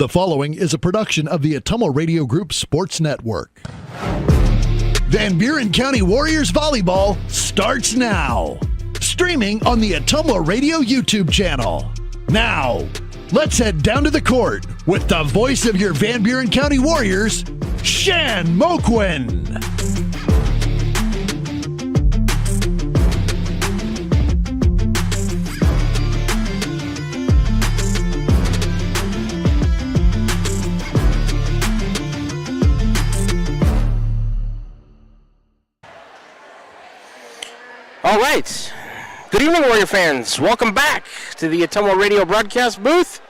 The following is a production of the Ottumwa Radio Group Sports Network. Van Buren County Warriors Volleyball starts now. Streaming on the Ottumwa Radio YouTube channel. Now, let's head down to the court with the voice of your Van Buren County Warriors, Shan Moquin. All right. Good evening, Warrior fans. Welcome back to the Ottumwa Radio broadcast booth,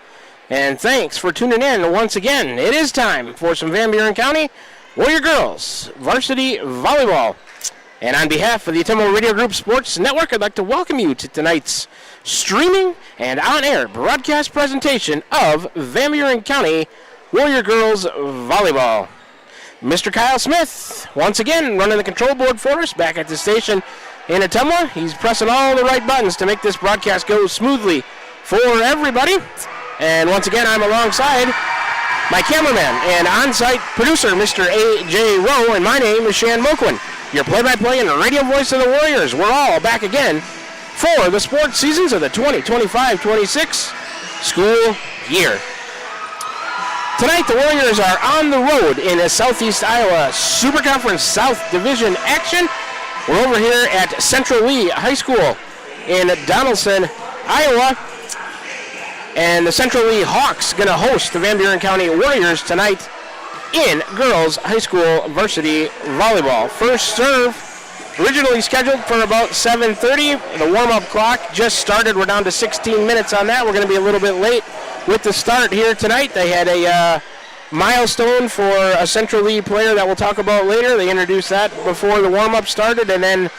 and thanks for tuning in once again. It is time for some Van Buren County Warrior Girls Varsity Volleyball. And on behalf of the Ottumwa Radio Group Sports Network, I'd like to welcome you to tonight's streaming and on-air broadcast presentation of Van Buren County Warrior Girls Volleyball. Mr. Kyle Smith, once again, running the control board for us back at the station in Ottumwa. He's pressing all the right buttons to make this broadcast go smoothly for everybody. And once again, I'm alongside my cameraman and on-site producer, Mr. A.J. Rowe, and my name is Shan Moquin, your play-by-play and radio voice of the Warriors. We're all back again for the sports seasons of the 2025-26 school year. Tonight, the Warriors are on the road in a Southeast Iowa Super Conference South Division action. We're over here at Central Lee High School in Donaldson, Iowa. And the Central Lee Hawks going to host the Van Buren County Warriors tonight in girls high school varsity volleyball. First serve originally scheduled for about 7:30. The warm-up clock just started. We're down to 16 minutes on that. We're going to be a little bit late with the start here tonight. They had a milestone for a Central Lee player that we'll talk about later. They introduced that before the warm-up started, and then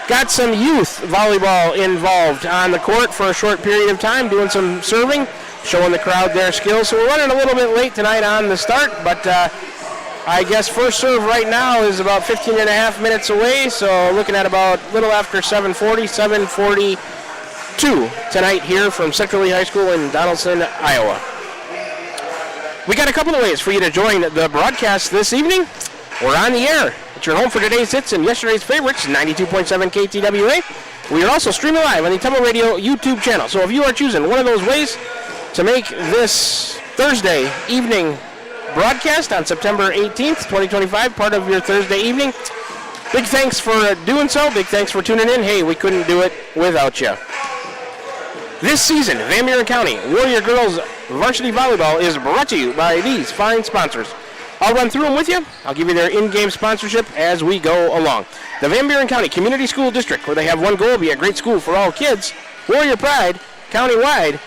got some youth volleyball involved on the court for a short period of time, doing some serving, showing the crowd their skills. So we're running a little bit late tonight on the start, but I guess first serve right now is about 15 and a half minutes away, so looking at about a little after 7:42 tonight here from Central Lee High School in Donaldson, Iowa. We got a couple of ways for you to join the broadcast this evening. We're on the air. It's your home for today's hits and yesterday's favorites, 92.7 KTWA. We are also streaming live on the Ottumwa Radio YouTube channel. So if you are choosing one of those ways to make this Thursday evening broadcast on September 18th, 2025, part of your Thursday evening, big thanks for doing so. Big thanks for tuning in. Hey, we couldn't do it without you. This season, Van Buren County Warrior Girls Varsity Volleyball is brought to you by these fine sponsors. I'll run through them with you. I'll give you their in-game sponsorship as we go along. The Van Buren County Community School District, where they have one goal, be a great school for all kids. Warrior Pride, countywide.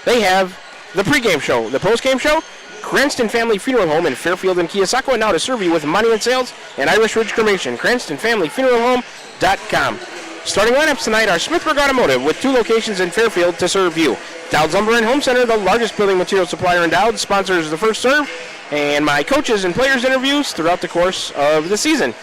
They have the pregame show, the postgame show, Cranston Family Funeral Home in Fairfield and Keosauqua, and now to serve you with monument sales and Irish Ridge Cremation, CranstonFamilyFuneralHome.com. Starting lineups tonight are Smithburg Automotive with 2 locations in Fairfield to serve you. Dowd's Lumber and Home Center, the largest building material supplier in Dowd, sponsors the first serve and my coaches and players interviews throughout the course of the season.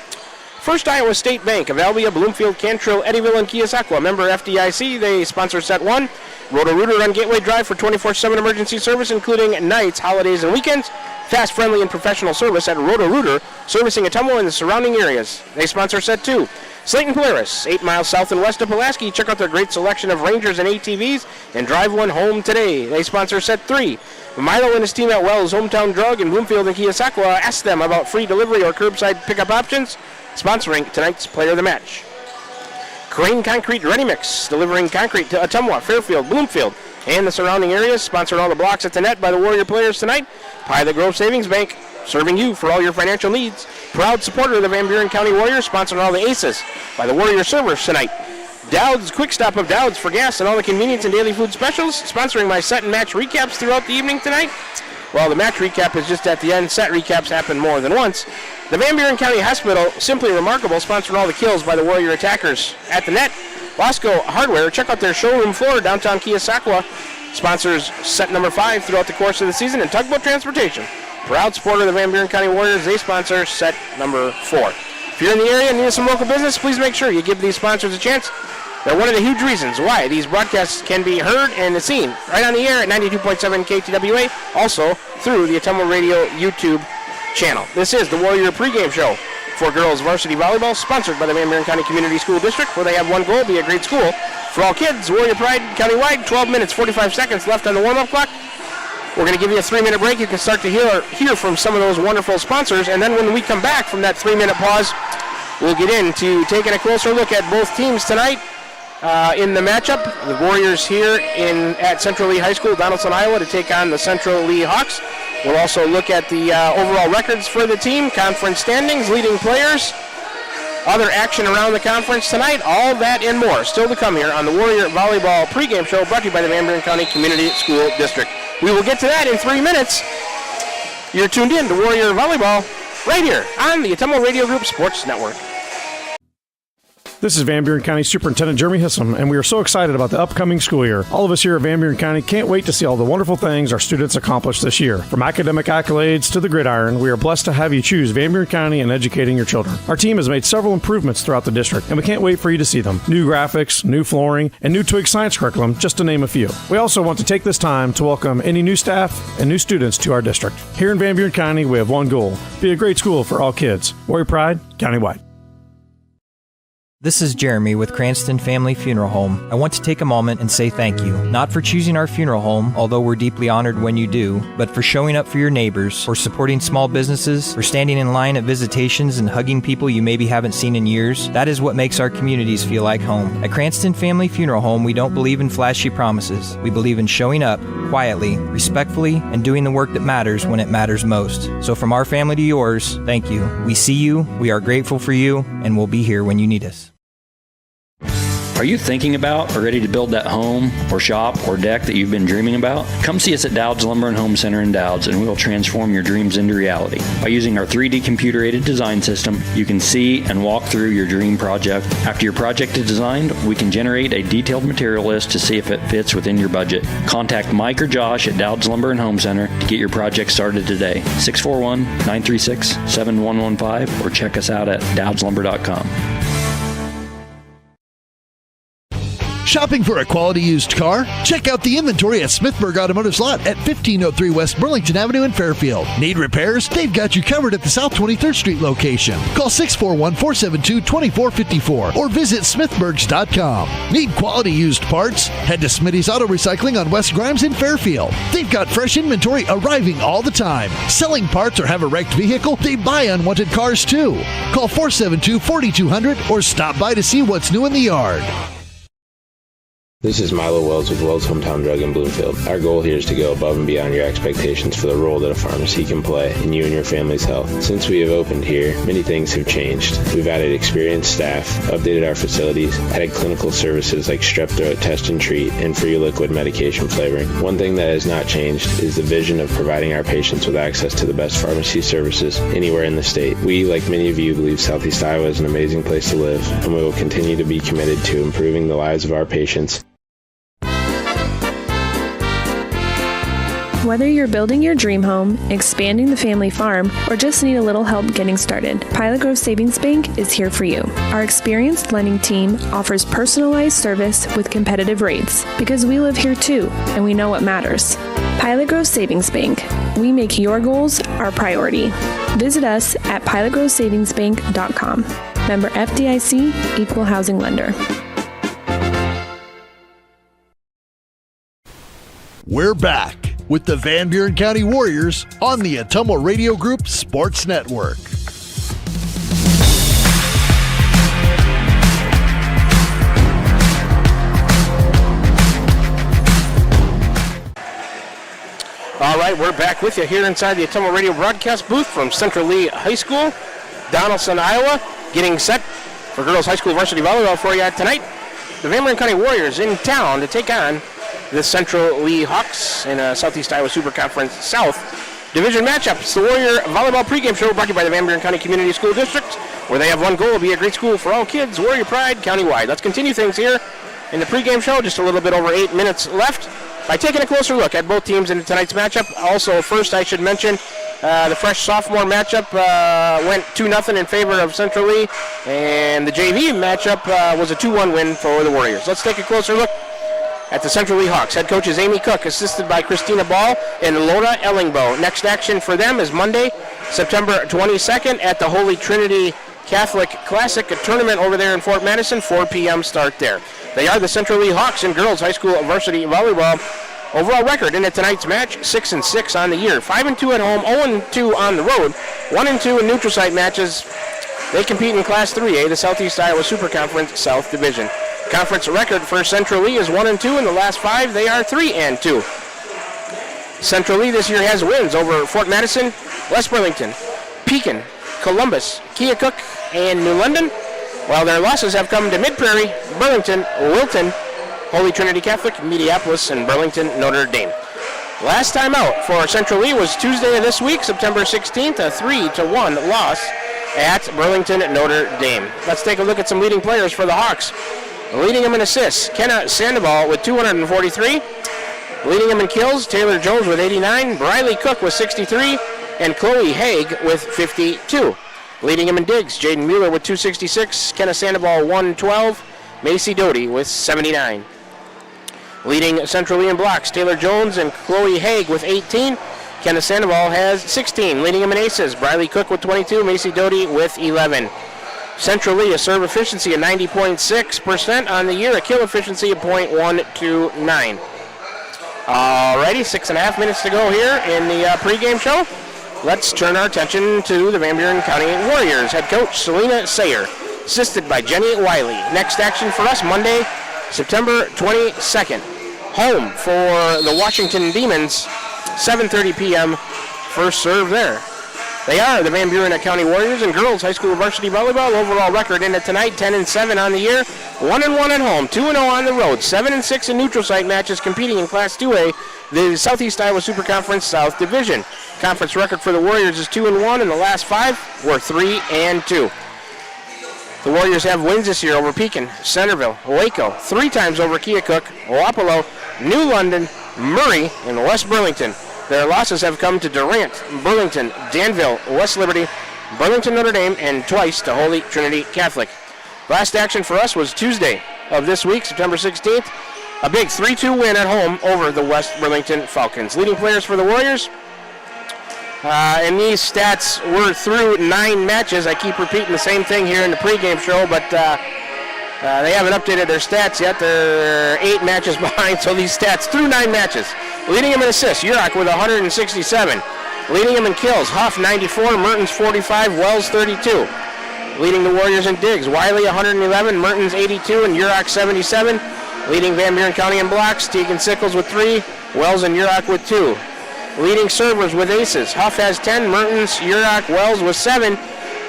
First Iowa State Bank of Albia, Bloomfield, Cantrill, Eddyville, and Keosauqua. Member FDIC, they sponsor Set 1. Roto-Rooter on Gateway Drive for 24/7 emergency service, including nights, holidays, and weekends. Fast, friendly, and professional service at Roto-Rooter, servicing Ottumwa and the surrounding areas. They sponsor Set 2. Slayton Polaris, 8 miles south and west of Pulaski. Check out their great selection of Rangers and ATVs and drive one home today. They sponsor Set 3. Milo and his team at Wells Hometown Drug in Bloomfield and Keosauqua. Ask them about free delivery or curbside pickup options, sponsoring tonight's Player of the Match. Crane Concrete Ready Mix, delivering concrete to Ottumwa, Fairfield, Bloomfield, and the surrounding areas, sponsoring all the blocks at the net by the Warrior players tonight. Pilot Grove Savings Bank, serving you for all your financial needs. Proud supporter of the Van Buren County Warriors, sponsoring all the aces by the Warrior servers tonight. Dowd's Quick Stop of Dowd's for gas and all the convenience and daily food specials, sponsoring my set and match recaps throughout the evening tonight. Well, the match recap is just at the end. Set recaps happen more than once. The Van Buren County Hospital, Simply Remarkable, sponsoring all the kills by the Warrior attackers at the net. Bosco Hardware, check out their showroom floor downtown Keosauqua, sponsors set number 5 throughout the course of the season. And Tugboat Transportation, proud supporter of the Van Buren County Warriors, they sponsor set number 4. If you're in the area and need some local business, please make sure you give these sponsors a chance. They're one of the huge reasons why these broadcasts can be heard and seen right on the air at 92.7 KTWA, also through the Ottumwa Radio YouTube channel. This is the Warrior pregame show for girls varsity volleyball, sponsored by the Van Buren County Community School District, where they have one goal, be a great school for all kids. Warrior Pride countywide, 12 minutes, 45 seconds left on the warm-up clock. We're going to give you a 3-minute break. You can start to hear from some of those wonderful sponsors, and then when we come back from that 3-minute pause, we'll get into taking a closer look at both teams tonight. In the matchup, the Warriors here at Central Lee High School, Donaldson, Iowa, to take on the Central Lee Hawks. We'll also look at the overall records for the team, conference standings, leading players, other action around the conference tonight, all that and more still to come here on the Warrior Volleyball pregame show brought to you by the Van Buren County Community School District. We will get to that in 3 minutes. You're tuned in to Warrior Volleyball right here on the Ottumwa Radio Group Sports Network. This is Van Buren County Superintendent Jeremy Hissam, and we are so excited about the upcoming school year. All of us here at Van Buren County can't wait to see all the wonderful things our students accomplish this year. From academic accolades to the gridiron, we are blessed to have you choose Van Buren County in educating your children. Our team has made several improvements throughout the district, and we can't wait for you to see them. New graphics, new flooring, and new Twig science curriculum, just to name a few. We also want to take this time to welcome any new staff and new students to our district. Here in Van Buren County, we have one goal: be a great school for all kids. Warrior Pride, countywide. This is Jeremy with Cranston Family Funeral Home. I want to take a moment and say thank you, not for choosing our funeral home, although we're deeply honored when you do, but for showing up for your neighbors, for supporting small businesses, for standing in line at visitations and hugging people you maybe haven't seen in years. That is what makes our communities feel like home. At Cranston Family Funeral Home, we don't believe in flashy promises. We believe in showing up quietly, respectfully, and doing the work that matters when it matters most. So from our family to yours, thank you. We see you, we are grateful for you, and we'll be here when you need us. Are you thinking about or ready to build that home or shop or deck that you've been dreaming about? Come see us at Dowd's Lumber and Home Center in Dowd's, and we will transform your dreams into reality. By using our 3D computer-aided design system, you can see and walk through your dream project. After your project is designed, we can generate a detailed material list to see if it fits within your budget. Contact Mike or Josh at Dowd's Lumber and Home Center to get your project started today. 641-936-7115 or check us out at dowdslumber.com. Shopping for a quality used car? Check out the inventory at Smithburg Automotive's lot at 1503 West Burlington Avenue in Fairfield. Need repairs? They've got you covered at the South 23rd Street location. Call 641-472-2454 or visit smithburgs.com. Need quality used parts? Head to Smitty's Auto Recycling on West Grimes in Fairfield. They've got fresh inventory arriving all the time. Selling parts or have a wrecked vehicle? They buy unwanted cars too. Call 472-4200 or stop by to see what's new in the yard. This is Milo Wells with Wells Hometown Drug in Bloomfield. Our goal here is to go above and beyond your expectations for the role that a pharmacy can play in you and your family's health. Since we have opened here, many things have changed. We've added experienced staff, updated our facilities, added clinical services like strep throat test and treat, and free liquid medication flavoring. One thing that has not changed is the vision of providing our patients with access to the best pharmacy services anywhere in the state. We, like many of you, believe Southeast Iowa is an amazing place to live, and we will continue to be committed to improving the lives of our patients. Whether you're building your dream home, expanding the family farm, or just need a little help getting started, Pilot Grove Savings Bank is here for you. Our experienced lending team offers personalized service with competitive rates because we live here too, and we know what matters. Pilot Grove Savings Bank. We make your goals our priority. Visit us at pilotgrovesavingsbank.com. Member FDIC, Equal Housing Lender. We're back with the Van Buren County Warriors on the Ottumwa Radio Group Sports Network. All right, we're back with you here inside the Ottumwa Radio broadcast booth from Central Lee High School, Donaldson, Iowa, getting set for girls high school varsity volleyball for you tonight. The Van Buren County Warriors in town to take on the Central Lee Hawks in a Southeast Iowa Super Conference South division matchup. It's the Warrior Volleyball pregame show brought to you by the Van Buren County Community School District, where they have one goal: be a great school for all kids. Warrior Pride countywide. Let's continue things here in the pregame show. Just a little bit over 8 minutes left by taking a closer look at both teams in tonight's matchup. Also, first I should mention The fresh sophomore matchup went 2-0 in favor of Central Lee, and the JV matchup was a 2-1 win for the Warriors. Let's take a closer look at the Central Lee Hawks. Head coach is Amy Cook, assisted by Christina Ball and Lona Ellingbo. Next action for them is Monday, September 22nd at the Holy Trinity Catholic Classic, a tournament over there in Fort Madison, 4 p.m. start there. They are the Central Lee Hawks in girls high school varsity volleyball. Overall record in tonight's match, 6-6 on the year. 5-2 at home, 0-2 on the road, 1-2 in neutral site matches. They compete in Class 3A, the Southeast Iowa Super Conference South Division. Conference record for Central Lee is 1-2. In the last 5, they are 3-2. Central Lee this year has wins over Fort Madison, West Burlington, Pekin, Columbus, Keokuk, and New London, while their losses have come to Mid-Prairie, Burlington, Wilton, Holy Trinity Catholic, Mediapolis, and Burlington Notre Dame. Last time out for Central Lee was Tuesday of this week, September 16th, a 3-1 loss at Burlington Notre Dame. Let's take a look at some leading players for the Hawks. Leading them in assists, Kenna Sandoval with 243. Leading them in kills, Taylor Jones with 89, Briley Cook with 63, and Chloe Haig with 52. Leading them in digs, Jaden Mueller with 266, Kenna Sandoval 112, Macy Doty with 79. Leading Central Lee in blocks, Taylor Jones and Chloe Haig with 18. Kenna Sandoval has 16. Leading them in aces, Briley Cook with 22, Macy Doty with 11. Central Lee, a serve efficiency of 90.6% on the year, a kill efficiency of .129. Alrighty, 6.5 minutes to go here in the pregame show. Let's turn our attention to the Van Buren County Warriors. Head coach Selena Sayer, assisted by Jenny Wiley. Next action for us, Monday, September 22nd. Home for the Washington Demons, 7:30 p.m. First serve there. They are the Van Buren County Warriors in girls high school varsity volleyball. Overall record in it tonight, 10-7 on the year, 1-1 at home, 2-0 on the road, 7-6 in neutral site matches competing in Class 2A, the Southeast Iowa Super Conference South Division. Conference record for the Warriors is 2-1, and the last 5 were 3-2. The Warriors have wins this year over Pekin, Centerville, Waco, 3 times over Keokuk, Wapello, New London, Murray, and West Burlington. Their losses have come to Durant, Burlington, Danville, West Liberty, Burlington Notre Dame, and twice to Holy Trinity Catholic. Last action for us was Tuesday of this week, September 16th. A big 3-2 win at home over the West Burlington Falcons. Leading players for the Warriors, and these stats were through 9 matches. I keep repeating the same thing here in the pregame show, but they haven't updated their stats yet. They're 8 matches behind, so these stats through 9 matches. Leading them in assists, Yurok with 167. Leading them in kills, Huff 94, Mertens 45, Wells 32. Leading the Warriors in digs, Wiley 111, Mertens 82, and Yurok 77. Leading Van Buren County in blocks, Tegan Sickles with 3, Wells and Yurok with 2. Leading servers with aces, Huff has 10, Mertens, Yurok, Wells with 7.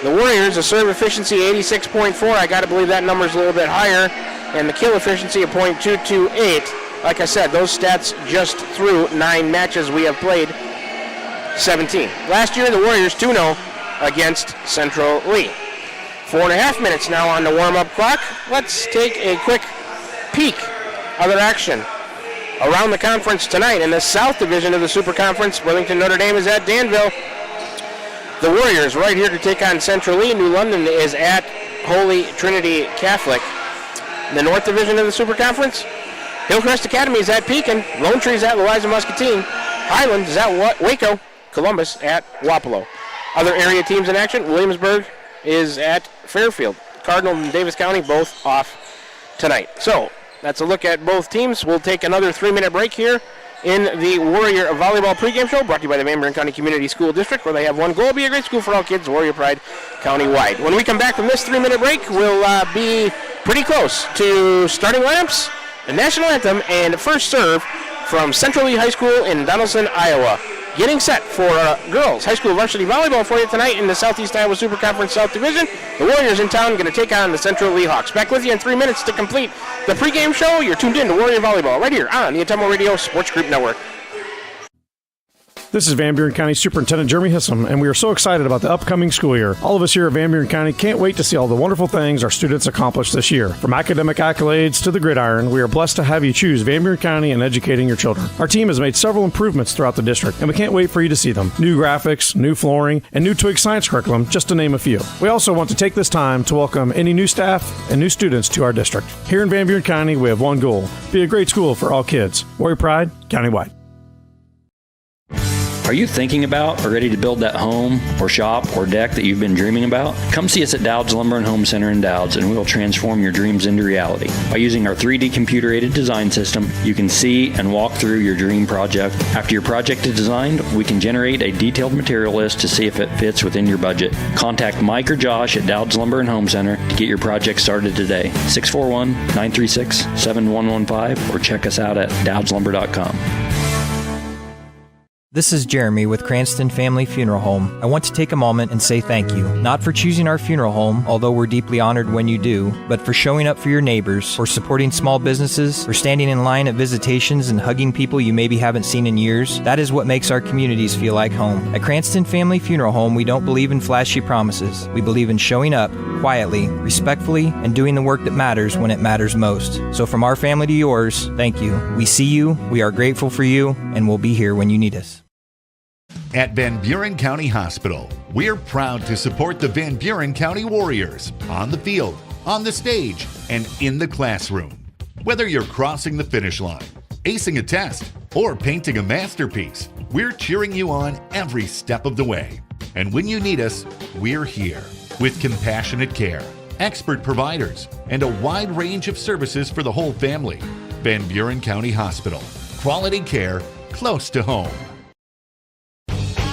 The Warriors, a serve efficiency 86.4. I got to believe that number is a little bit higher. And the kill efficiency of .228. Like I said, those stats just through 9 matches we have played, 17. Last year, the Warriors 2-0 against Central Lee. 4.5 minutes now on the warm-up clock. Let's take a quick peek of their action around the conference tonight. In the South Division of the Super Conference, Burlington Notre Dame is at Danville. The Warriors right here to take on Central Lee. New London is at Holy Trinity Catholic. In the North Division of the Super Conference, Hillcrest Academy is at Pekin. Lone Tree is at Louisa Muscatine. Highland is at Waco. Columbus at Wapello. Other area teams in action, Williamsburg is at Fairfield. Cardinal and Davis County both off tonight. So that's a look at both teams. We'll take another 3-minute break here in the Warrior Volleyball pregame show, brought to you by the Van Buren County Community School District, where they have one goal: be a great school for all kids, Warrior Pride county-wide. When we come back from this 3-minute break, we'll be pretty close to starting lineups, the national anthem, and first serve from Central Lee High School in Donaldson, Iowa. Getting set for girls high school varsity volleyball for you tonight in the Southeast Iowa Super Conference South Division. The Warriors in town going to take on the Central Lee Hawks. Back with you in 3 minutes to complete the pregame show. You're tuned in to Warrior Volleyball right here on the Ottumwa Radio Sports Group Network. This is Van Buren County Superintendent Jeremy Hissam, and we are so excited about the upcoming school year. All of us here at Van Buren County can't wait to see all the wonderful things our students accomplish this year. From academic accolades to the gridiron, we are blessed to have you choose Van Buren County in educating your children. Our team has made several improvements throughout the district, and we can't wait for you to see them. New graphics, new flooring, and new Twig science curriculum, just to name a few. We also want to take this time to welcome any new staff and new students to our district. Here in Van Buren County, we have one goal: be a great school for all kids. Warrior Pride, countywide. Are you thinking about or ready to build that home or shop or deck that you've been dreaming about? Come see us at Dowd's Lumber and Home Center in Dowd's, and we will transform your dreams into reality. By using our 3D computer-aided design system, you can see and walk through your dream project. After your project is designed, we can generate a detailed material list to see if it fits within your budget. Contact Mike or Josh at Dowd's Lumber and Home Center to get your project started today. 641-936-7115 or check us out at dowdslumber.com. This is Jeremy with Cranston Family Funeral Home. I want to take a moment and say thank you, not for choosing our funeral home, although we're deeply honored when you do, but for showing up for your neighbors, for supporting small businesses, for standing in line at visitations and hugging people you maybe haven't seen in years. That is what makes our communities feel like home. At Cranston Family Funeral Home, we don't believe in flashy promises. We believe in showing up quietly, respectfully, and doing the work that matters when it matters most. So from our family to yours, thank you. We see you, we are grateful for you, and we'll be here when you need us. At Van Buren County Hospital, we're proud to support the Van Buren County Warriors on the field, on the stage, and in the classroom. Whether you're crossing the finish line, acing a test, or painting a masterpiece, we're cheering you on every step of the way. And when you need us, we're here with compassionate care, expert providers, and a wide range of services for the whole family. Van Buren County Hospital. Quality care close to home.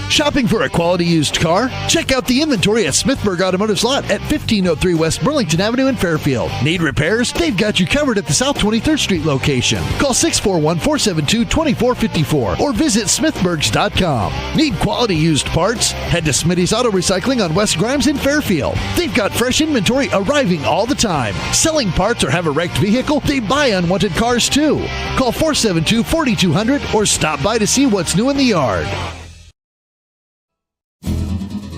Shopping for a quality used car? Check out the inventory at Smithburg Automotive's lot at 1503 West Burlington Avenue in Fairfield. Need repairs? They've got you covered at the South 23rd Street location. Call 641-472-2454 or visit smithburgs.com. Need quality used parts? Head to Smitty's Auto Recycling on West Grimes in Fairfield. They've got fresh inventory arriving all the time. Selling parts or have a wrecked vehicle? They buy unwanted cars too. Call 472-4200 or stop by to see what's new in the yard.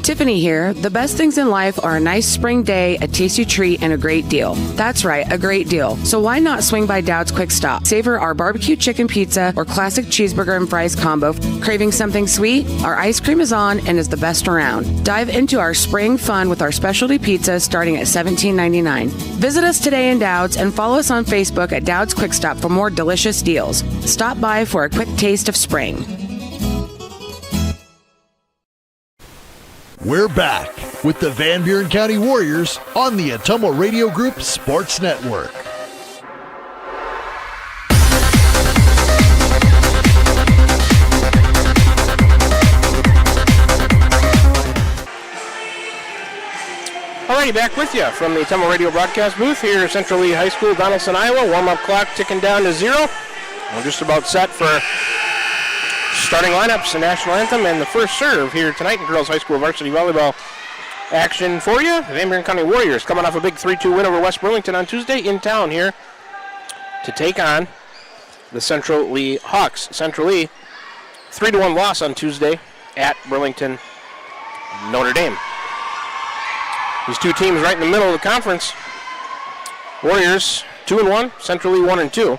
Tiffany here. The best things in life are a nice spring day, a tasty treat, and a great deal. That's right, a great deal. So why not swing by Dowd's Quick Stop? Savor our barbecue chicken pizza or classic cheeseburger and fries combo. Craving something sweet? Our ice cream is on and is the best around. Dive into our spring fun with our specialty pizza starting at $17.99. Visit us today in Dowd's and follow us on Facebook at Dowd's Quick Stop for more delicious deals. Stop by for a quick taste of spring. We're back with the Van Buren County Warriors on the Ottumwa Radio Group Sports Network. Alrighty, back with you from the Ottumwa Radio broadcast booth here at Central Lee High School, Donaldson, Iowa. Warm-up clock ticking down to 0. We're just about set for starting lineups and national anthem and the first serve here tonight in girls high school varsity volleyball action for you. The Van Buren County Warriors coming off a big 3-2 win over West Burlington on Tuesday in town here to take on the Central Lee Hawks. Central Lee 3-1 loss on Tuesday at Burlington Notre Dame. These two teams right in the middle of the conference. Warriors 2-1, Central Lee 1-2.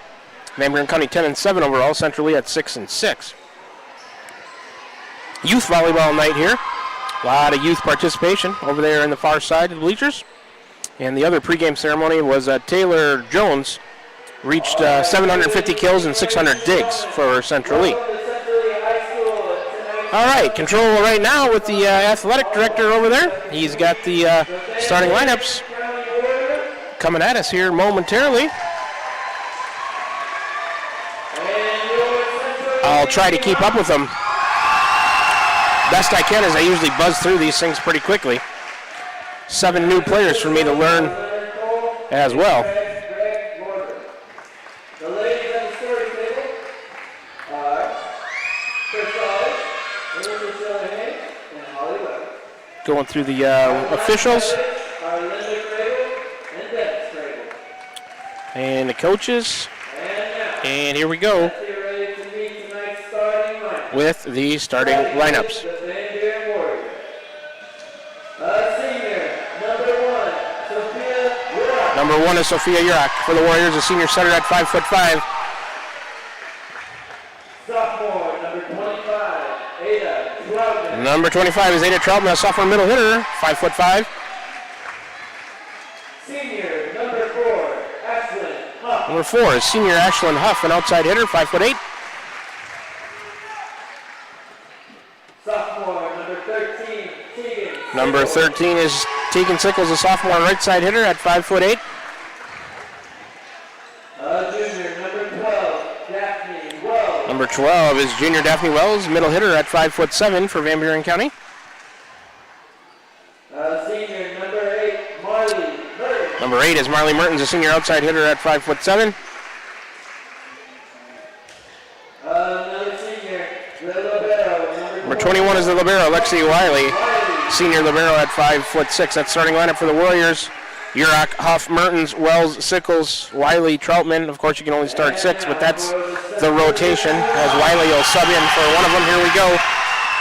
Van Buren County 10-7 overall. Central Lee at 6-6. Youth volleyball night here. A lot of youth participation over there in the far side of the bleachers. And the other pregame ceremony was Taylor Jones reached 750 kills and 600 digs for Central Lee. All right, control right now with the athletic director over there. He's got the starting lineups coming at us here momentarily. I'll try to keep up with them best I can, as I usually buzz through these things pretty quickly. 7 new players for me to learn as well. Going through the officials and the coaches. And here we go. with the starting lineups. Number 1 is Sophia Urak for the Warriors, a senior setter at 5'5". Sophomore, number 25, Ada Troutman. Number 25 is Ada Troutman, a sophomore middle hitter, 5'5". Senior, number 4, Ashlyn Huff. Number 4 is senior Ashlyn Huff, an outside hitter, 5'8". Sophomore, number 13, Tegan. Number 13 is Tegan Sickles, a sophomore right side hitter at 5'8". Junior, number 12, Daphne Wells. Number 12 is junior Daphne Wells, middle hitter at 5'7" for Van Buren County. Senior, number 8, Marley Mertens. Number 8 is Marley Mertens, a senior outside hitter at 5'7". Another senior, the libero. Number 21 is the libero, Lexi Wiley, senior libero at 5'6". That's starting lineup for the Warriors. Urak, Huff, Mertens, Wells, Sickles, Wiley, Troutman. Of course, you can only start 6, but that's the rotation as Wiley will sub in for one of them. Here we go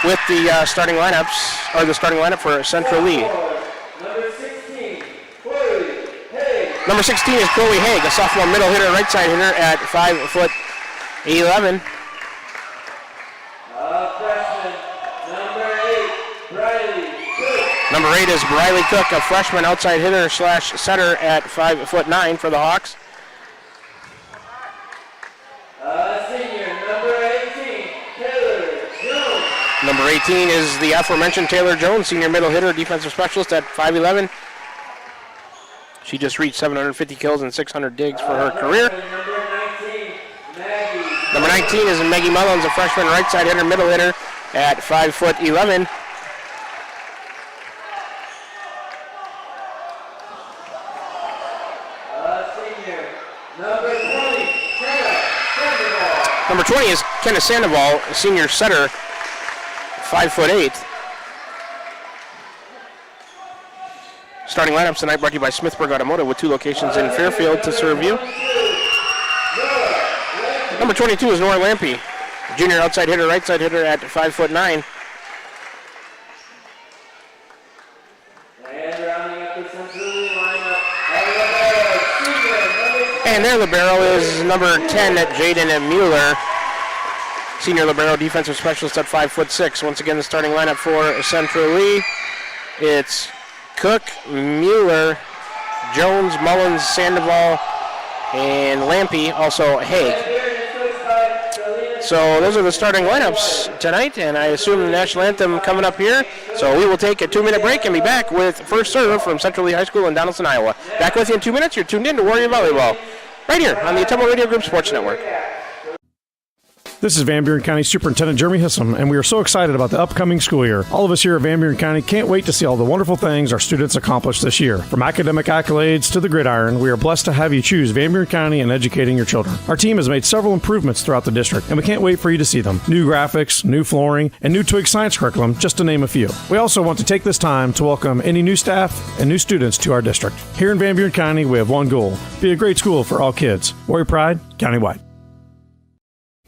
with the starting lineups, or the starting lineup for Central Lee. Number 16, Chloe Hay. Number 16 is Chloe Haig, a sophomore middle hitter, right side hitter at 5'11". Freshman, number 8, Briley Cook. Number 8 is Briley Cook, a freshman outside hitter / setter at 5'9" for the Hawks. Senior, number 18, Taylor Jones. Number 18 is the aforementioned Taylor Jones, senior middle hitter, defensive specialist at 5'11". She just reached 750 kills and 600 digs for her career. Number 19, Maggie. Number 19 is Maggie Mullins, a freshman right side hitter, middle hitter at 5'11". Senior, number 20, Kenna Sandoval. Number 20 is Kenneth Sandoval, a senior setter, 5'8". Starting lineups tonight brought to you by Smithburg Automotive with 2 locations in Fairfield to serve you. Number 22 is Nora Lampy, junior outside hitter, right side hitter at 5'9". And rounding up the Central Lee lineup, senior, number 10. And their libero is number 10 at Jaden Mueller, senior libero, defensive specialist at 5'6". Once again, the starting lineup for Central Lee. It's Cook, Mueller, Jones, Mullins, Sandoval, and Lampy, also Haig. So those are the starting lineups tonight, and I assume the national anthem coming up here. So we will take a 2-minute break and be back with first serve from Central Lee High School in Donaldson, Iowa. Back with you in 2 minutes. You're tuned in to Warrior Volleyball, right here on the Ottumwa Radio Group Sports Network. This is Van Buren County Superintendent Jeremy Hissam, and we are so excited about the upcoming school year. All of us here at Van Buren County can't wait to see all the wonderful things our students accomplish this year. From academic accolades to the gridiron, we are blessed to have you choose Van Buren County in educating your children. Our team has made several improvements throughout the district, and we can't wait for you to see them. New graphics, new flooring, and new Twig science curriculum, just to name a few. We also want to take this time to welcome any new staff and new students to our district. Here in Van Buren County, we have one goal: be a great school for all kids. Warrior Pride, countywide.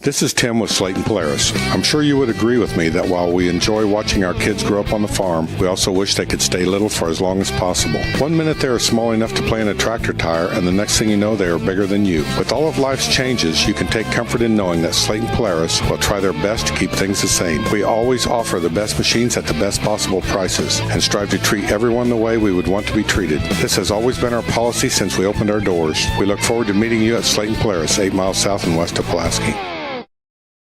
This is Tim with Slayton Polaris. I'm sure you would agree with me that while we enjoy watching our kids grow up on the farm, we also wish they could stay little for as long as possible. 1 minute they are small enough to play in a tractor tire, and the next thing you know, they are bigger than you. With all of life's changes, you can take comfort in knowing that Slayton Polaris will try their best to keep things the same. We always offer the best machines at the best possible prices and strive to treat everyone the way we would want to be treated. This has always been our policy since we opened our doors. We look forward to meeting you at Slayton Polaris, 8 miles south and west of Pulaski.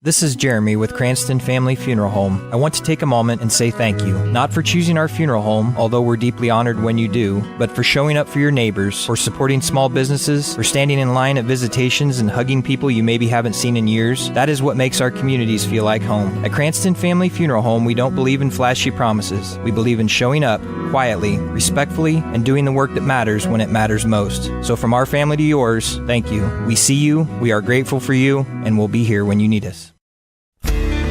This is Jeremy with Cranston Family Funeral Home. I want to take a moment and say thank you, not for choosing our funeral home, although we're deeply honored when you do, but for showing up for your neighbors, for supporting small businesses, for standing in line at visitations and hugging people you maybe haven't seen in years. That is what makes our communities feel like home. At Cranston Family Funeral Home, we don't believe in flashy promises. We believe in showing up quietly, respectfully, and doing the work that matters when it matters most. So from our family to yours, thank you. We see you, we are grateful for you, and we'll be here when you need us.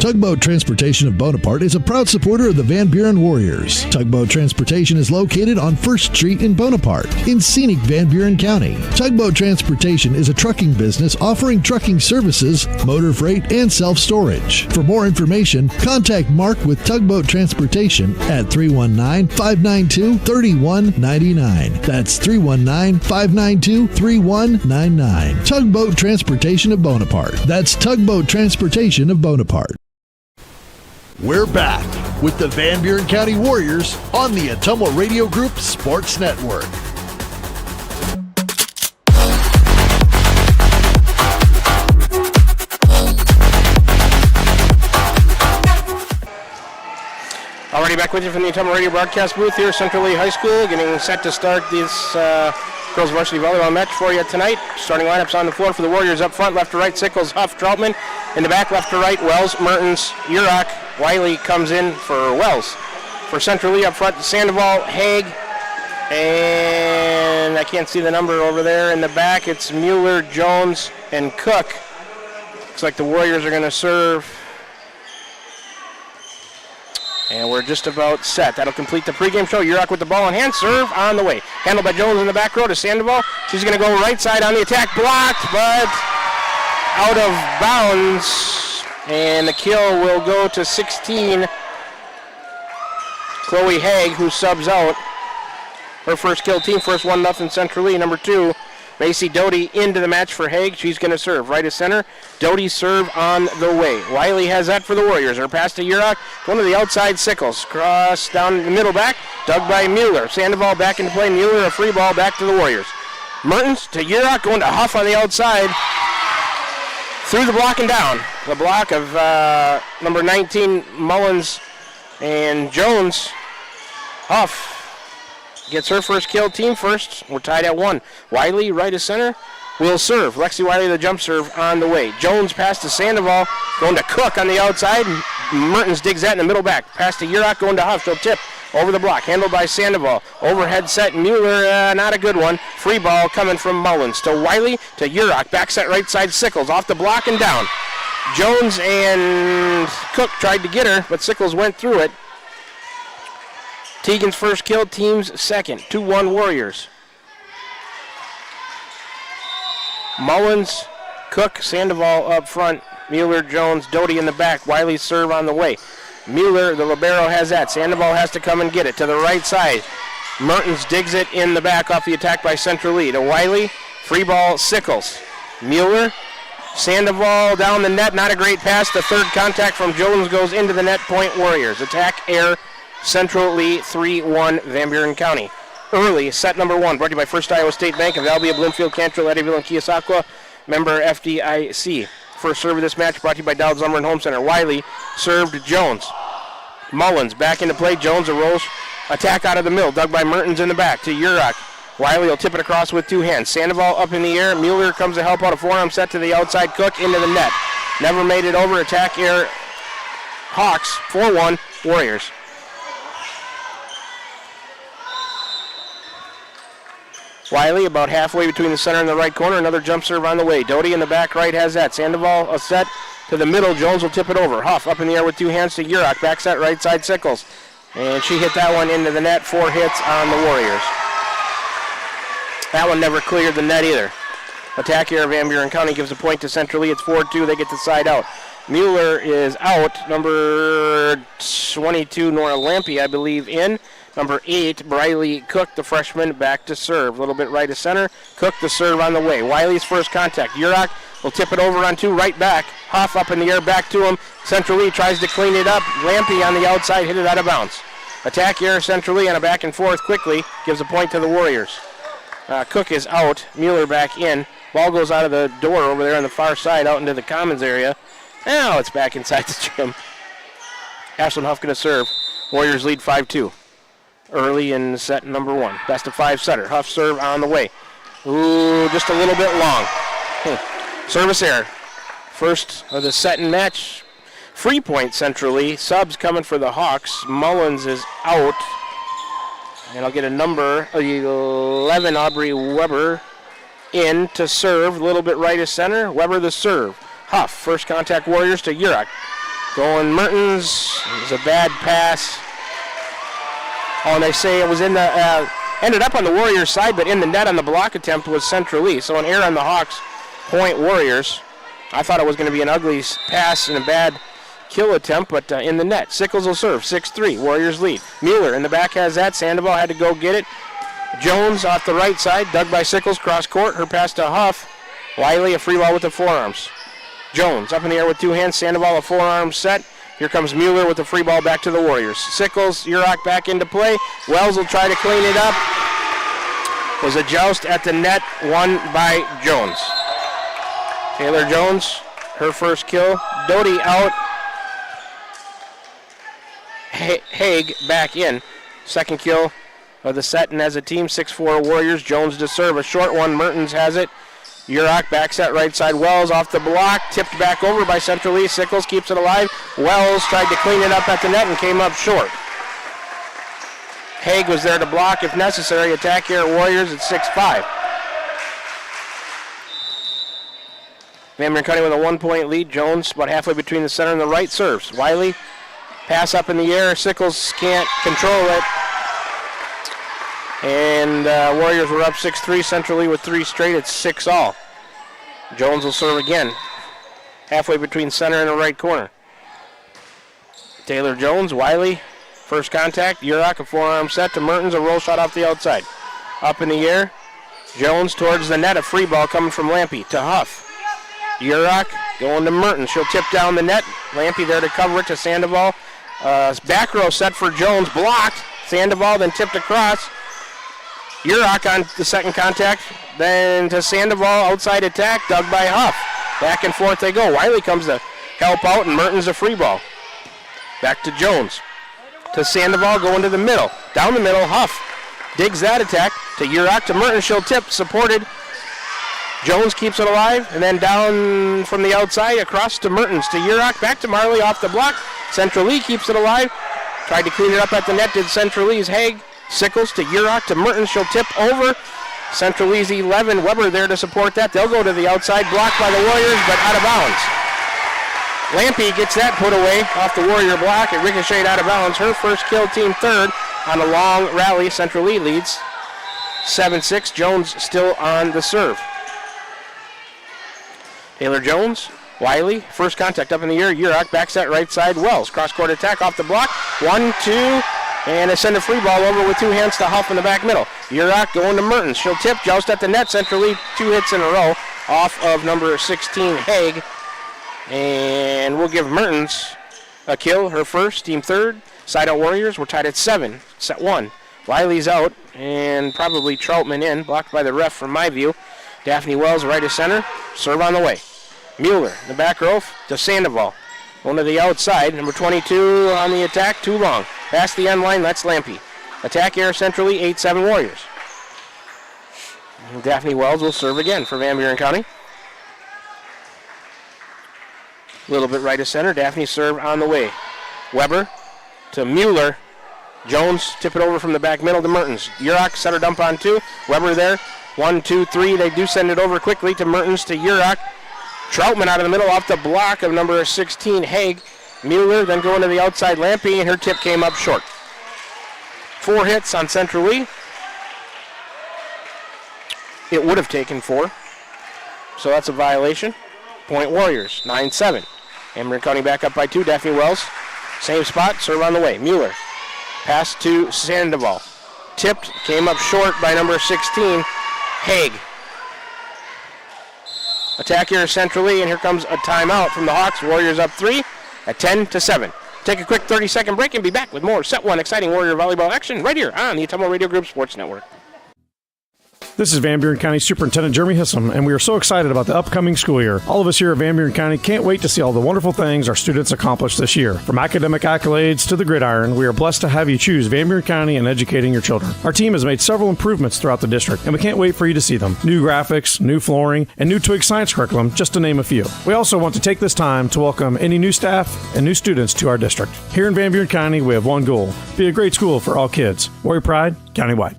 Tugboat Transportation of Bonaparte is a proud supporter of the Van Buren Warriors. Tugboat Transportation is located on 1st Street in Bonaparte, in scenic Van Buren County. Tugboat Transportation is a trucking business offering trucking services, motor freight, and self-storage. For more information, contact Mark with Tugboat Transportation at 319-592-3199. That's 319-592-3199. Tugboat Transportation of Bonaparte. That's Tugboat Transportation of Bonaparte. We're back with the Van Buren County Warriors on the Ottumwa Radio Group Sports Network. Already back with you from the Ottumwa Radio broadcast booth here, Central Lee High School, getting set to start this girls varsity volleyball match for you tonight. Starting lineups on the floor for the Warriors: up front, left to right, Sickles, Huff, Troutman. In the back, left to right, Wells, Mertens, Urach. Wiley comes in for Wells. For Central Lee, up front, Sandoval, Haig, and I can't see the number over there. In the back, it's Mueller, Jones, and Cook. Looks like the Warriors are going to serve. And we're just about set. That'll complete the pregame show. Urach with the ball in hand. Serve on the way. Handled by Jones in the back row to Sandoval. She's going to go right side on the attack. Blocked, but out of bounds. And the kill will go to 16. Chloe Haig, who subs out. Her first kill team. First 1-0 Central Lee. Number 2. Macy Doty into the match for Haig. She's going to serve right of center. Doty serve on the way. Wiley has that for the Warriors. Her pass to Urach. Going to the outside, Sickles. Cross down the middle back. Dug by Mueller. Sandoval back into play. Mueller, a free ball back to the Warriors. Mertens to Urach. Going to Huff on the outside. Through the block and down. The block of number 19, Mullins and Jones. Huff gets her first kill, team first. We're tied at 1. Wiley, right of center, will serve. Lexi Wiley, the jump serve on the way. Jones pass to Sandoval, going to Cook on the outside. Mertens digs that in the middle back. Pass to Urach, going to Huff. She'll tip over the block. Handled by Sandoval. Overhead set, Mueller, not a good one. Free ball coming from Mullins to Wiley, to Urach. Back set right side, Sickles, off the block and down. Jones and Cook tried to get her, but Sickles went through it. Tegan's first kill, team's second. 2-1 Warriors. Mullins, Cook, Sandoval up front. Mueller, Jones, Doty in the back. Wiley serve on the way. Mueller, the libero, has that. Sandoval has to come and get it to the right side. Mertens digs it in the back off the attack by Central Lee. To Wiley, free ball, Sickles. Mueller, Sandoval down the net. Not a great pass. The third contact from Jones goes into the net. Point Warriors. Attack air. Central Lee 3-1 Van Buren County. Early set number 1 brought to you by First Iowa State Bank of Albia, Bloomfield, Cantrell, Eddyville, and Keosauqua. Member FDIC. First serve of this match brought to you by Dowd's Lumber and Home Center. Wiley served Jones. Mullins back into play. Jones a rolls. Attack out of the middle. Dug by Mertens in the back to Urach. Wiley will tip it across with 2 hands. Sandoval up in the air. Mueller comes to help out. A forearm set to the outside. Cook into the net. Never made it over. Attack air. Hawks 4-1 Warriors. Wiley about halfway between the center and the right corner. Another jump serve on the way. Doty in the back right has that. Sandoval a set to the middle. Jones will tip it over. Huff up in the air with 2 hands to Urach. Back set right side, Sickles. And she hit that one into the net. 4 hits on the Warriors. That one never cleared the net either. Attack here, Van Buren County gives a point to Central Lee. It's 4-2. They get the side out. Mueller is out. Number 22, Nora Lampe, I believe, in. Number 8, Briley Cook, the freshman, back to serve. A little bit right of center. Cook the serve on the way. Wiley's first contact. Urach will tip it over on 2, right back. Huff up in the air, back to him. Central Lee tries to clean it up. Lampe on the outside, hit it out of bounds. Attack here, Central Lee on a back and forth quickly. Gives a point to the Warriors. Cook is out. Mueller back in. Ball goes out of the door over there on the far side out into the commons area. Now it's back inside the gym. Ashlyn Huff going to serve. Warriors lead 5-2. Early in set number 1. Best of 5 setter. Huff serve on the way. Ooh, just a little bit long. Service error. First of the set and match. Free point centrally. Subs coming for the Hawks. Mullins is out. And I'll get a number 11, Aubrey Weber, in to serve. A little bit right of center. Weber the serve. Huff, first contact Warriors to Urach. Going Mertens. It was a bad pass. Oh, and they say it was in the, ended up on the Warriors side, but in the net on the block attempt was Central Lee. So an error on the Hawks, point Warriors. I thought it was going to be an ugly pass and a bad kill attempt, but in the net. Sickles will serve, 6-3, Warriors lead. Mueller in the back has that. Sandoval had to go get it. Jones off the right side, dug by Sickles, cross court, her pass to Huff. Wiley, a free ball with the forearms. Jones up in the air with two hands, Sandoval a forearm set. Here comes Mueller with the free ball back to the Warriors. Sickles, Urach back into play. Wells will try to clean it up. Was a joust at the net, won by Jones. Taylor Jones, her first kill. Doty out. Haig back in. Second kill of the set, and as a team, 6-4 Warriors. Jones to serve. A short one, Mertens has it. Urach back set right side. Wells off the block, tipped back over by Central East. Sickles keeps it alive. Wells tried to clean it up at the net and came up short. Haig was there to block if necessary. Attack here at Warriors at 6-5. Van Buren County with a 1-point lead. Jones about halfway between the center and the right serves. Wiley, pass up in the air. Sickles can't control it. And Warriors were up 6-3. Central Lee with 3 straight. It's 6-all. Jones will serve again. Halfway between center and the right corner. Taylor Jones, Wiley, first contact. Urach, a forearm set to Mertens. A roll shot off the outside. Up in the air. Jones towards the net. A free ball coming from Lampy to Huff. Urach going to Mertens. She'll tip down the net. Lampy there to cover it to Sandoval. Back row set for Jones. Blocked. Sandoval then tipped across. Urach on the second contact. Then to Sandoval. Outside attack. Dug by Huff. Back and forth they go. Wiley comes to help out, and Mertens a free ball. Back to Jones. To Sandoval going to the middle. Down the middle. Huff digs that attack. To Urach to Mertens. She'll tip. Supported. Jones keeps it alive, and then down from the outside, across to Mertens, to Urach, back to Marley off the block. Central Lee keeps it alive. Tried to clean it up at the net, did Central Lee's Haig. Sickles to Urach, to Mertens, she'll tip over. Central Lee's 11, Weber there to support that. They'll go to the outside, blocked by the Warriors, but out of bounds. Lampy gets that put away off the Warrior block. It ricocheted out of bounds. Her first kill, team third on a long rally. Central Lee leads 7-6. Jones still on the serve. Taylor Jones, Wiley, first contact up in the air. Urach back set right side. Wells, cross-court attack off the block. 1-2, and they send a free ball over with two hands to Huff in the back middle. Urach going to Mertens. She'll tip, joust at the net. Central Lee, 2 hits in a row off of number 16, Haig. And we'll give Mertens a kill, her first, team third. Side out Warriors, we're tied at 7, set 1. Wiley's out, and probably Troutman in, blocked by the ref from my view. Daphne Wells, right of center, serve on the way. Mueller, in the back row to Sandoval. Going to the outside, number 22 on the attack, too long. Past the end line, that's Lampy. Attack air centrally, 8-7 Warriors. And Daphne Wells will serve again for Van Buren County. A little bit right of center, Daphne serve on the way. Weber to Mueller. Jones tip it over from the back middle to Mertens. Urach center dump on 2. Weber there. 1, 2, 3. They do send it over quickly to Mertens to Urach. Troutman out of the middle off the block of number 16, Haig. Mueller then going to the outside, Lampy, and her tip came up short. 4 hits on Central Lee. It would have taken 4. So that's a violation. Point Warriors, 9-7. Van Buren County back up by 2. Daphne Wells, same spot, serve on the way. Mueller, pass to Sandoval. Tipped, came up short by number 16, Haig. Attack here centrally, and here comes a timeout from the Hawks. Warriors up 3 at 10-7. Take a quick 30-second break and be back with more Set 1 exciting Warrior volleyball action right here on the Ottumwa Radio Group Sports Network. This is Van Buren County Superintendent Jeremy Hissom, and we are so excited about the upcoming school year. All of us here at Van Buren County can't wait to see all the wonderful things our students accomplish this year. From academic accolades to the gridiron, we are blessed to have you choose Van Buren County in educating your children. Our team has made several improvements throughout the district, and we can't wait for you to see them. New graphics, new flooring, and new Twig science curriculum, just to name a few. We also want to take this time to welcome any new staff and new students to our district. Here in Van Buren County, we have one goal: be a great school for all kids. Warrior Pride, countywide.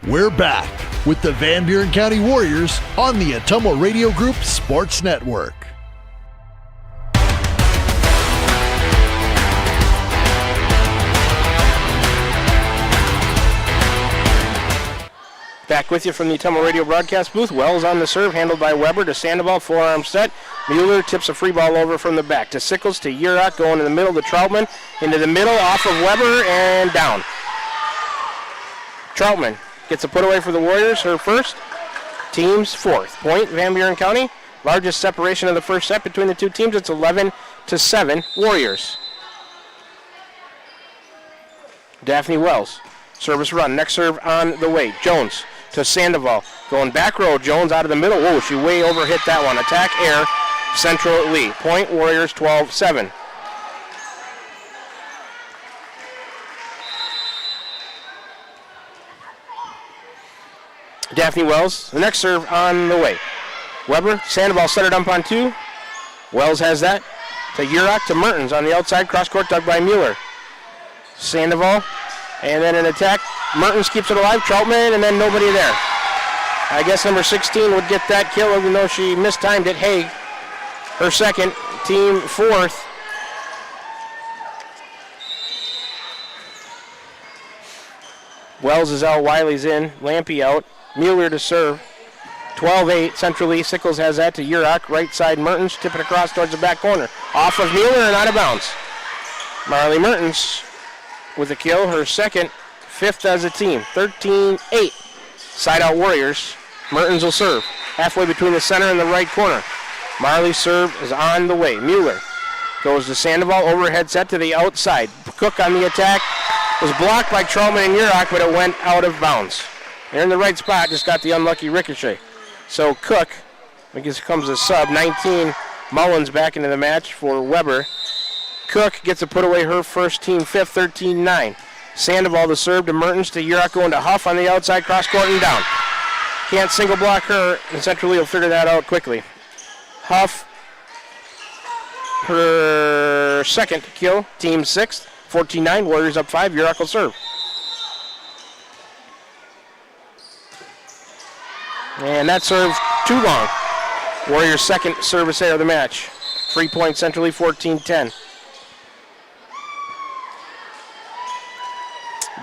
We're back with the Van Buren County Warriors on the Ottumwa Radio Group Sports Network. Back with you from the Ottumwa Radio broadcast booth. Wells on the serve, handled by Weber to Sandoval, forearm set. Mueller tips a free ball over from the back to Sickles to Urach, going in the middle to Troutman. Into the middle, off of Weber, and down. Troutman gets a put away for the Warriors, her first. Team's fourth. Point, Van Buren County. Largest separation of the first set between the two teams. It's 11-7 Warriors. Daphne Wells. Service run. Next serve on the way. Jones to Sandoval. Going back row. Jones out of the middle. Whoa, she way overhit that one. Attack air. Central Lee. Point Warriors 12-7. Daphne Wells. The next serve on the way. Weber. Sandoval set it up on two. Wells has that. To Urach to Mertens on the outside. Cross court dug by Mueller. Sandoval. And then an attack. Mertens keeps it alive. Troutman, and then nobody there. I guess number 16 would get that kill, even though she mistimed it. Haig, her second. Team fourth. Wells is out. Wiley's in. Lampy out. Mueller to serve. 12-8. Central Lee. Sickles has that to Urach. Right side Mertens. Tip it across towards the back corner. Off of Mueller and out of bounds. Marley Mertens with a kill, her second, fifth as a team. 13-8. Side out Warriors. Mertens will serve. Halfway between the center and the right corner. Marley's serve is on the way. Mueller goes to Sandoval. Overhead set to the outside. Cook on the attack. Was blocked by Troutman and Urach, but it went out of bounds. They're in the right spot, just got the unlucky ricochet. So Cook, I guess comes a sub. 19, Mullins back into the match for Weber. Cook gets a put away, her first, team fifth, 13-9. Sandoval the serve to Mertens to Urach, going to Huff on the outside, cross court and down. Can't single block her, and Central Lee will figure that out quickly. Huff, her second kill, team sixth, 14-9, Warriors up 5, Urach will serve. And that serve too long. Warriors' second service error of the match. 3 point Central Lee, 14-10.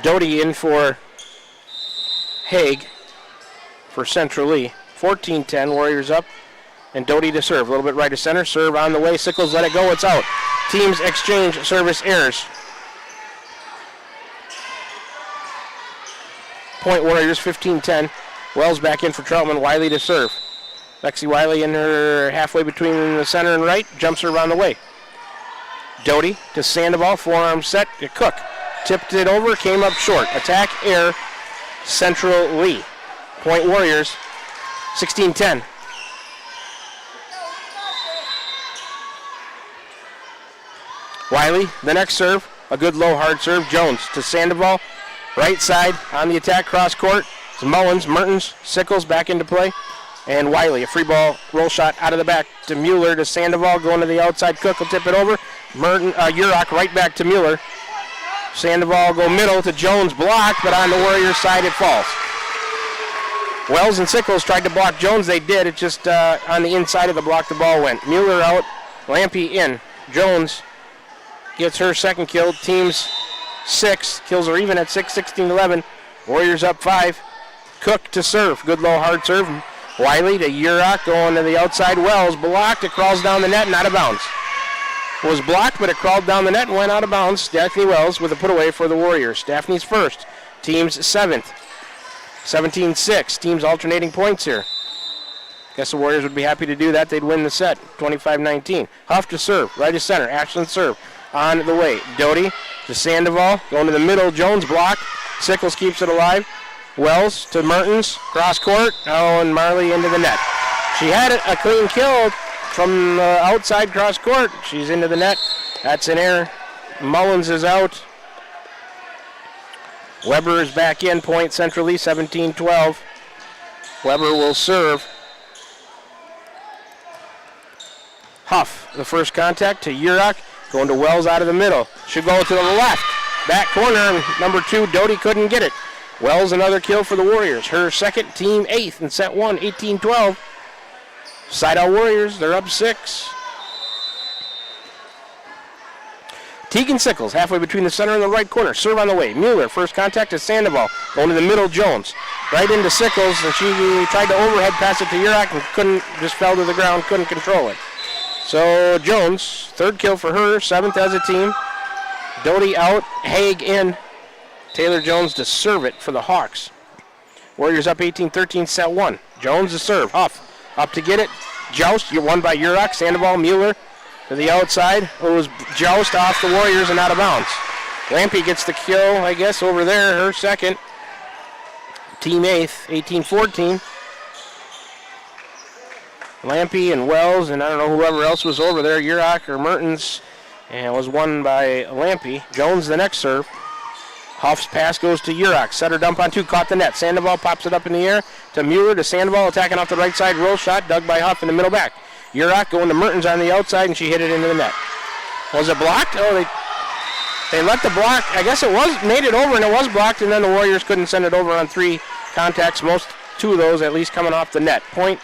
Doty in for Haig for Central Lee. 14-10, Warriors up. And Doty to serve. A little bit right to center. Serve on the way. Sickles let it go. It's out. Teams exchange service errors. Point Warriors, 15-10. Wells back in for Troutman. Wiley to serve. Lexi Wiley in her halfway between the center and right. Jump serve on the way. Doty to Sandoval. Forearm set to Cook. Tipped it over. Came up short. Attack air. Central Lee. Point Warriors, 16-10. Wiley, the next serve. A good low hard serve. Jones to Sandoval. Right side on the attack, cross court. It's Mullins, Mertens, Sickles back into play. And Wiley, a free ball roll shot out of the back to Mueller to Sandoval, going to the outside. Cook will tip it over. Urach right back to Mueller. Sandoval go middle to Jones, blocked, but on the Warriors side it falls. Wells and Sickles tried to block Jones. They did. It just on the inside of the block the ball went. Mueller out, Lampy in. Jones gets her second kill. Teams 6. Kills are even at 6, 16-11. Warriors up 5. Cook to serve. Good low hard serve. Wiley to Urach, going to the outside. Wells blocked. It crawls down the net and out of bounds. It was blocked, but it crawled down the net and went out of bounds. Daphne Wells with a put away for the Warriors. Daphne's first. Team's 7th. 17-6. Teams alternating points here. Guess the Warriors would be happy to do that. They'd win the set. 25-19. Huff to serve. Right to center. Ashland serve. On the way. Doty to Sandoval. Going to the middle. Jones blocked. Sickles keeps it alive. Wells to Mertens. Cross court. Oh, and Marley into the net. She had a clean kill from the outside cross court. She's into the net. That's an error. Mullins is out. Weber is back in. Point Central Lee, 17-12. Weber will serve. Huff, the first contact to Urach. Going to Wells out of the middle. Should go to the left. Back corner, number 2, Doty couldn't get it. Wells, another kill for the Warriors. Her second, team 8th in set 1, 18-12. Side out Warriors, they're up 6. Tegan Sickles, halfway between the center and the right corner. Serve on the way. Mueller, first contact is Sandoval. Going to the middle, Jones. Right into Sickles, and she tried to overhead pass it to Urak and just fell to the ground, couldn't control it. So Jones, third kill for her, 7th as a team. Doty out, Haig in. Taylor Jones to serve it for the Hawks. Warriors up 18-13, set 1. Jones to serve. Huff up to get it. Joust, won by Urak. Sandoval, Mueller to the outside. It was Joust off the Warriors and out of bounds. Lampy gets the kill, I guess, over there, her second. Team 8th, 18-14. Lampy and Wells, and I don't know whoever else was over there, Urak or Mertens, and it was won by Lampy. Jones the next serve. Huff's pass goes to Urak. Setter dump on 2, caught the net. Sandoval pops it up in the air to Mueller to Sandoval, attacking off the right side. Roll shot, dug by Huff in the middle back. Urak going to Mertens on the outside, and she hit it into the net. Was it blocked? Oh, they let the block. I guess it was, made it over, and it was blocked, and then the Warriors couldn't send it over on 3 contacts. 2 of those at least coming off the net. Point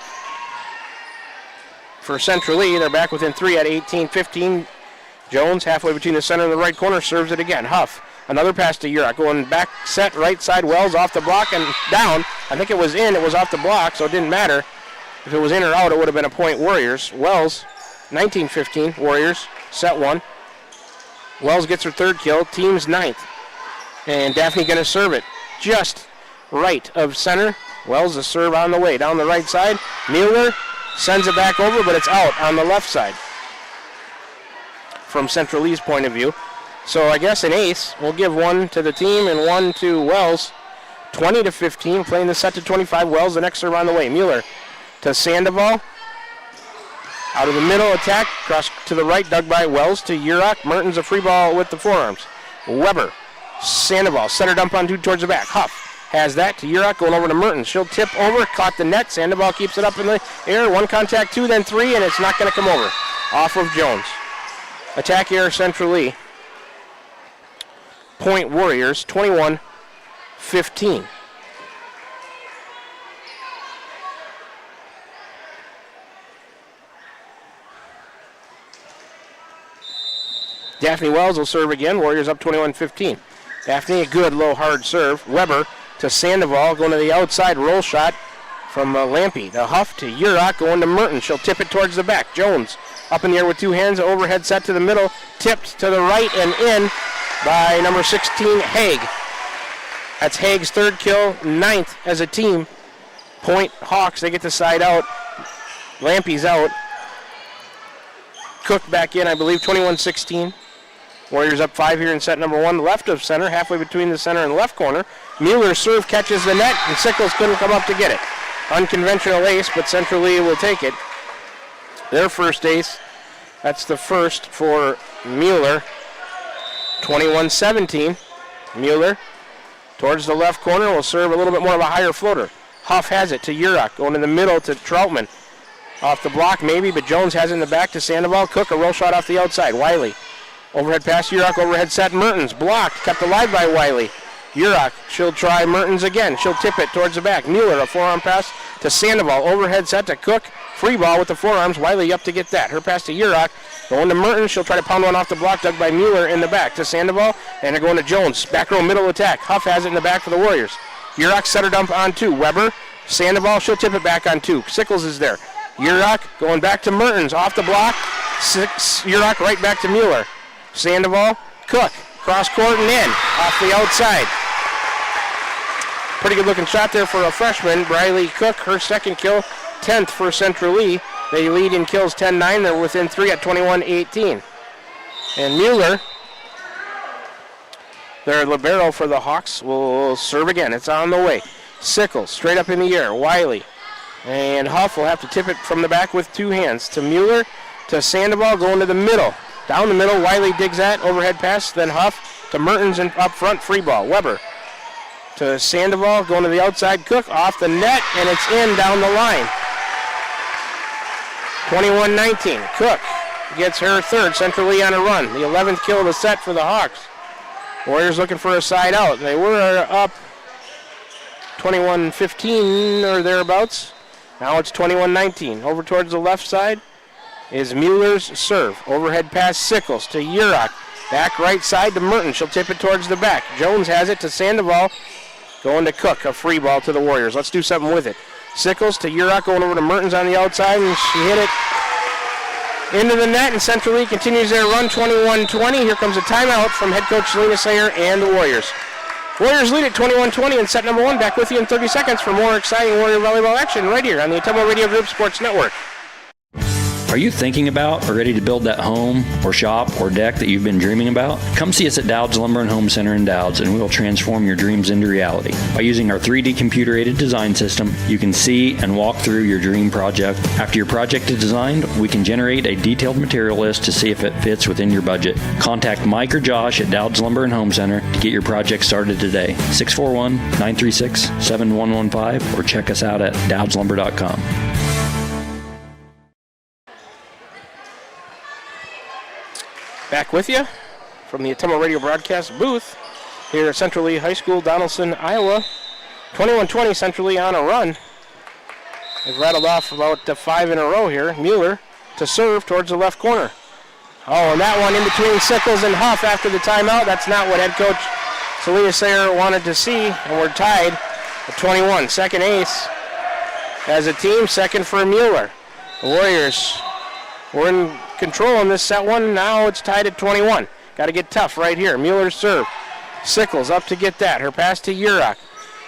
for Central Lee. They're back within 3 at 18-15. Jones, halfway between the center and the right corner, serves it again. Huff. Another pass to Urak, going back set, right side, Wells off the block and down. I think it was in, it was off the block, so it didn't matter. If it was in or out, it would have been a point Warriors. Wells, 19-15, Warriors, set 1. Wells gets her third kill, team's 9th. And Daphne going to serve it just right of center. Wells the serve on the way, down the right side. Mueller sends it back over, but it's out on the left side from Central Lee's point of view. So I guess an ace. We'll give 1 to the team and 1 to Wells. 20-15, playing the set to 25. Wells, the next serve on the way. Mueller to Sandoval. Out of the middle, attack. Cross to the right, dug by Wells to Urak. Mertens a free ball with the forearms. Weber, Sandoval, center dump on 2 towards the back. Huff has that to Urak, going over to Mertens. She'll tip over, caught the net. Sandoval keeps it up in the air. 1 contact, 2, then 3, and it's not going to come over. Off of Jones. Attack error, Central Lee. Point Warriors, 21-15. Daphne Wells will serve again. Warriors up 21-15. Daphne, a good low hard serve. Weber to Sandoval, going to the outside. Roll shot from Lampy. The Huff to Urak, going to Mertens. She'll tip it towards the back. Jones up in the air with 2 hands. Overhead set to the middle. Tipped to the right and in by number 16, Haig. That's Haig's third kill, 9th as a team. Point Hawks, they get the side out. Lampy's out. Cook back in, I believe, 21-16. Warriors up 5 here in set number 1. Left of center, halfway between the center and left corner. Mueller's serve catches the net, and Sickles couldn't come up to get it. Unconventional ace, but Central Lee will take it. Their first ace. That's the first for Mueller. 21-17. Mueller towards the left corner will serve a little bit more of a higher floater. Huff has it to Urak, going in the middle to Troutman. Off the block maybe, but Jones has it in the back to Sandoval. Cook, a roll shot off the outside. Wiley. Overhead pass, Urak, overhead set, Mertens. Blocked, kept alive by Wiley. Urak, she'll try Mertens again. She'll tip it towards the back. Mueller, a forearm pass to Sandoval. Overhead set to Cook. Free ball with the forearms. Wiley up to get that. Her pass to Urak. Going to Mertens. She'll try to pound one off the block, dug by Mueller in the back to Sandoval. And they're going to Jones. Back row middle attack. Huff has it in the back for the Warriors. Urak setter dump on 2. Weber. Sandoval. She'll tip it back on 2. Sickles is there. Urak going back to Mertens. Off the block. Urak right back to Mueller. Sandoval. Cook. Cross court and in. Off the outside. Pretty good looking shot there for a freshman. Briley Cook, her second kill. 10th for Central Lee. They lead in kills 10-9. They're within 3 at 21-18. And Mueller, their libero for the Hawks, will serve again. It's on the way. Sickles, straight up in the air. Wiley. And Huff will have to tip it from the back with 2 hands. To Mueller, to Sandoval, going to the middle. Down the middle, Wiley digs that. Overhead pass, then Huff to Mertens and up front, free ball. Weber to Sandoval, going to the outside. Cook off the net, and it's in down the line. 21-19. Cook gets her third. Central Lee on a run. The 11th kill of the set for the Hawks. Warriors looking for a side out. They were up 21-15 or thereabouts. Now it's 21-19. Over towards the left side is Mueller's serve. Overhead pass, Sickles to Urak. Back right side to Mertens. She'll tip it towards the back. Jones has it to Sandoval. Going to Cook. A free ball to the Warriors. Let's do something with it. Sickles to Urach, going over to Mertens on the outside, and she hit it into the net, and Central Lee continues their run, 21-20. Here comes a timeout from head coach Selena Sayer and the Warriors. Warriors lead at 21-20 in set number 1. Back with you in 30 seconds for more exciting Warrior volleyball action right here on the Ottumwa Radio Group Sports Network. Are you thinking about or ready to build that home or shop or deck that you've been dreaming about? Come see us at Dowd's Lumber and Home Center in Dowd's, and we will transform your dreams into reality. By using our 3D computer-aided design system, you can see and walk through your dream project. After your project is designed, we can generate a detailed material list to see if it fits within your budget. Contact Mike or Josh at Dowd's Lumber and Home Center to get your project started today. 641-936-7115 or check us out at dowdslumber.com. Back with you from the Ottumwa Radio broadcast booth here at Central Lee High School, Donaldson, Iowa. 21-20, Central Lee on a run. They've rattled off about 5 in a row here. Mueller to serve towards the left corner. Oh, and that one in between Sickles and Huff after the timeout. That's not what head coach Selena Sayer wanted to see, and we're tied at 21. Second ace as a team, second for Mueller. The Warriors were in control in this set one. Now it's tied at 21. Got to get tough right here. Mueller's serve. Sickles up to get that. Her pass to Urach.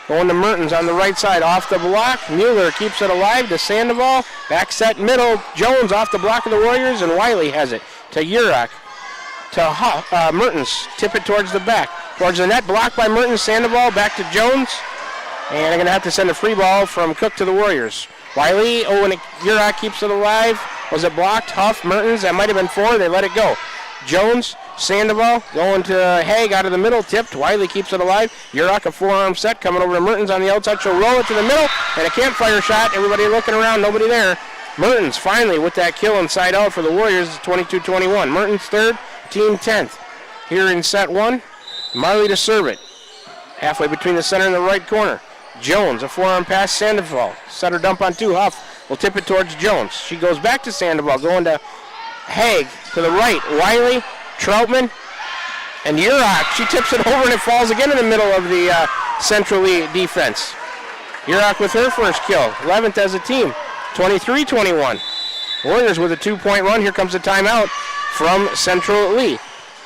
Going to Mertens on the right side. Off the block. Mueller keeps it alive to Sandoval. Back set middle. Jones off the block of the Warriors, and Wiley has it to Urach. To Mertens. Tip it towards the back. Towards the net. Blocked by Mertens. Sandoval back to Jones. And they're going to have to send a free ball from Cook to the Warriors. Wiley, and Urach keeps it alive. Was it blocked? Huff, Mertens, that might have been 4. They let it go. Jones, Sandoval, going to Haig out of the middle, tipped. Wiley keeps it alive. Urach, a forearm set, coming over to Mertens on the outside. She'll roll it to the middle, and a campfire shot. Everybody looking around, nobody there. Mertens finally with that kill inside out for the Warriors, 22-21. Mertens third, team 10th. Here in set 1, Marley to serve it. Halfway between the center and the right corner. Jones, a forearm pass, Sandoval. Setter dump on 2, Huff. Will tip it towards Jones. She goes back to Sandoval, going to Haig to the right. Wiley, Troutman, and Urach. She tips it over and it falls again in the middle of the Central Lee defense. Urach with her first kill, 11th as a team, 23-21. Warriors with a 2-point run. Here comes a timeout from Central Lee.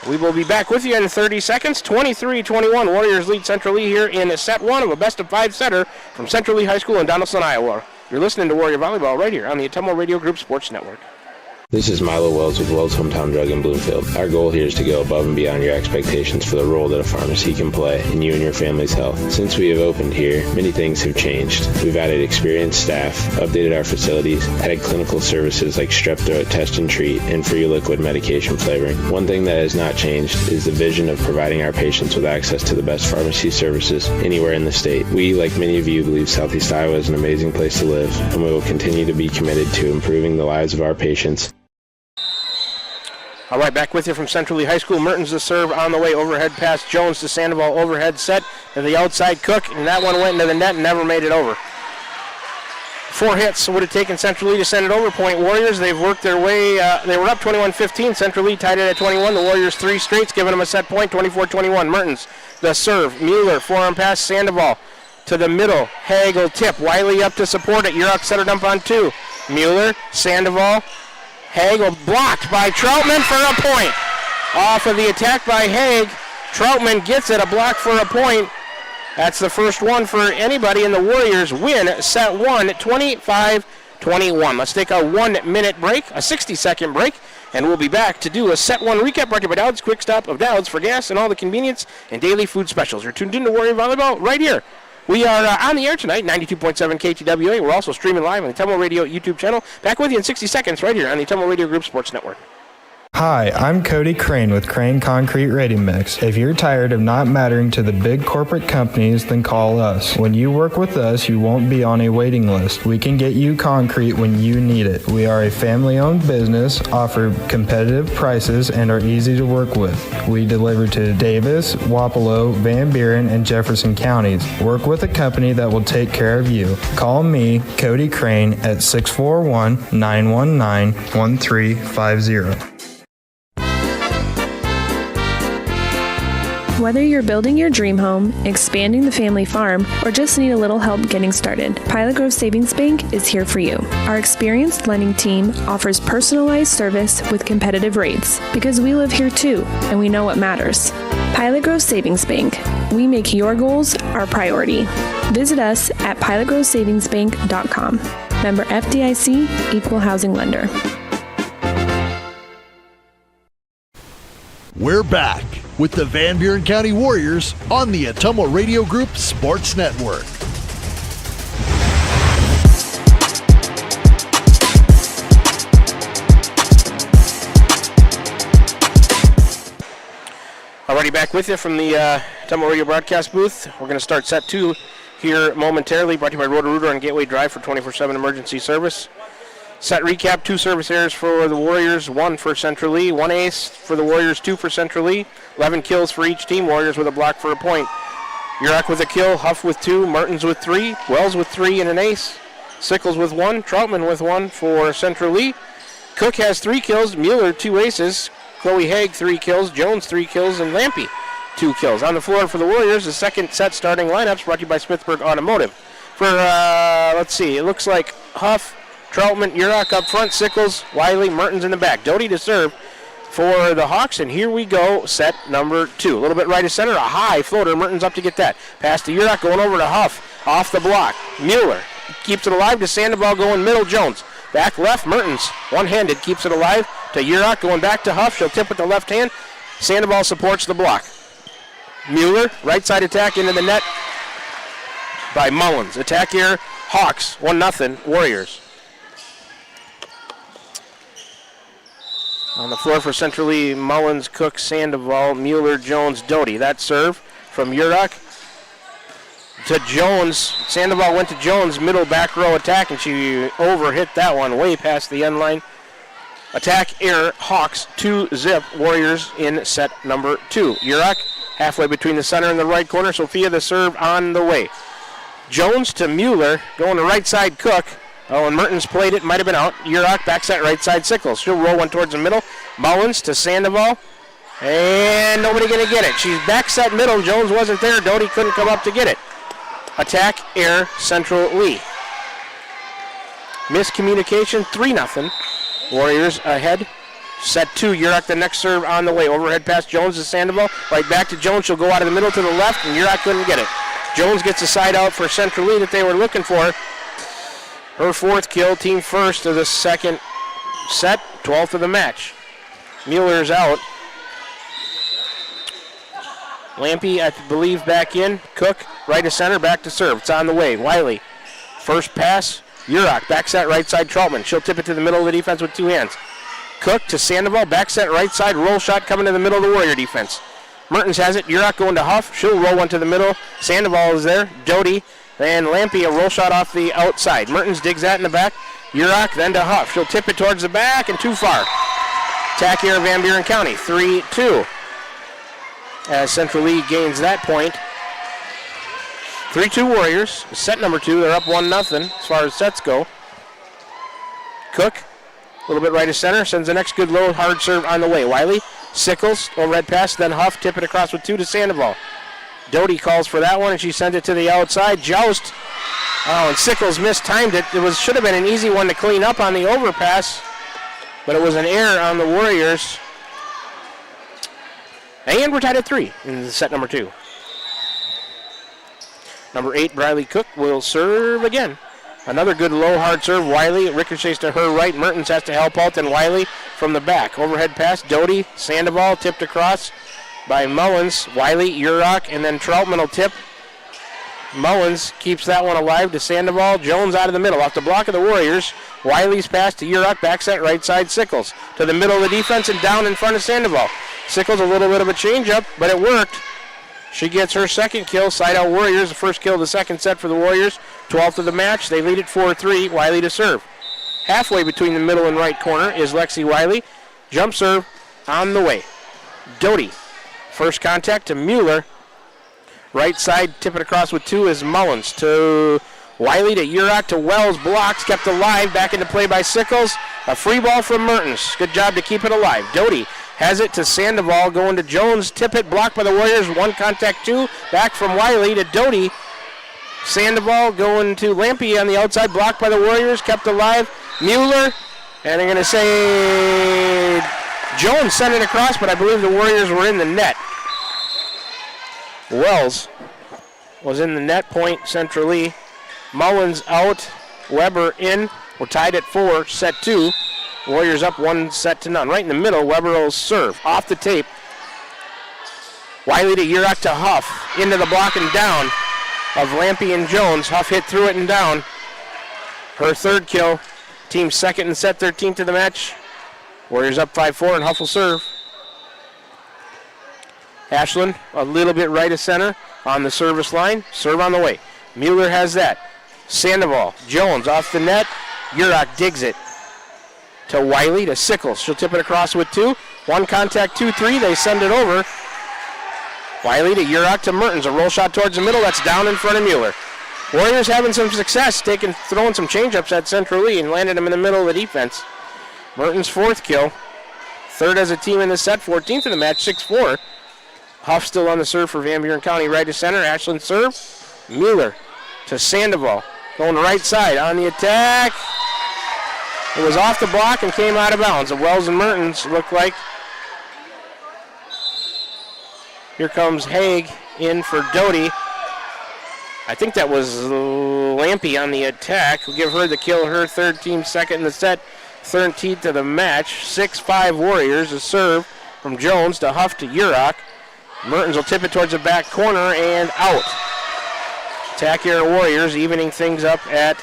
We will be back with you in 30 seconds. 23-21. Warriors lead Central Lee here in set 1 of a best-of-5 setter from Central Lee High School in Donaldson, Iowa. You're listening to Warrior Volleyball right here on the Ottumwa Radio Group Sports Network. This is Milo Wells with Wells Hometown Drug in Bloomfield. Our goal here is to go above and beyond your expectations for the role that a pharmacy can play in you and your family's health. Since we have opened here, many things have changed. We've added experienced staff, updated our facilities, added clinical services like strep throat test and treat, and free liquid medication flavoring. One thing that has not changed is the vision of providing our patients with access to the best pharmacy services anywhere in the state. We, like many of you, believe Southeast Iowa is an amazing place to live, and we will continue to be committed to improving the lives of our patients. All right, back with you from Central Lee High School. Mertens to serve on the way. Overhead pass Jones to Sandoval. Overhead set to the outside Cook, and that one went into the net and never made it over. 4 hits would have taken Central Lee to send it over. Point Warriors. They've worked their way. They were up 21-15. Central Lee tied it at 21. The Warriors 3 straights, giving them a set point, 24-21. Mertens the serve. Mueller, forearm pass Sandoval to the middle. Hagel tip. Wiley up to support it. Urach set her dump on 2. Mueller, Sandoval. Hagel blocked by Troutman for a point. Off of the attack by Haig. Troutman gets it, a block for a point. That's the first one for anybody, and the Warriors win set 1 at 25-21. Let's take a 1-minute break, a 60-second break, and we'll be back to do a set 1 recap brought to you by Dowd's Quick Stop of Dowd's for gas and all the convenience and daily food specials. You're tuned in to Warrior Volleyball right here. We are on the air tonight, 92.7 KTWA. We're also streaming live on the Ottumwa Radio YouTube channel. Back with you in 60 seconds right here on the Ottumwa Radio Group Sports Network. Hi, I'm Cody Crane with Crane Concrete Ready Mix. If you're tired of not mattering to the big corporate companies, then call us. When you work with us, you won't be on a waiting list. We can get you concrete when you need it. We are a family-owned business, offer competitive prices, and are easy to work with. We deliver to Davis, Wapello, Van Buren, and Jefferson counties. Work with a company that will take care of you. Call me, Cody Crane, at 641-919-1350. Whether you're building your dream home, expanding the family farm, or just need a little help getting started, Pilot Grove Savings Bank is here for you. Our experienced lending team offers personalized service with competitive rates because we live here too, and we know what matters. Pilot Grove Savings Bank. We make your goals our priority. Visit us at pilotgrovesavingsbank.com. Member FDIC, Equal Housing Lender. We're back with the Van Buren County Warriors on the Ottumwa Radio Group Sports Network. Already back with you from the Ottumwa Radio broadcast booth. We're going to start set 2 here momentarily, brought to you by Roto-Rooter on Gateway Drive for 24/7 emergency service. Set recap, 2 service errors for the Warriors, 1 for Central Lee, 1 ace for the Warriors, 2 for Central Lee, 11 kills for each team, Warriors with a block for a point. Yurok with a kill, Huff with 2, Martins with 3, Wells with 3 and an ace, Sickles with 1, Troutman with 1 for Central Lee. Cook has 3 kills, Mueller 2 aces, Chloe Haig 3 kills, Jones 3 kills, and Lampy 2 kills. On the floor for the Warriors, the second set starting lineups brought to you by Smithburg Automotive. For, let's see, it looks like Huff, Troutman, Yurok up front, Sickles, Wiley, Mertens in the back. Doty to serve for the Hawks, and here we go, set number 2. A little bit right of center, a high floater, Mertens up to get that. Pass to Yurok, going over to Huff, off the block. Mueller keeps it alive to Sandoval, going middle, Jones. Back left, Mertens, one-handed, keeps it alive to Yurok, going back to Huff. She'll tip with the left hand. Sandoval supports the block. Mueller, right side attack into the net by Mullins. Attack here, Hawks, 1-0, Warriors. On the floor for Central Lee, Mullins, Cook, Sandoval, Mueller, Jones, Doty. That serve from Yurok to Jones. Sandoval went to Jones, middle back row attack, and she overhit that one way past the end line. Attack error, Hawks, 2-zip, Warriors in set number 2. Yurok halfway between the center and the right corner. Sophia the serve on the way. Jones to Mueller, going to right side, Cook. Oh, and Mertens played it, might have been out. Yurok back set right side, Sickles. She'll roll one towards the middle. Mullins to Sandoval. And nobody going to get it. She's back set middle. Jones wasn't there. Doty couldn't come up to get it. Attack, error, Central Lee. Miscommunication, 3-0. Warriors ahead. Set 2, Yurok the next serve on the way. Overhead pass, Jones to Sandoval. Right back to Jones. She'll go out of the middle to the left, and Yurok couldn't get it. Jones gets a side out for Central Lee that they were looking for. Her 4th kill, team first of the second set, 12th of the match. Mueller's out. Lampy, I believe, back in. Cook, right to center, back to serve. It's on the way. Wiley, first pass. Yurok, back set right side, Troutman. She'll tip it to the middle of the defense with 2 hands. Cook to Sandoval, back set right side, roll shot coming to the middle of the Warrior defense. Mertens has it. Yurok going to Huff. She'll roll one to the middle. Sandoval is there. Doty. And Lampy, a roll shot off the outside. Mertens digs that in the back. Yurok then to Huff. She'll tip it towards the back and too far. Attack here, Van Buren County, 3-2. As Central Lee gains that point. 3-2 Warriors. Set number 2, they're up 1-0 as far as sets go. Cook, a little bit right of center, sends the next good low hard serve on the way. Wiley, Sickles, overhead pass, then Huff, tip it across with 2 to Sandoval. Doty calls for that one, and she sends it to the outside. Joust. Oh, and Sickles mistimed it. It should have been an easy one to clean up on the overpass, but it was an error on the Warriors. And we're tied at 3 in set number 2. Number 8, Briley Cook, will serve again. Another good low hard serve. Wiley ricochets to her right. Mertens has to help out, then Wiley from the back. Overhead pass. Doty, Sandoval, tipped across by Mullins. Wiley, Yurok, and then Troutman will tip. Mullins keeps that one alive to Sandoval. Jones out of the middle. Off the block of the Warriors. Wiley's pass to Yurok. Back set right side, Sickles. To the middle of the defense and down in front of Sandoval. Sickles a little bit of a changeup, but it worked. She gets her 2nd kill. Side out Warriors. The first kill of the second set for the Warriors. 12th of the match. They lead it 4-3. Wiley to serve. Halfway between the middle and right corner is Lexi Wiley. Jump serve on the way. Doty. First contact to Mueller. Right side, tip it across with 2 is Mullins. To Wiley to Yurok to Wells. Blocks, kept alive. Back into play by Sickles. A free ball from Mertens. Good job to keep it alive. Doty has it to Sandoval, going to Jones, tip it, blocked by the Warriors, one contact, two, back from Wiley to Doty. Sandoval going to Lampy on the outside, blocked by the Warriors, kept alive. Mueller, and they're going to say Jones sent it across, but I believe the Warriors were in the net. Wells was in the net, point centrally. Mullins out, Weber in. We're tied at 4, set 2. Warriors up 1-0. Right in the middle, Weber will serve. Off the tape. Wiley to Urach to Huff. Into the block and down of Lampy and Jones. Huff hit through it and down. Her third kill. Team second in set, 13th of the match. Warriors up 5-4 and Huff will serve. Ashland a little bit right of center on the service line. Serve on the way. Mueller has that. Sandoval. Jones off the net. Urach digs it to Wiley to Sickles. She'll tip it across with 2. One contact, 2-3. They send it over. Wiley to Urach to Mertens. A roll shot towards the middle. That's down in front of Mueller. Warriors having some success, throwing some change-ups at Central Lee and landed them in the middle of the defense. Mertens' fourth kill. Third as a team in the set. 14th in the match, 6-4. Huff still on the serve for Van Buren County. Right to center. Ashland serve. Mueller to Sandoval. Going right side on the attack. It was off the block and came out of bounds. Wells and Mertens look like. Here comes Haig in for Doty. I think that was Lampy on the attack. We'll give her the kill, her third team second in the set, 13th of the match. 6-5 Warriors. A serve from Jones to Huff to Urach. Mertens will tip it towards the back corner and out. Attack here Warriors evening things up at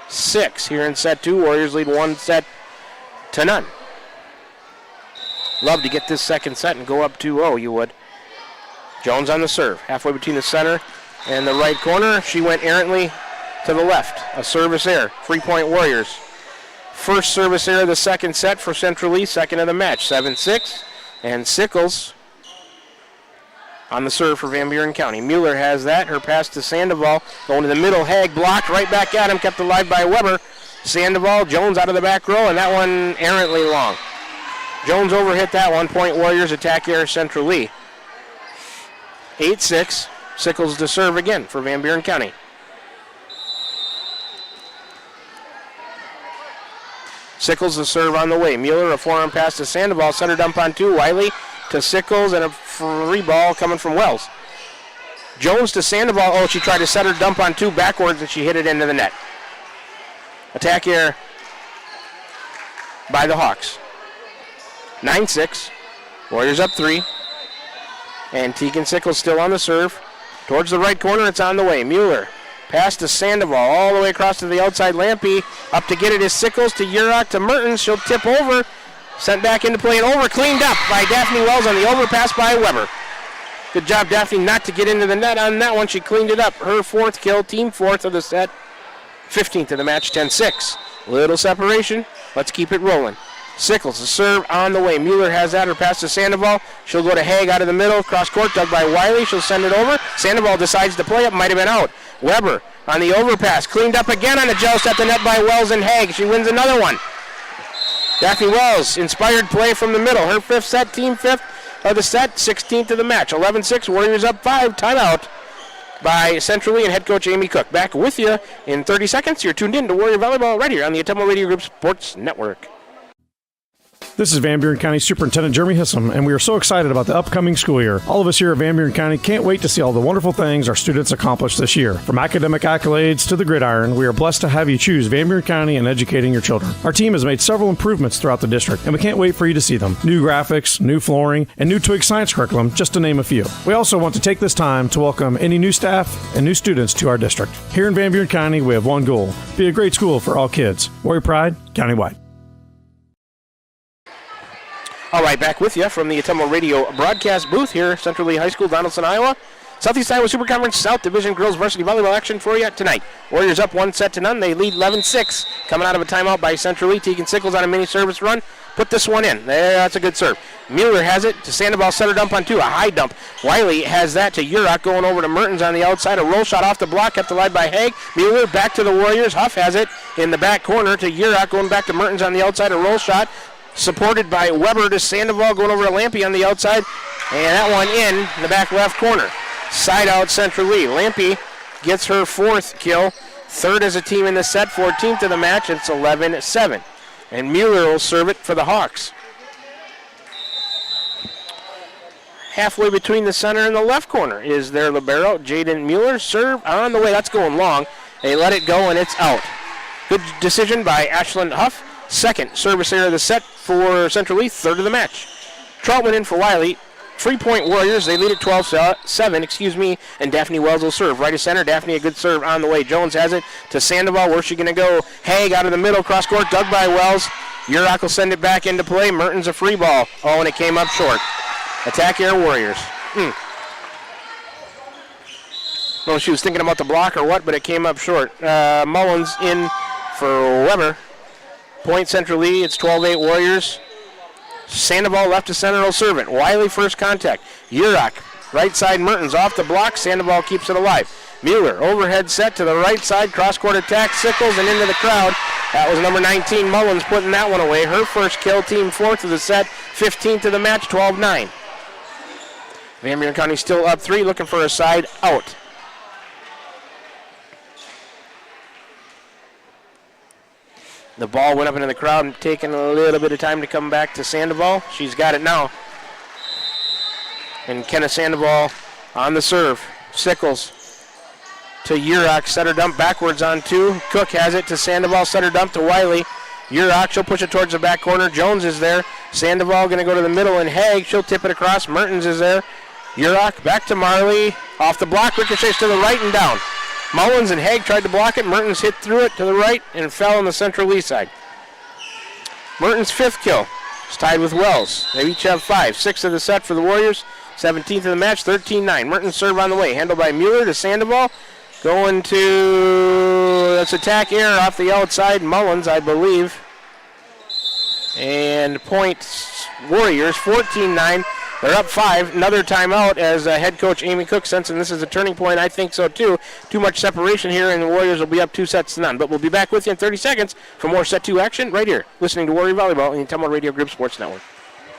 6 here in set 2. Warriors lead 1-0. Love to get this second set and go up 2-0, you would. Jones on the serve, halfway between the center and the right corner. She went errantly to the left. A service error. 3-point Warriors. First service error of the second set for Central East, second of the match. 7-6. And Sickles on the serve for Van Buren County. Mueller has that. Her pass to Sandoval. Going to the middle. Haig blocked right back at him. Kept alive by Weber. Sandoval. Jones out of the back row. And that one errantly long. Jones overhit that one. Point Warriors. Attack error Central Lee. 8-6. Sickles to serve again for Van Buren County. Sickles to serve on the way. Mueller a forearm pass to Sandoval. Center dump on 2. Wiley to Sickles and a free ball coming from Wells. Jones to Sandoval. Oh, she tried to set her dump on 2 backwards and she hit it into the net. Attack here by the Hawks. 9-6. Warriors up 3. And Tegan Sickles still on the serve. Towards the right corner, it's on the way. Mueller. Pass to Sandoval. All the way across to the outside. Lampy. Up to get it is Sickles to Urach to Mertens. She'll tip over. Sent back into play and over. Cleaned up by Daphne Wells on the overpass by Weber. Good job, Daphne, not to get into the net on that one. She cleaned it up. Her fourth kill. Team fourth of the set. 15th of the match. 10-6. Little separation. Let's keep it rolling. Sickles, the serve on the way. Mueller has that. Her pass to Sandoval. She'll go to Haig out of the middle. Cross court, dug by Wiley. She'll send it over. Sandoval decides to play it. Might have been out. Weber on the overpass. Cleaned up again on a joust at the net by Wells and Haig. She wins another one. Daphne Wells, inspired play from the middle. Her fifth set, team fifth of the set, 16th of the match. 11-6, Warriors up 5. Timeout by Central Lee and head coach Amy Cook. Back with you in 30 seconds. You're tuned in to Warrior Volleyball right here on the Ottumwa Radio Group Sports Network. This is Van Buren County Superintendent Jeremy Hissam, and we are so excited about the upcoming school year. All of us here at Van Buren County can't wait to see all the wonderful things our students accomplish this year. From academic accolades to the gridiron, we are blessed to have you choose Van Buren County in educating your children. Our team has made several improvements throughout the district, and we can't wait for you to see them. New graphics, new flooring, and new Twig science curriculum, just to name a few. We also want to take this time to welcome any new staff and new students to our district. Here in Van Buren County, we have one goal: be a great school for all kids. Warrior Pride, countywide. All right, back with you from the Ottumwa Radio broadcast booth here, Central Lee High School, Donaldson, Iowa. Southeast Iowa Super Conference South Division Girls Varsity Volleyball action for you tonight. Warriors up 1-0. They lead 11-6. Coming out of a timeout by Central Lee. Tegan Sickles on a mini service run. Put this one in. That's a good serve. Mueller has it to Sandoval, center dump on 2. A high dump. Wiley has that to Urach, going over to Mertens on the outside. A roll shot off the block, kept alive by Haig. Mueller back to the Warriors. Huff has it in the back corner to Urach, going back to Mertens on the outside. A roll shot supported by Weber to Sandoval, going over to Lampy on the outside. And that one in the back left corner. Side out Central Lee. Lampy gets her 4th kill. 3rd as a team in the set, 14th of the match. It's 11-7. And Mueller will serve it for the Hawks. Halfway between the center and the left corner is their libero, Jaden Mueller. Serve on the way. That's going long. They let it go, and it's out. Good decision by Ashland Huff. 2nd service error of the set for Central Lee. 3rd of the match. Troutman in for Wiley. 3-point Warriors. They lead at 12-7, and Daphne Wells will serve. Right of center, Daphne a good serve on the way. Jones has it to Sandoval. Where's she going to go? Haig out of the middle, cross court, dug by Wells. Urach will send it back into play. Mertens a free ball. Oh, and it came up short. Attack air Warriors. No, she was thinking about the block or what, but it came up short. Mullins in for Weber. Point Central Lee. It's 12-8 Warriors. Sandoval left to center will serve it. Wiley first contact. Urach, right side Mertens off the block. Sandoval keeps it alive. Mueller, overhead set to the right side. Cross-court attack, Sickles, and into the crowd. That was number 19, Mullins, putting that one away. Her first kill, team 4th of the set, 15th of the match, 12-9. Van Buren County still up 3, looking for a side out. The ball went up into the crowd and taking a little bit of time to come back to Sandoval. She's got it now. And Kenna Sandoval on the serve. Sickles to Urach. Setter dump backwards on 2. Cook has it to Sandoval. Setter dump to Wiley. Urach, she'll push it towards the back corner. Jones is there. Sandoval going to go to the middle and Haig. She'll tip it across. Mertens is there. Urach back to Marley. Off the block. Ricochets to the right and down. Mullins and Haig tried to block it. Mertens hit through it to the right and fell on the Central Lee side. Mertens' 5th kill. It's tied with Wells. They each have 5. 6th of the set for the Warriors. 17th of the match, 13-9. Mertens serve on the way. Handled by Mueller to Sandoval. Going to, that's attack air off the outside. Mullins, I believe. And points Warriors, 14-9. They're up 5. Another timeout as head coach Amy Cook sensing this is a turning point. I think so too. Too much separation here, and the Warriors will be up 2-0. But we'll be back with you in 30 seconds for more Set 2 action right here. Listening to Warrior Volleyball on the Ottumwa Radio Group Sports Network.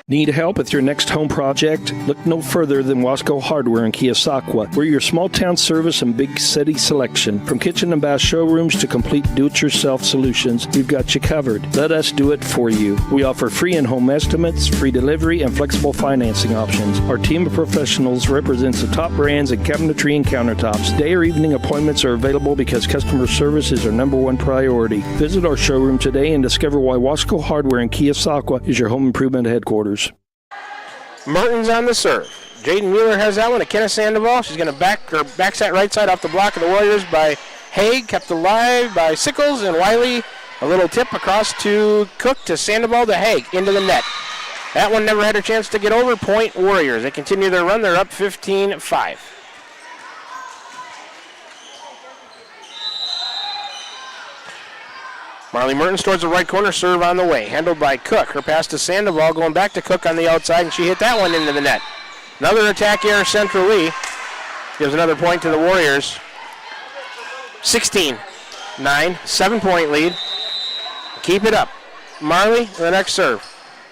Need help with your next home project? Look no further than Wasco Hardware in Keosauqua. We're your small town service and big city selection. From kitchen and bath showrooms to complete do-it-yourself solutions, we've got you covered. Let us do it for you. We offer free in-home estimates, free delivery, and flexible financing options. Our team of professionals represents the top brands in cabinetry and countertops. Day or evening appointments are available because customer service is our number one priority. Visit our showroom today and discover why Wasco Hardware in Keosauqua is your home improvement headquarters. Mertens on the serve. Jaden Mueller has that one to Kenna Sandoval. She's going to back set right side off the block of the Warriors by Haig, kept alive by Sickles and Wiley. A little tip across to Cook to Sandoval to Haig into the net. That one never had a chance to get over. Point Warriors. They continue their run. They're up 15-5. Marley Mertens towards the right corner, serve on the way. Handled by Cook. Her pass to Sandoval, going back to Cook on the outside, and she hit that one into the net. Another attack error, Central Lee. Gives another point to the Warriors. 16-9, 7-point lead. Keep it up. Marley, the next serve.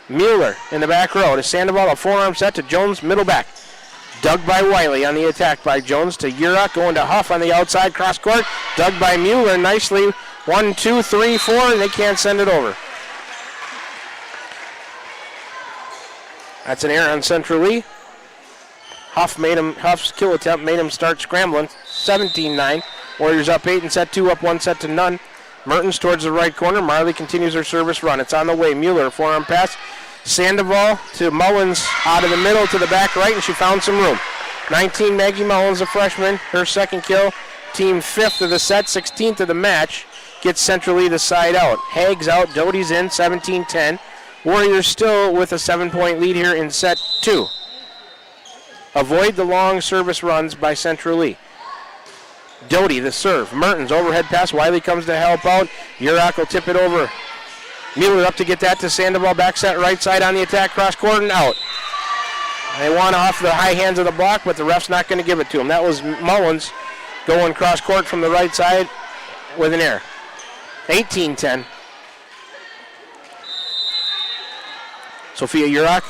Mueller in the back row to Sandoval, a forearm set to Jones, middle back. Dug by Wiley on the attack by Jones to Urach, going to Huff on the outside, cross court. Dug by Mueller nicely. 1, 2, 3, 4, and they can't send it over. That's an error on Central Lee. Huff's kill attempt made him start scrambling. 17-9. Warriors up 8 in set 2, up 1 set to none. Mertens towards the right corner. Marley continues her service run. It's on the way. Mueller, forearm pass. Sandoval to Mullins out of the middle to the back right, and she found some room. 19, Maggie Mullins, a freshman. Her 2nd kill. Team 5th of the set, 16th of the match. Gets Central Lee the side out. Haig's out. Doty's in, 17-10. Warriors still with a 7-point lead here in set 2. Avoid the long service runs by Central Lee. Doty, the serve. Mertens, overhead pass. Wiley comes to help out. Urach will tip it over. Mueller up to get that to Sandoval. Back set right side on the attack. Cross court and out. They want off the high hands of the block, but the ref's not going to give it to him. That was Mullins going cross court from the right side with an error. 18-10. Sophia Urach,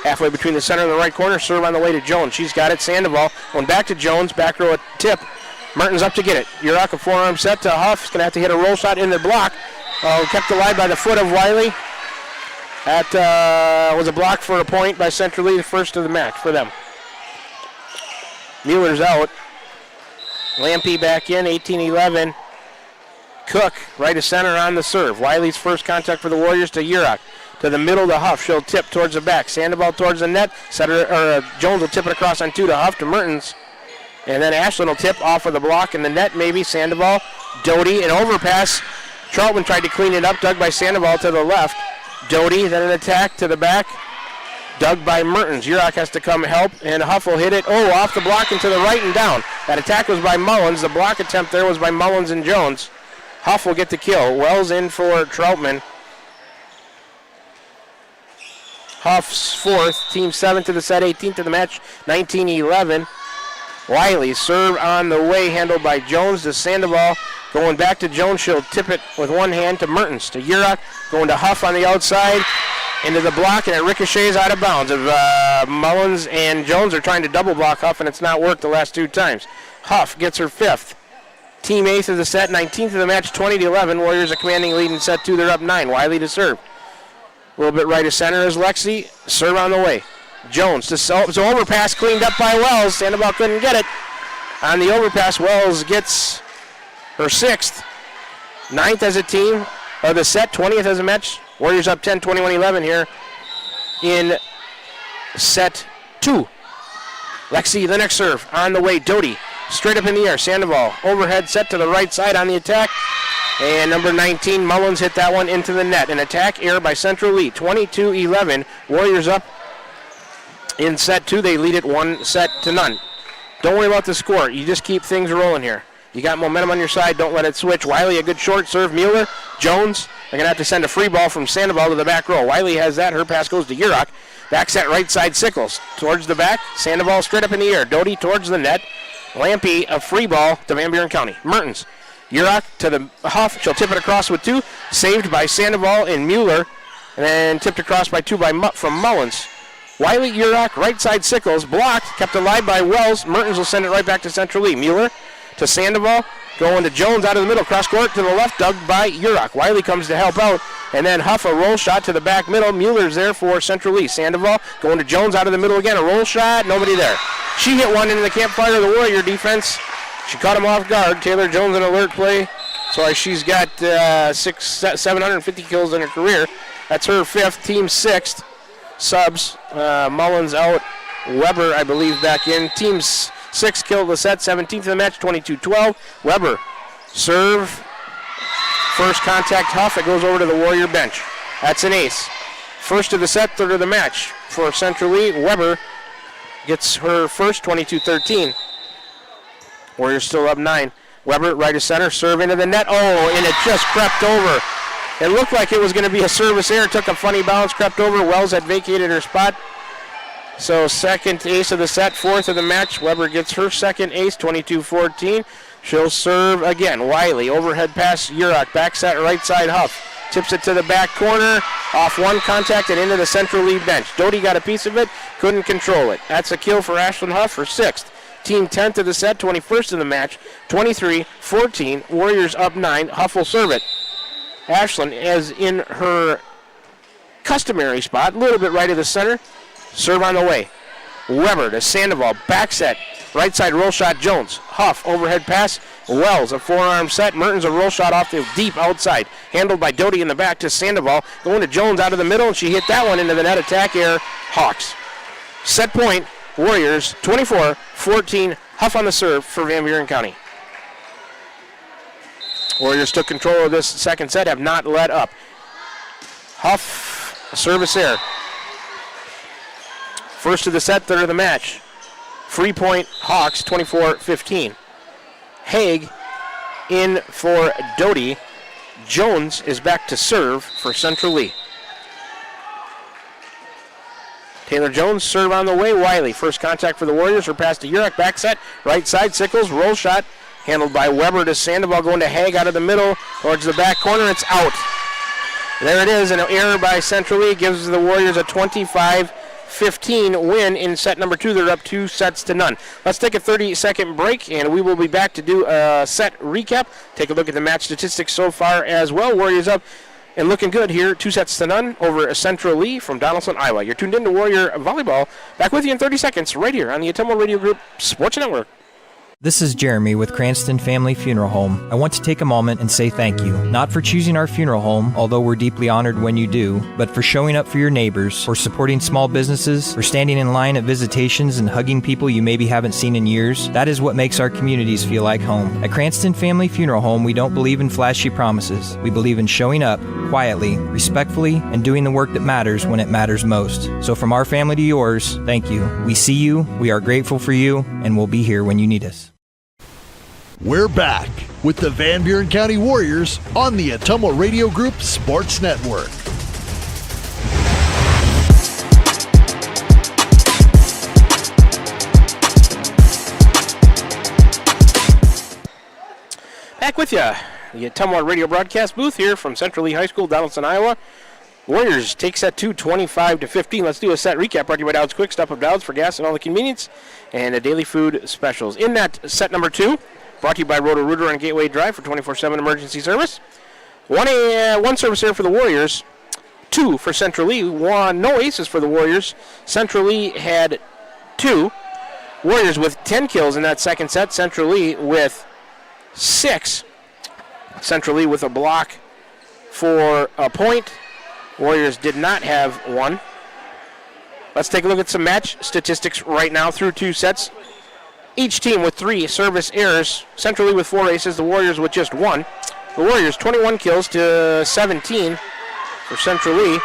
halfway between the center and the right corner, serve on the way to Jones. She's got it. Sandoval going back to Jones, back row a tip. Mertens up to get it. Urach, a forearm set to Huff. Is going to have to hit a roll shot in the block. Kept alive by the foot of Wiley. That was a block for a point by Central Lee, the first of the match for them. Mueller's out. Lampy back in, 18-11. Cook, right of center on the serve. Wiley's first contact for the Warriors to Urach. To the middle to Huff. She'll tip towards the back. Sandoval towards the net. Jones will tip it across on 2 to Huff to Mertens. And then Ashland will tip off of the block in the net, maybe. Sandoval, Doty, an overpass. Troutman tried to clean it up, dug by Sandoval to the left. Doty, then an attack to the back, dug by Mertens. Urach has to come help, and Huff will hit it. Off the block and to the right and down. That attack was by Mullins. The block attempt there was by Mullins and Jones. Huff will get the kill. Wells in for Troutman. Huff's fourth, team 7 to the set, 18th to the match, 19-11. Wiley serve on the way, handled by Jones to Sandoval. Going back to Jones, she'll tip it with one hand to Mertens. To Urach, going to Huff on the outside, into the block, and it ricochets out of bounds. Mullins and Jones are trying to double block Huff, and it's not worked the last 2 times. Huff gets her 5th. Team 8th of the set, 19th of the match, 20-11. Warriors a commanding lead in set 2. They're up 9. Wiley to serve. A little bit right of center is Lexi. Serve on the way. Jones to so overpass cleaned up by Wells. Sandoval couldn't get it. On the overpass, Wells gets her 6th. 9th as a team of the set, 20th as a match. Warriors up 10, 21-11 here in set 2. Lexi, the next serve on the way. Doty straight up in the air. Sandoval overhead set to the right side on the attack. And number 19, Mullins hit that one into the net. An attack error by Central Lee. 22-11. Warriors up in set 2. They lead it 1-0. Don't worry about the score. You just keep things rolling here. You got momentum on your side. Don't let it switch. Wiley, a good short serve. Mueller, Jones. They're going to have to send a free ball from Sandoval to the back row. Wiley has that. Her pass goes to Urach. Back set right side, Sickles. Towards the back. Sandoval straight up in the air. Doty towards the net. Lampy, a free ball to Van Buren County. Mertens. Urach to the Huff. She'll tip it across with 2. Saved by Sandoval and Mueller. And then tipped across by 2 from Mullins. Wiley, Urach, right side Sickles. Blocked. Kept alive by Wells. Mertens will send it right back to Central Lee. Mueller to Sandoval. Going to Jones out of the middle. Cross court to the left. Dug by Urach. Wiley comes to help out. And then Huff, a roll shot to the back middle. Mueller's there for Central Lee. Sandoval going to Jones out of the middle again. A roll shot. Nobody there. She hit one into the campfire of the Warrior defense. She caught him off guard. Taylor Jones an alert play. So she's got 750 kills in her career. That's her 5th, team 6th. Subs, Mullins out. Weber, I believe, back in. Team 6 killed the set, 17th of the match, 22-12. Weber, serve. First contact, Huff. It goes over to the Warrior bench. That's an ace. First of the set, 3rd of the match. For Central Lee, Weber gets her first, 22-13. Warriors still up 9. Weber, right of center, serve into the net. And it just crept over. It looked like it was going to be a service error. Took a funny bounce, crept over. Wells had vacated her spot. So 2nd ace of the set, 4th of the match. Weber gets her 2nd ace, 22-14. She'll serve again. Wiley, overhead pass, Urach, back set, right side Huff. Tips it to the back corner, off one contact and into the Central Lee bench. Doty got a piece of it, couldn't control it. That's a kill for Ashland Huff, her 6th. Team 10th of the set, 21st of the match, 23-14. Warriors up 9. Huff will serve it. Ashland is in her customary spot, a little bit right of the center. Serve on the way. Weber to Sandoval, back set, right side roll shot Jones. Huff, overhead pass. Wells, a forearm set. Mertens, a roll shot off the deep outside. Handled by Doty in the back to Sandoval. Going to Jones out of the middle, and she hit that one into the net. Attack error, Hawks. Set point, Warriors, 24-14. Huff on the serve for Van Buren County. Warriors took control of this second set, have not let up. Huff, a service error. First of the set, 3rd of the match. Free point, Hawks, 24-15. Haig in for Doty. Jones is back to serve for Central Lee. Taylor Jones, serve on the way. Wiley, first contact for the Warriors. Her pass to Urach, back set, right side, Sickles, roll shot. Handled by Weber to Sandoval, going to Haig out of the middle towards the back corner. It's out. There it is, an error by Central Lee gives the Warriors a 25-15 win in set number 2. They're up 2-0. Let's take a 30-second break, and we will be back to do a set recap. Take a look at the match statistics so far as well. Warriors up and looking good here, 2-0 over Central Lee from Donaldson, Iowa. You're tuned in to Warrior Volleyball. Back with you in 30 seconds right here on the Ottumwa Radio Group Sports Network. This is Jeremy with Cranston Family Funeral Home. I want to take a moment and say thank you, not for choosing our funeral home, although we're deeply honored when you do, but for showing up for your neighbors, for supporting small businesses, for standing in line at visitations and hugging people you maybe haven't seen in years. That is what makes our communities feel like home. At Cranston Family Funeral Home, we don't believe in flashy promises. We believe in showing up quietly, respectfully, and doing the work that matters when it matters most. So from our family to yours, thank you. We see you, we are grateful for you, and we'll be here when you need us. We're back with the Van Buren County Warriors on the Ottumwa Radio Group Sports Network. Back with you, the Ottumwa Radio broadcast booth here from Central Lee High School, Donaldson, Iowa. Warriors take set 2, 25-15. Let's do a set recap brought to you by Dowd's Quick Stop of Dowd's for gas and all the convenience and the daily food specials. In that set number 2, brought to you by Roto-Rooter on Gateway Drive for 24/7 emergency service. One service error for the Warriors, 2 for Central Lee. No aces for the Warriors. Central Lee had 2. Warriors with 10 kills in that second set. Central Lee with 6. Central Lee with a block for a point. Warriors did not have one. Let's take a look at some match statistics right now through 2 sets. Each team with 3 service errors. Central Lee with 4 aces, the Warriors with just 1. The Warriors 21 kills to 17 for Central Lee.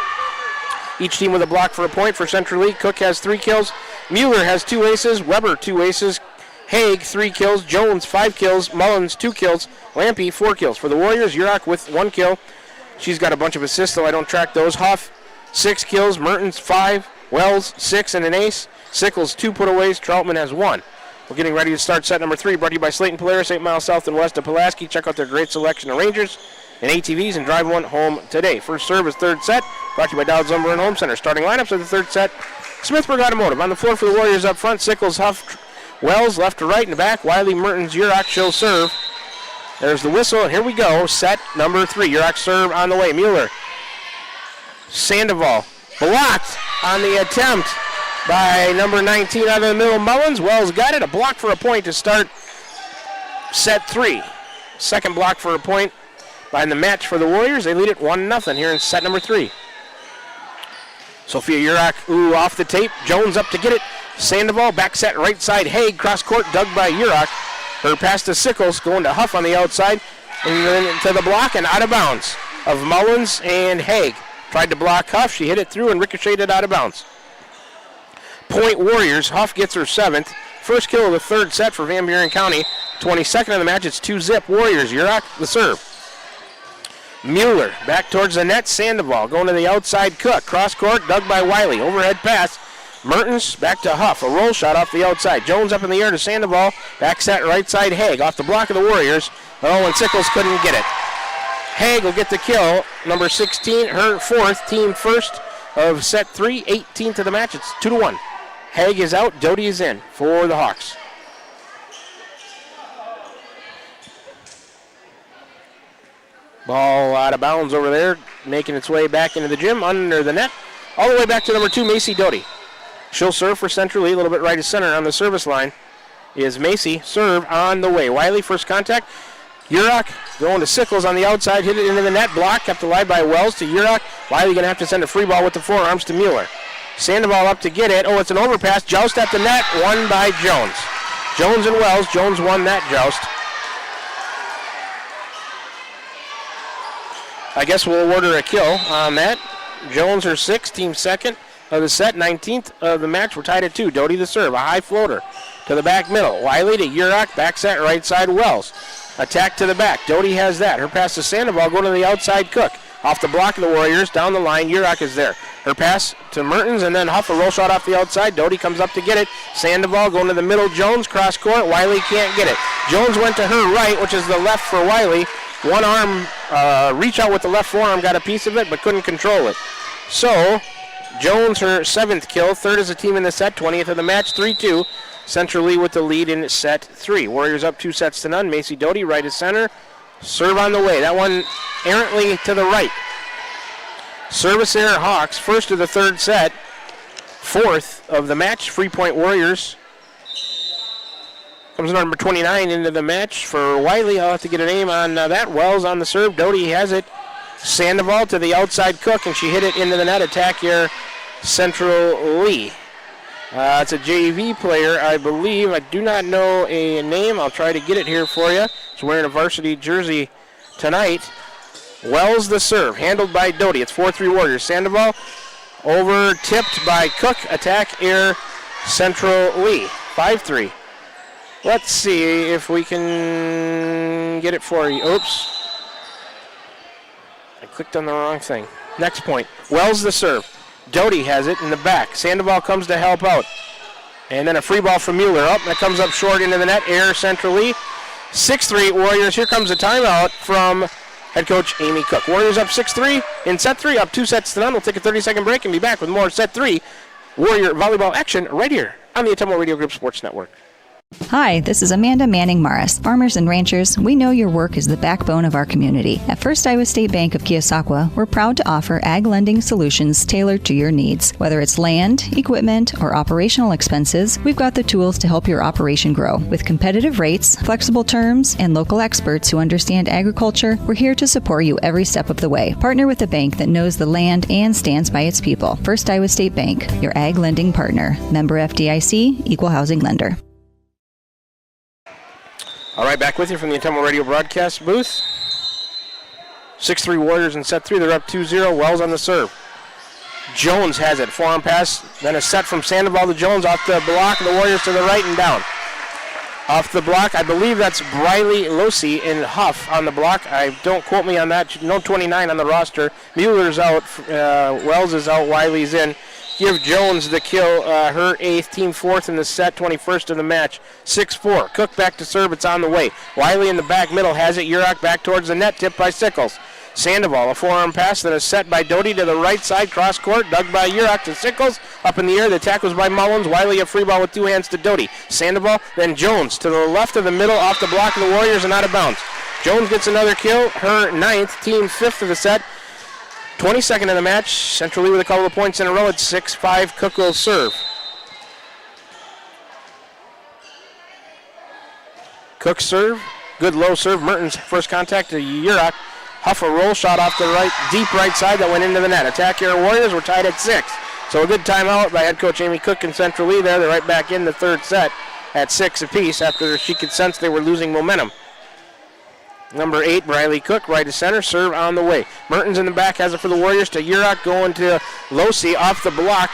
Each team with a block for a point for Central Lee. Cook has 3 kills. Mueller has 2 aces. Weber 2 aces. Haig 3 kills. Jones 5 kills. Mullins 2 kills. Lampy 4 kills. For the Warriors, Urach with 1 kill. She's got a bunch of assists, though I don't track those. Huff 6 kills. Mertens 5. Wells 6 and an ace. Sickles 2 putaways. Troutman has 1. We're getting ready to start set number 3, brought to you by Slayton Polaris, 8 miles south and west of Pulaski. Check out their great selection of Rangers and ATVs and drive one home today. First serve is third set, brought to you by Dowd's Lumber and Home Center. Starting lineups of the third set, Smithburg Automotive. On the floor for the Warriors up front, Sickles, Huff, Wells, left to right in the back. Wiley, Mertens, Urach show serve. There's the whistle, and here we go. Set number 3. Urach serve on the way. Mueller. Sandoval blocked on the attempt by number 19 out of the middle, Mullins. Wells got it. A block for a point to start set 3. Second block for a point by the match for the Warriors. They lead it 1-0 here in set number 3. Sophia Urach, off the tape. Jones up to get it. Sandoval, back set right side. Haig, cross court, dug by Urach. Her pass to Sickles, going to Huff on the outside. And then to the block and out of bounds of Mullins and Haig. Tried to block Huff. She hit it through and ricocheted out of bounds. Point Warriors. Huff gets her 7th. First kill of the third set for Van Buren County. 22nd of the match. It's 2-zip Warriors. Urach the serve. Mueller back towards the net. Sandoval going to the outside. Cook. Cross court. Dug by Wiley. Overhead pass. Mertens back to Huff. A roll shot off the outside. Jones up in the air to Sandoval. Back set right side. Haig off the block of the Warriors. And Sickles couldn't get it. Haig will get the kill. Number 16. Her 4th. Team first of set 3. 18th of the match. It's 2-1. Haig is out. Doty is in for the Hawks. Ball out of bounds over there, making its way back into the gym, under the net. All the way back to number 2, Macy Doty. She'll serve for Central Lee, a little bit right of center on the service line. Is Macy, serve on the way. Wiley, first contact. Urach going to Sickles on the outside, hit it into the net, block, kept alive by Wells to Urach. Wiley going to have to send a free ball with the forearms to Mueller. Sandoval up to get it. It's an overpass. Joust at the net, won by Jones. Jones and Wells. Jones won that joust. I guess we'll award her a kill on that. Jones, her 6th, team 2nd of the set, 19th of the match. We're tied at 2. Doty the serve, a high floater to the back middle. Wiley to Urach, back set right side Wells. Attack to the back. Doty has that. Her pass to Sandoval, going to the outside Cook. Off the block of the Warriors, down the line, Urach is there. Her pass to Mertens, and then Huff, a roll shot off the outside. Doty comes up to get it. Sandoval going to the middle, Jones, cross court. Wiley can't get it. Jones went to her right, which is the left for Wiley. One arm, reach out with the left forearm, got a piece of it, but couldn't control it. So, Jones, her 7th kill, 3rd as a team in the set, 20th of the match, 3-2. Central Lee with the lead in set 3. Warriors up 2 sets to none. Macy Doty, right as center. Serve on the way. That one errantly to the right. Service error Hawks, first of the 3rd set, 4th of the match. Free point Warriors. Comes number 29 into the match for Wiley. I'll have to get a name on that. Wells on the serve. Doty has it. Sandoval to the outside Cook, and she hit it into the net. Attack here, Central Lee. It's a JV player, I believe. I do not know a name. I'll try to get it here for you. She's wearing a varsity jersey tonight. Wells the serve, handled by Doty. It's 4-3 Warriors. Sandoval over tipped by Cook. Attack air, Central Lee. 5-3. Let's see if we can get it for you. Oops. I clicked on the wrong thing. Next point. Wells the serve. Doty has it in the back. Sandoval comes to help out. And then a free ball from Mueller. That comes up short into the net. Air Central Lee. 6-3 Warriors. Here comes a timeout from head coach Amy Cook. Warriors up 6-3 in set 3. Up 2 sets to none. We'll take a 30-second break and be back with more set 3 Warrior volleyball action right here on the Ottumwa Radio Group Sports Network. Hi, this is Amanda Manning Morris. Farmers and ranchers, we know your work is the backbone of our community. At First Iowa State Bank of Keosauqua, we're proud to offer ag lending solutions tailored to your needs. Whether it's land, equipment, or operational expenses, we've got the tools to help your operation grow. With competitive rates, flexible terms, and local experts who understand agriculture, we're here to support you every step of the way. Partner with a bank that knows the land and stands by its people. First Iowa State Bank, your ag lending partner. Member FDIC, Equal Housing Lender. All right, back with you from the Ottumwa Radio broadcast booth. 6-3 Warriors in set 3. They're up 2-0. Wells on the serve. Jones has it. Forearm pass. Then a set from Sandoval to Jones off the block. The Warriors to the right and down. Off the block, I believe that's Briley Losi in Huff on the block. Don't quote me on that. No 29 on the roster. Mueller's out. Wells is out. Wiley's in. Give Jones the kill, her 8th, team 4th in the set, 21st of the match. 6-4. Cook back to serve. It's on the way. Wiley in the back middle has it. Urach back towards the net, tipped by Sickles. Sandoval, a forearm pass, then a set by Doty to the right side, cross court, dug by Urach to Sickles. Up in the air, the tackle was by Mullins. Wiley a free ball with 2 hands to Doty. Sandoval, then Jones to the left of the middle, off the block of the Warriors and out of bounds. Jones gets another kill, her 9th, team 5th of the set. 22nd of the match. Central Lee with a couple of points in a row. It's 6-5. Cook will serve. Cook serve. Good low serve. Mertens first contact to Urach. Huff a roll shot off the right, deep right side that went into the net. Attack here Warriors. We're tied at 6. So a good timeout by head coach Amy Cook and Central Lee there. They're right back in the 3rd set at 6 apiece after she could sense they were losing momentum. Number 8, Briley Cook, right to center, serve on the way. Mertens in the back has it for the Warriors to Urach, going to Losi off the block.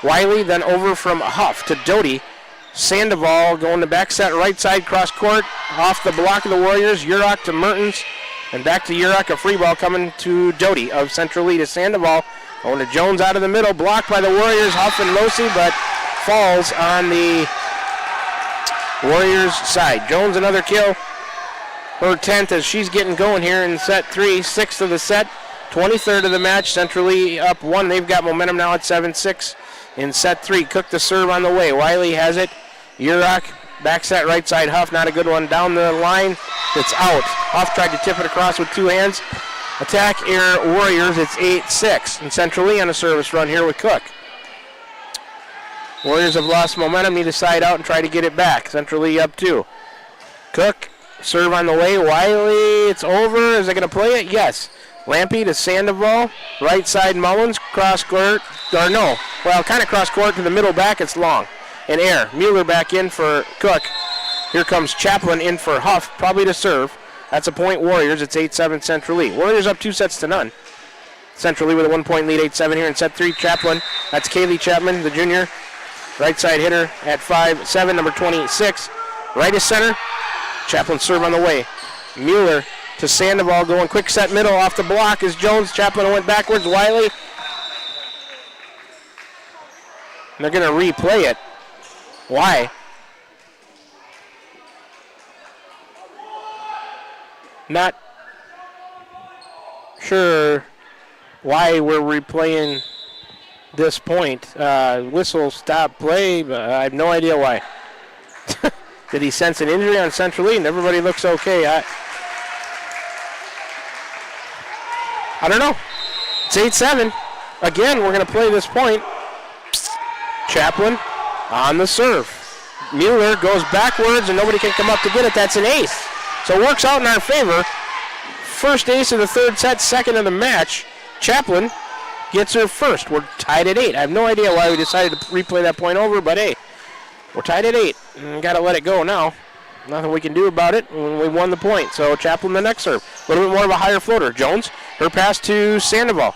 Wiley then over from Huff to Doty. Sandoval going to back set right side, cross court, off the block of the Warriors. Urach to Mertens, and back to Urach, a free ball coming to Doty of Central Lee to Sandoval. Going to Jones out of the middle, blocked by the Warriors, Huff and Losi, but falls on the Warriors side. Jones another kill. Her 10th as she's getting going here in set 3, 6th of the set, 23rd of the match. Central Lee up 1. They've got momentum now at 7-6 in set 3. Cook the serve on the way. Wiley has it. Urach back set right side. Huff, not a good one. Down the line, it's out. Huff tried to tip it across with 2 hands. Attack air Warriors, it's 8-6. And Central Lee on a service run here with Cook. Warriors have lost momentum, need to side out and try to get it back. Central Lee up 2. Cook. Serve on the way. Wiley, it's over. Is it going to play it? Yes. Lampy to Sandoval. Right side Mullins. Cross court. Or no. Well, kind of cross court to the middle back. It's long. And air. Mueller back in for Cook. Here comes Chaplin in for Huff. Probably to serve. That's a point Warriors. It's 8-7 Central Lee. Warriors up 2 sets to none. Central Lee with a 1-point lead. 8-7 here in set 3. Chaplin. That's Kaylee Chapman, the junior. Right side hitter at 5-7. Number 26. Right is center. Chaplin serve on the way. Mueller to Sandoval going quick set middle off the block is Jones. Chaplin went backwards. Wiley. And they're going to replay it. Why? Not sure why we're replaying this point. Whistle, stop, play, but I have no idea why. Did he sense an injury on Central Lee and everybody looks okay? I don't know. It's 8-7. Again, we're going to play this point. Chaplin on the serve. Mueller goes backwards and nobody can come up to get it. That's an ace. So it works out in our favor. First ace of the third set, second of the match. Chaplin gets her first. We're tied at 8. I have no idea why we decided to replay that point over, but hey, we're tied at 8. Got to let it go now. Nothing we can do about it. We won the point. So Chaplin the next serve. A little bit more of a higher floater. Jones, her pass to Sandoval.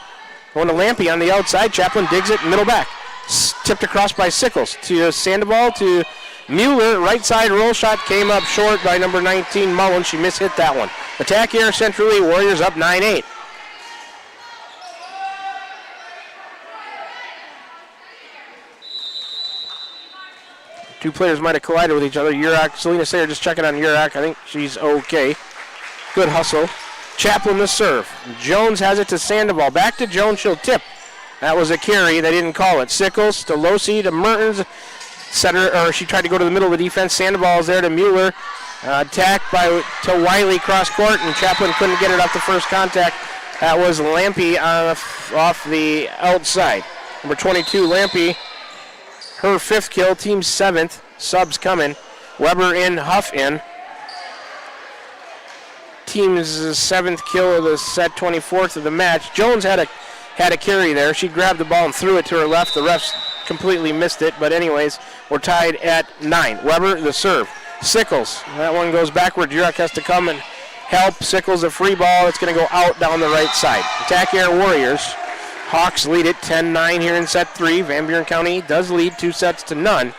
Going to Lampy on the outside. Chaplin digs it, middle back. Tipped across by Sickles to Sandoval to Mueller. Right side roll shot came up short by number 19, Mullen. She mishit that one. Attack here, Central Lee Warriors up 9-8. Two players might have collided with each other. Urach, Selena Sayer just checking on Urach. I think she's okay. Good hustle. Chaplin the serve. Jones has it to Sandoval. Back to Jones, she'll tip. That was a carry. They didn't call it. Sickles to Losi to Mertens. She tried to go to the middle of the defense. Sandoval is there to Mueller. Attack to Wiley cross court, and Chaplin couldn't get it off the first contact. That was Lampy off the outside. Number 22, Lampy. Her 5th kill, team 7th. Subs coming. Weber in, Huff in. Team's 7th kill of the set, 24th of the match. Jones had a carry there. She grabbed the ball and threw it to her left. The refs completely missed it, but anyways, we're tied at 9. Weber, the serve. Sickles, that one goes backward. Jurek has to come and help. Sickles, a free ball. It's going to go out down the right side. Attack Air Warriors. Hawks lead it 10-9 here in set 3. Van Buren County does lead 2-0.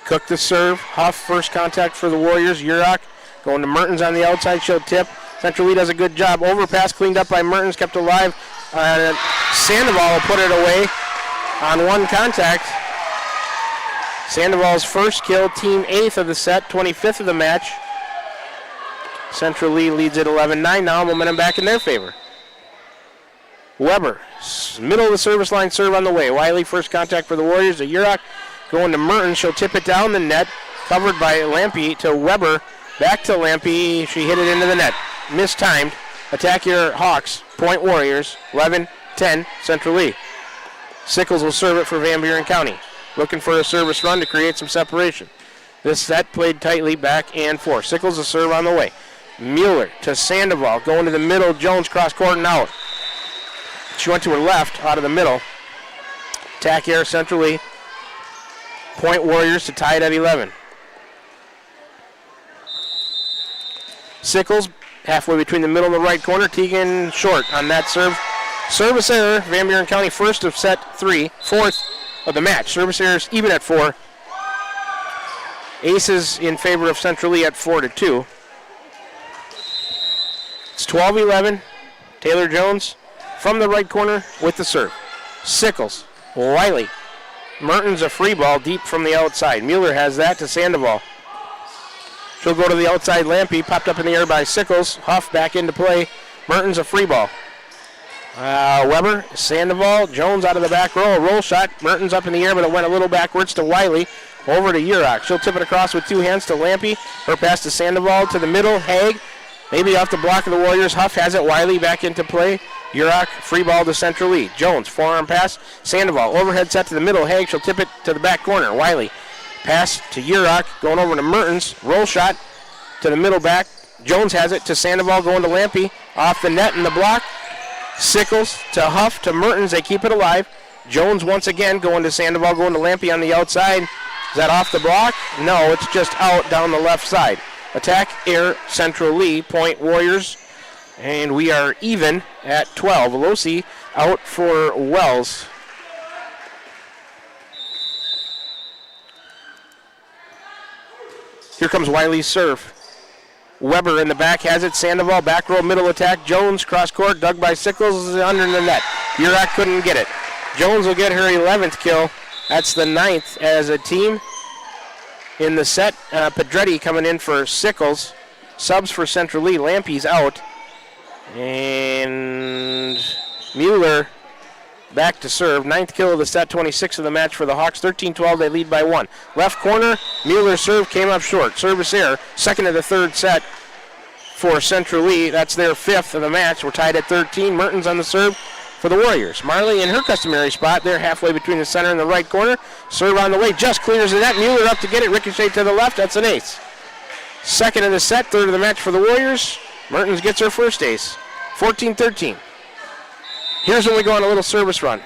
Cook the serve. Huff first contact for the Warriors. Urach going to Mertens on the outside. She'll tip. Central Lee does a good job. Overpass cleaned up by Mertens, kept alive. Sandoval will put it away on one contact. Sandoval's first kill, team 8th of the set, 25th of the match. Central Lee leads it 11-9 now. Momentum back in their favor. Weber, middle of the service line serve on the way. Wiley first contact for the Warriors. Urach going to Mertens. She'll tip it down the net. Covered by Lampy to Weber. Back to Lampy. She hit it into the net. Mistimed. Attack here, Hawks. Point Warriors. 11-10 Central Lee. Sickles will serve it for Van Buren County. Looking for a service run to create some separation. This set played tightly back and forth. Sickles a serve on the way. Mueller to Sandoval. Going to the middle. Jones cross court and out. She went to her left out of the middle. Attack here, Central Lee. Point Warriors to tie it at 11. Sickles halfway between the middle and the right corner. Teagan short on that serve. Service error. Van Buren County first of set 3. 4th of the match. Service errors even at 4. Aces in favor of Central Lee at 4-2. It's 12-11. Taylor Jones from the right corner with the serve. Sickles. Wiley. Mertens a free ball deep from the outside. Mueller has that to Sandoval. She'll go to the outside. Lampy popped up in the air by Sickles. Huff back into play. Mertens a free ball. Weber, Sandoval, Jones out of the back row. A roll shot. Mertens up in the air, but it went a little backwards to Wiley. Over to Urach. She'll tip it across with 2 hands to Lampy. Her pass to Sandoval to the middle. Haig. Maybe off the block of the Warriors. Huff has it. Wiley back into play. Urach, free ball to Central Lee. Jones, forearm pass. Sandoval, overhead set to the middle. Haig, she'll tip it to the back corner. Wiley, pass to Urach, going over to Mertens. Roll shot to the middle back. Jones has it to Sandoval, going to Lampy. Off the net in the block. Sickles to Huff to Mertens. They keep it alive. Jones once again going to Sandoval, going to Lampy on the outside. Is that off the block? No, it's just out down the left side. Attack Air Central Lee, point Warriors. And we are even at 12. Velosi out for Wells. Here comes Wiley's serve. Weber in the back has it. Sandoval back row middle attack. Jones cross court dug by Sickles under the net. Urach couldn't get it. Jones will get her 11th kill. That's the 9th as a team. in the set. Pedretti coming in for Sickles. Subs for Central Lee. Lampy's out. And Mueller back to serve. 9th kill of the set, 26 of the match for the Hawks. 13-12, they lead by 1. Left corner, Mueller's serve came up short. Service error, second of the third set for Central Lee. That's their 5th of the match. We're tied at 13. Mertens on the serve for the Warriors. Marley in her customary spot. They're halfway between the center and the right corner. Serve on the way, just clears the net. Mueller up to get it, ricochet to the left. That's an ace. Second of the set, third of the match for the Warriors. Mertens gets her first ace. 14-13. Here's when we go on a little service run,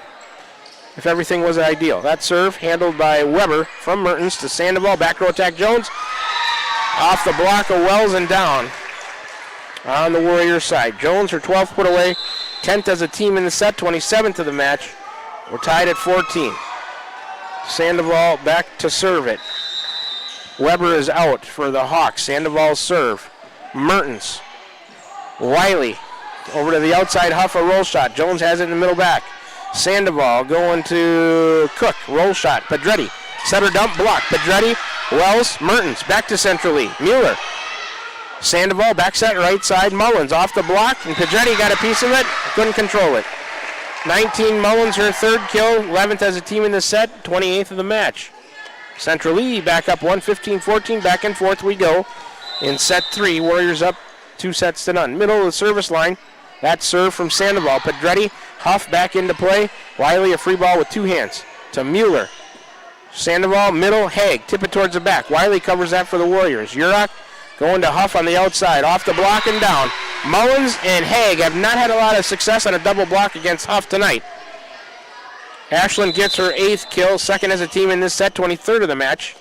if everything was ideal. That serve handled by Weber from Mertens to Sandoval. Back row attack Jones. Off the block of Wells and down on the Warriors side. Jones, her 12th put away. 10th as a team in the set, 27th of the match. We're tied at 14. Sandoval back to serve it. Weber is out for the Hawks. Sandoval's serve. Mertens. Wiley. Over to the outside, Huff, a roll shot. Jones has it in the middle back. Sandoval going to Cook, roll shot. Pedretti, setter dump, block. Pedretti, Wells, Mertens, back to Central Lee. Mueller, Sandoval, back set, right side. Mullins off the block, and Pedretti got a piece of it, couldn't control it. 19 Mullins, her 3rd kill, 11th as a team in the set, 28th of the match. Central Lee back up 1-15-14, back and forth we go. In set 3, Warriors up 2-0. Middle of the service line. That serve from Sandoval. Pedretti, Huff back into play. Wiley a free ball with 2 hands to Mueller. Sandoval, middle, Haig, tip it towards the back. Wiley covers that for the Warriors. Urach going to Huff on the outside, off the block and down. Mullins and Haig have not had a lot of success on a double block against Huff tonight. Ashland gets her 8th kill, 2nd as a team in this set, 23rd of the match.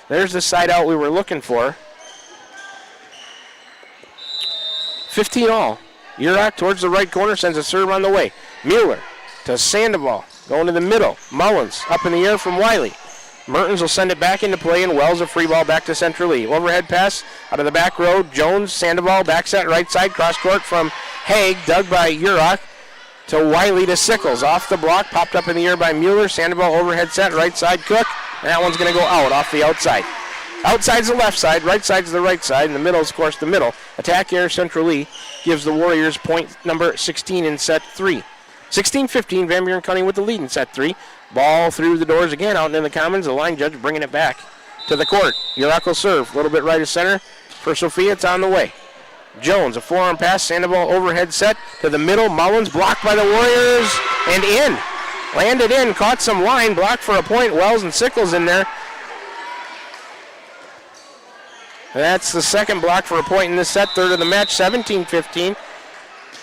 There's the side out we were looking for. 15 all. Urach towards the right corner, sends a serve on the way. Mueller to Sandoval, going to the middle. Mullins up in the air from Wiley. Mertens will send it back into play, and Wells a free ball back to Central Lee. Overhead pass out of the back row. Jones, Sandoval, back set right side, cross court from Haig, dug by Urach to Wiley to Sickles. Off the block, popped up in the air by Mueller. Sandoval overhead set, right side, Cook. And that one's going to go out off the outside. Outside's the left side, right side's the right side, and the middle is, of course, the middle. Attack air, Central Lee gives the Warriors point number 16 in set 3. 16-15, Van Buren County with the lead in set 3. Ball through the doors again, out in the commons. The line judge bringing it back to the court. Urach will serve, a little bit right of center. For Sophia, it's on the way. Jones, a forearm pass, Sandoval overhead set to the middle. Mullins blocked by the Warriors and in. Landed in, caught some line, blocked for a point. Wells and Sickles in there. That's the second block for a point in this set, 3rd of the match, 17-15.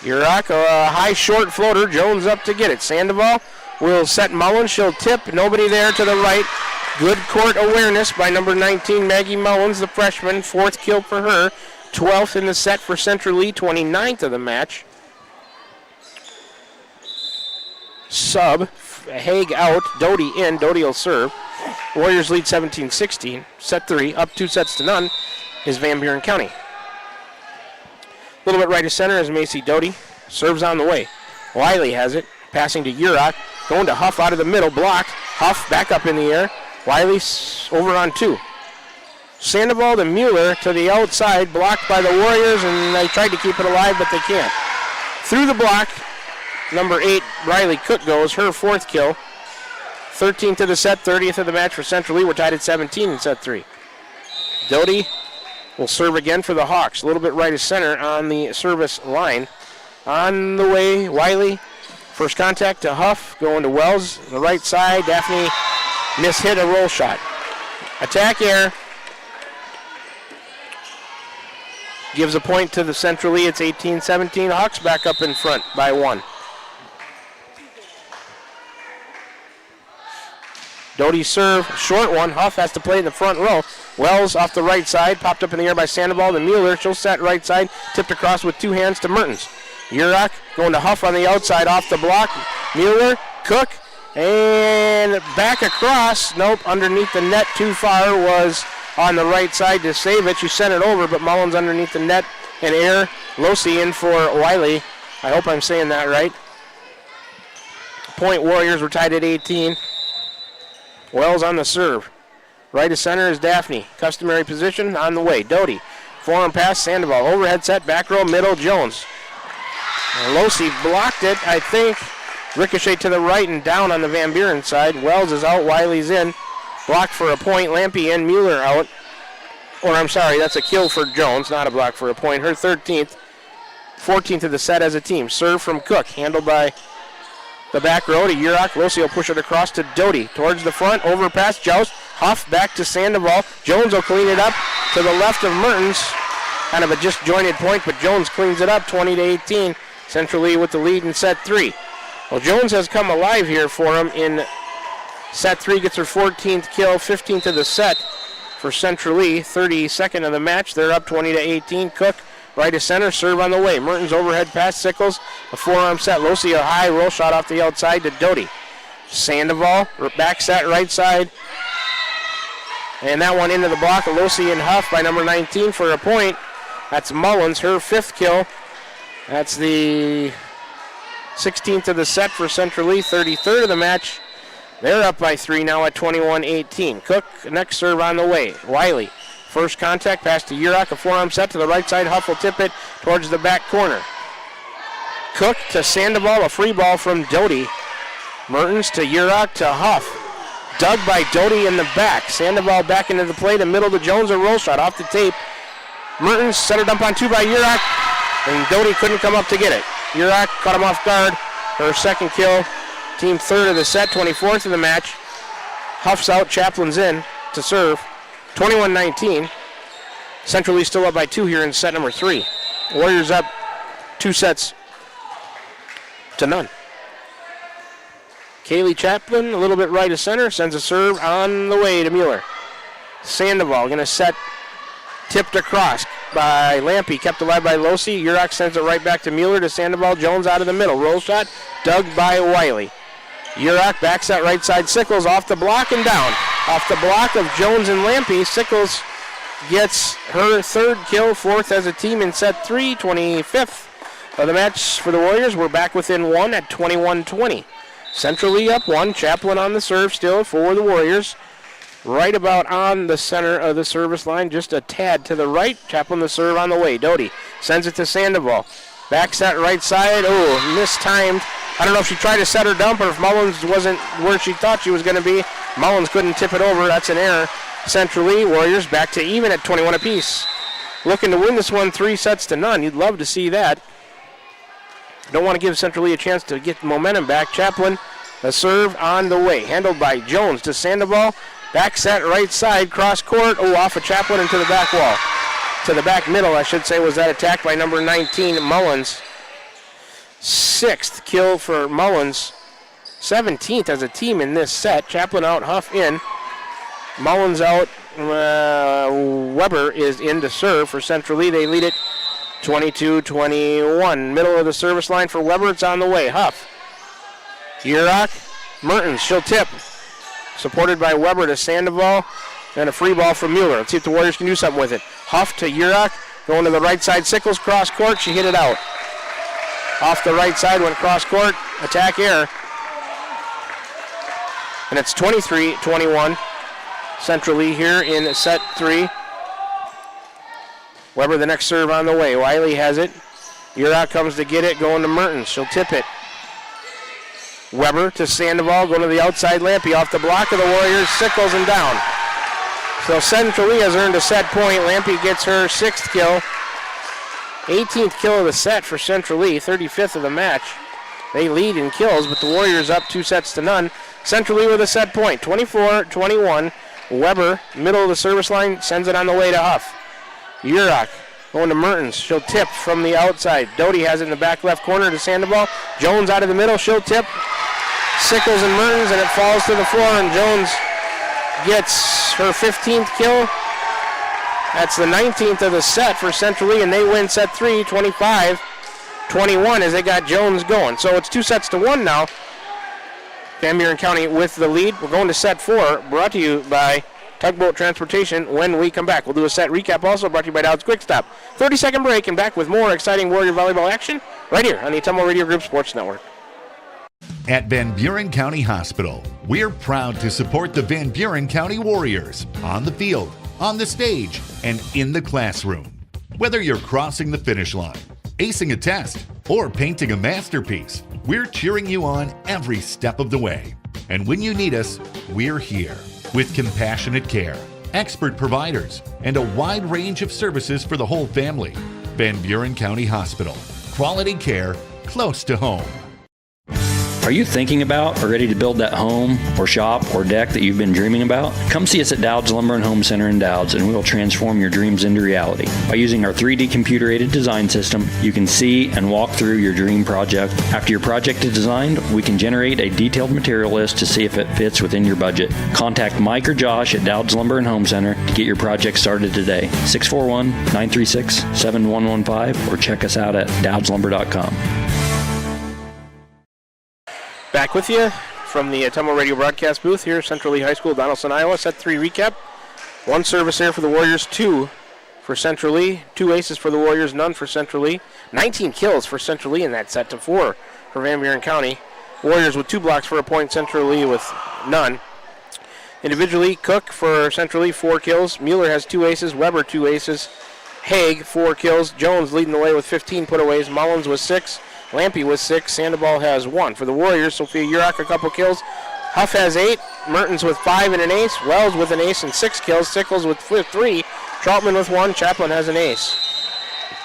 Urach, a high short floater. Jones up to get it. Sandoval will set Mullins. She'll tip. Nobody there to the right. Good court awareness by number 19, Maggie Mullins, the freshman. 4th kill for her. 12th in the set for Central Lee, 29th of the match. Sub, Haig out, Doty in. Doty will serve. Warriors lead 17-16. Set 3, up 2-0 is Van Buren County. A little bit right of center is Macy Doty. Serves on the way. Wiley has it. Passing to Urach. Going to Huff out of the middle. Blocked. Huff back up in the air. Wiley over on 2. Sandoval to Mueller to the outside. Blocked by the Warriors, and they tried to keep it alive, but they can't. Through the block, number 8, Riley Cook goes. Her 4th kill. 13th of the set, 30th of the match for Central Lee. We're tied at 17 in set 3. Doty will serve again for the Hawks. A little bit right of center on the service line. On the way, Wiley. First contact to Huff, going to Wells. The right side, Daphne mishit a roll shot. Attack air. Gives a point to the Central Lee. It's 18-17. Hawks back up in front by 1. Doty serve, short one. Huff has to play in the front row. Wells off the right side, popped up in the air by Sandoval to Mueller. She'll set right side, tipped across with 2 hands to Mertens. Urach going to Huff on the outside, off the block. Mueller, Cook, and back across. Nope, underneath the net too far. Was on the right side to save it. She sent it over, but Mullins underneath the net and air. Losi in for Wiley. I hope I'm saying that right. Point Warriors, we're tied at 18. Wells on the serve. Right of center is Daphne. Customary position on the way. Doty. Forearm pass, Sandoval. Overhead set, back row, middle, Jones. Losi blocked it, I think. Ricochet to the right and down on the Van Buren side. Wells is out, Wiley's in. Blocked for a point, Lampy in, Mueller out. Or I'm sorry, that's a kill for Jones, not a block for a point. Her 13th, 14th of the set as a team. Serve from Cook, handled by the back row to Urach. Losi will push it across to Doty. Towards the front, overpass, Joust. Huff back to Sandoval. Jones will clean it up to the left of Mertens. Kind of a disjointed point, but Jones cleans it up, 20-18. Central Lee with the lead in set 3. Well, Jones has come alive here for him in set 3, gets her 14th kill, 15th of the set for Central Lee, 32nd of the match. They're up 20-18. Cook, right of center, serve on the way. Mertens overhead pass, Sickles, a forearm set. Losi a high roll shot off the outside to Doty. Sandoval, back set, right side. And that one into the block of Losi and Huff by number 19 for a point. That's Mullins, her 5th kill. That's the 16th of the set for Central Lee, 33rd of the match. They're up by 3 now at 21-18. Cook, next serve on the way. Wiley, first contact, pass to Urach, a forearm set to the right side. Huff will tip it towards the back corner. Cook to Sandoval, a free ball from Doty. Mertens to Urach to Huff. Dug by Doty in the back. Sandoval back into the play to middle to Jones, a roll shot off the tape. Mertens center dump on 2 by Urach, and Doty couldn't come up to get it. Urach caught him off guard. Her 2nd kill. Team 3rd of the set, 24th of the match. Huff's out, Chaplin's in to serve. 21-19. Central Lee still up by 2 here in set number 3. Warriors up 2 sets to none. Kaylee Chaplin, a little bit right of center, sends a serve on the way to Mueller. Sandoval going to set, tipped across by Lampy, kept alive by Losi. Urach sends it right back to Mueller to Sandoval. Jones out of the middle. Roll shot, dug by Wiley. Urach backs that right side. Sickles off the block and down. Off the block of Jones and Lampy. Sickles gets her 3rd kill, 4th as a team in set 3, 25th of the match for the Warriors. We're back within 1 at 21-20. Central Lee up 1. Chaplin on the serve still for the Warriors. Right about on the center of the service line, just a tad to the right. Chaplin the serve on the way. Doty sends it to Sandoval. Back set right side. Oh, mistimed. I don't know if she tried to set her dump or if Mullins wasn't where she thought she was going to be. Mullins couldn't tip it over. That's an error. Central Lee Warriors back to even at 21 apiece. Looking to win this one 3 sets to none. You'd love to see that. Don't want to give Central Lee a chance to get momentum back. Chaplin, the serve on the way. Handled by Jones to Sandoval. Back set right side, cross court. Oh, off of Chaplin into the back wall. To the back middle, I should say, was that attack by number 19, Mullins. 6th kill for Mullins. 17th as a team in this set. Chaplin out, Huff in. Mullins out. Weber is in to serve for Central Lee. They lead it 22-21. Middle of the service line for Weber. It's on the way. Huff. Urach. Mertens. She'll tip. Supported by Weber to Sandoval. And a free ball from Mueller. Let's see if the Warriors can do something with it. Huff to Urach. Going to the right side. Sickles cross court. She hit it out. Off the right side, went cross court. Attack error. And it's 23-21. Central Lee here in set 3. Weber the next serve on the way. Wiley has it. Urach comes to get it, going to Mertens. She'll tip it. Weber to Sandoval, going to the outside. Lampy off the block of the Warriors. Sickles and down. So Central Lee has earned a set point. Lampy gets her 6th kill. 18th kill of the set for Central Lee. 35th of the match. They lead in kills, but the Warriors up 2 sets to none. Central Lee with a set point. 24-21. Weber, middle of the service line, sends it on the way to Huff. Urach going to Mertens. She'll tip from the outside. Doty has it in the back left corner to Sandoval. Jones out of the middle. She'll tip. Sickles and Mertens, and it falls to the floor, and Jones gets her 15th kill. That's the 19th of the set for Central Lee, and they win set 3, 25-21, as they got Jones going. So it's 2 sets to 1 now. Van Buren County with the lead. We're going to set 4, brought to you by Tugboat Transportation when we come back. We'll do a set recap also brought to you by Dowd's Quick Stop. 30-second break, and back with more exciting Warrior Volleyball action right here on the Ottumwa Radio Group Sports Network. At Van Buren County Hospital, we're proud to support the Van Buren County Warriors on the field, on the stage, and in the classroom. Whether you're crossing the finish line, acing a test, or painting a masterpiece, we're cheering you on every step of the way. And when you need us, we're here with compassionate care, expert providers, and a wide range of services for the whole family. Van Buren County Hospital. Quality care close to home. Are you thinking about or ready to build that home or shop or deck that you've been dreaming about? Come see us at Dowd's Lumber and Home Center in Dowd's, and we will transform your dreams into reality. By using our 3D computer-aided design system, you can see and walk through your dream project. After your project is designed, we can generate a detailed material list to see if it fits within your budget. Contact Mike or Josh at Dowd's Lumber and Home Center to get your project started today. 641-936-7115 or check us out at dowdslumber.com. Back with you from the Ottumwa Radio broadcast booth here, Central Lee High School, Donaldson, Iowa. Set 3 recap. 1 service error for the Warriors, 2 for Central Lee. 2 aces for the Warriors, none for Central Lee. 19 kills for Central Lee in that set to 4 for Van Buren County. Warriors with 2 blocks for a point, Central Lee with none. Individually, Cook for Central Lee, 4 kills. Mueller has 2 aces. Weber, 2 aces. Haig, 4 kills. Jones leading the way with 15 putaways. Mullins with 6. Lampy with 6. Sandoval has 1. For the Warriors, Sophia Urach a couple kills. Huff has 8. Mertens with 5 and an ace. Wells with an ace and 6 kills. Sickles with 3. Troutman with 1. Chaplin has an ace.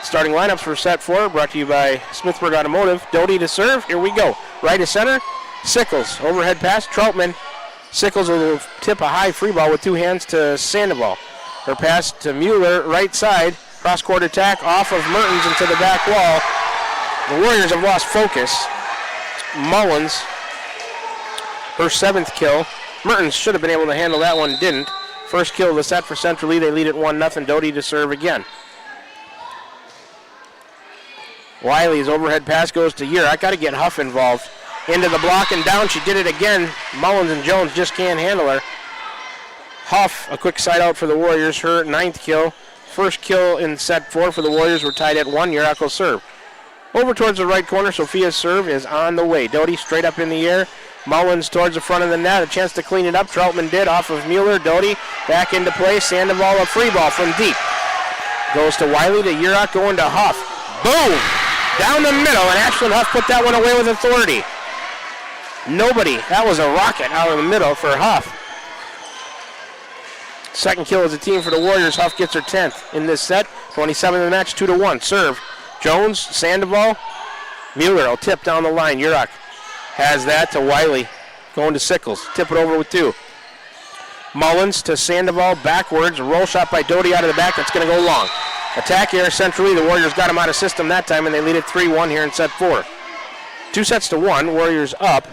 Starting lineups for set 4 brought to you by Smithburg Automotive. Doty to serve. Here we go. Right to center. Sickles. Overhead pass. Troutman. Sickles will tip a high free ball with 2 hands to Sandoval. Her pass to Mueller. Right side. Cross-court attack off of Mertens into the back wall. The Warriors have lost focus. Mullins, her 7th kill. Mertens should have been able to handle that one, didn't. First kill of the set for Central Lee. They lead at 1-0. Doty to serve again. Wiley's overhead pass goes to Year. I got to get Huff involved. Into the block and down. She did it again. Mullins and Jones just can't handle her. Huff, a quick side out for the Warriors. Her 9th kill. First kill in set 4 for the Warriors. We're tied at 1. Yerak will serve. Over towards the right corner, Sophia's serve is on the way. Doty straight up in the air. Mullins towards the front of the net. A chance to clean it up. Troutman did off of Mueller. Doty back into play. Sandoval a free ball from deep. Goes to Wiley to Yerak going to Huff. Boom! Down the middle, and Ashlyn Huff put that one away with authority. Nobody. That was a rocket out of the middle for Huff. Second kill as a team for the Warriors. Huff gets her 10th in this set. 27th in the match, 2-1. Serve. Jones, Sandoval, Mueller will tip down the line. Urach has that to Wiley. Going to Sickles. Tip it over with 2. Mullins to Sandoval backwards. A roll shot by Doty out of the back. That's going to go long. Attack here centrally. The Warriors got him out of system that time, and they lead it 3-1 here in set 4. 2 sets to 1. Warriors up.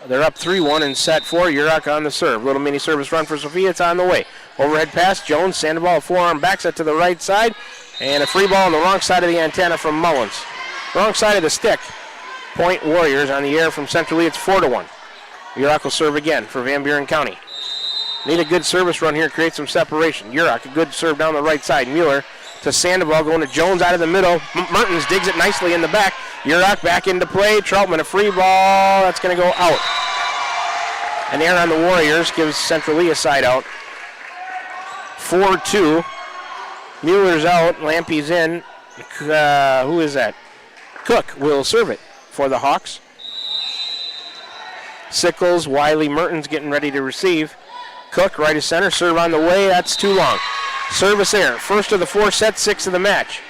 They're up 3-1 in set 4. Urach on the serve. Little mini service run for Sophia. It's on the way. Overhead pass. Jones, Sandoval, a forearm back set to the right side. And a free ball on the wrong side of the antenna from Mullins. Wrong side of the stick. Point Warriors on the air from Central Lee. It's 4-1. Urach will serve again for Van Buren County. Need a good service run here. Create some separation. Urach, a good serve down the right side. Mueller to Sandoval going to Jones out of the middle. Mertens digs it nicely in the back. Urach back into play. Troutman a free ball. That's going to go out. An error on the Warriors gives Central Lee a side out. 4-2. Mueller's out. Lampy's in. Who is that? Cook will serve it for the Hawks. Sickles, Wiley, Mertens getting ready to receive. Cook, right of center. Serve on the way. That's too long. Service error. First of the 4 sets, 6th of the match.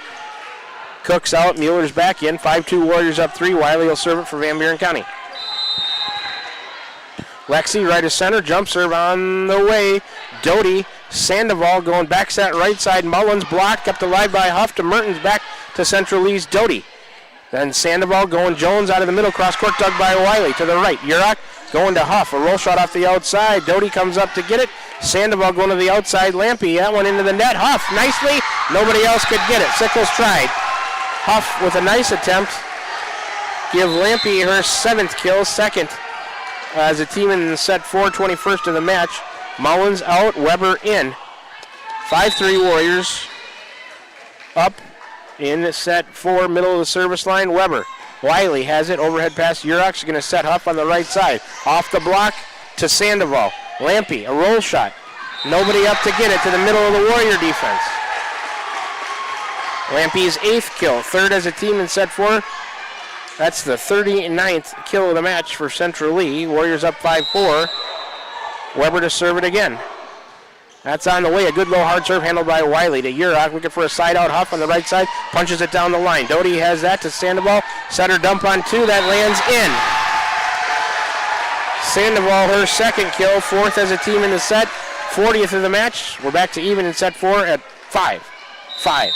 Cook's out. Mueller's back in. 5-2 Warriors up 3. Wiley will serve it for Van Buren County. Lexi, right of center. Jump serve on the way. Doty. Sandoval going back set right side. Mullins blocked, kept alive by Huff to Mertens, back to Central Lee's Doty. Then Sandoval going Jones out of the middle, cross court dug by Wiley to the right. Urach going to Huff, a roll shot off the outside. Doty comes up to get it. Sandoval going to the outside. Lampy, that one into the net. Huff nicely, nobody else could get it. Sickles tried. Huff with a nice attempt. Give Lampy her 7th kill, 2nd as a team in set 4, 21st of the match. Mullins out, Weber in. 5-3 Warriors up in set 4, middle of the service line. Weber Wiley has it. Overhead pass. Urach's going to set Huff on the right side. Off the block to Sandoval. Lampe, a roll shot. Nobody up to get it to the middle of the Warrior defense. Lampe's 8th kill. 3rd as a team in set 4. That's the 39th kill of the match for Central Lee. Warriors up 5-4. Weber to serve it again. That's on the way. A good low hard serve handled by Wiley to Urach. Looking for a side out. Huff on the right side. Punches it down the line. Doty has that to Sandoval. Setter dump on 2. That lands in. Sandoval, her 2nd kill. 4th as a team in the set. 40th of the match. We're back to even in set 4 at 5-5.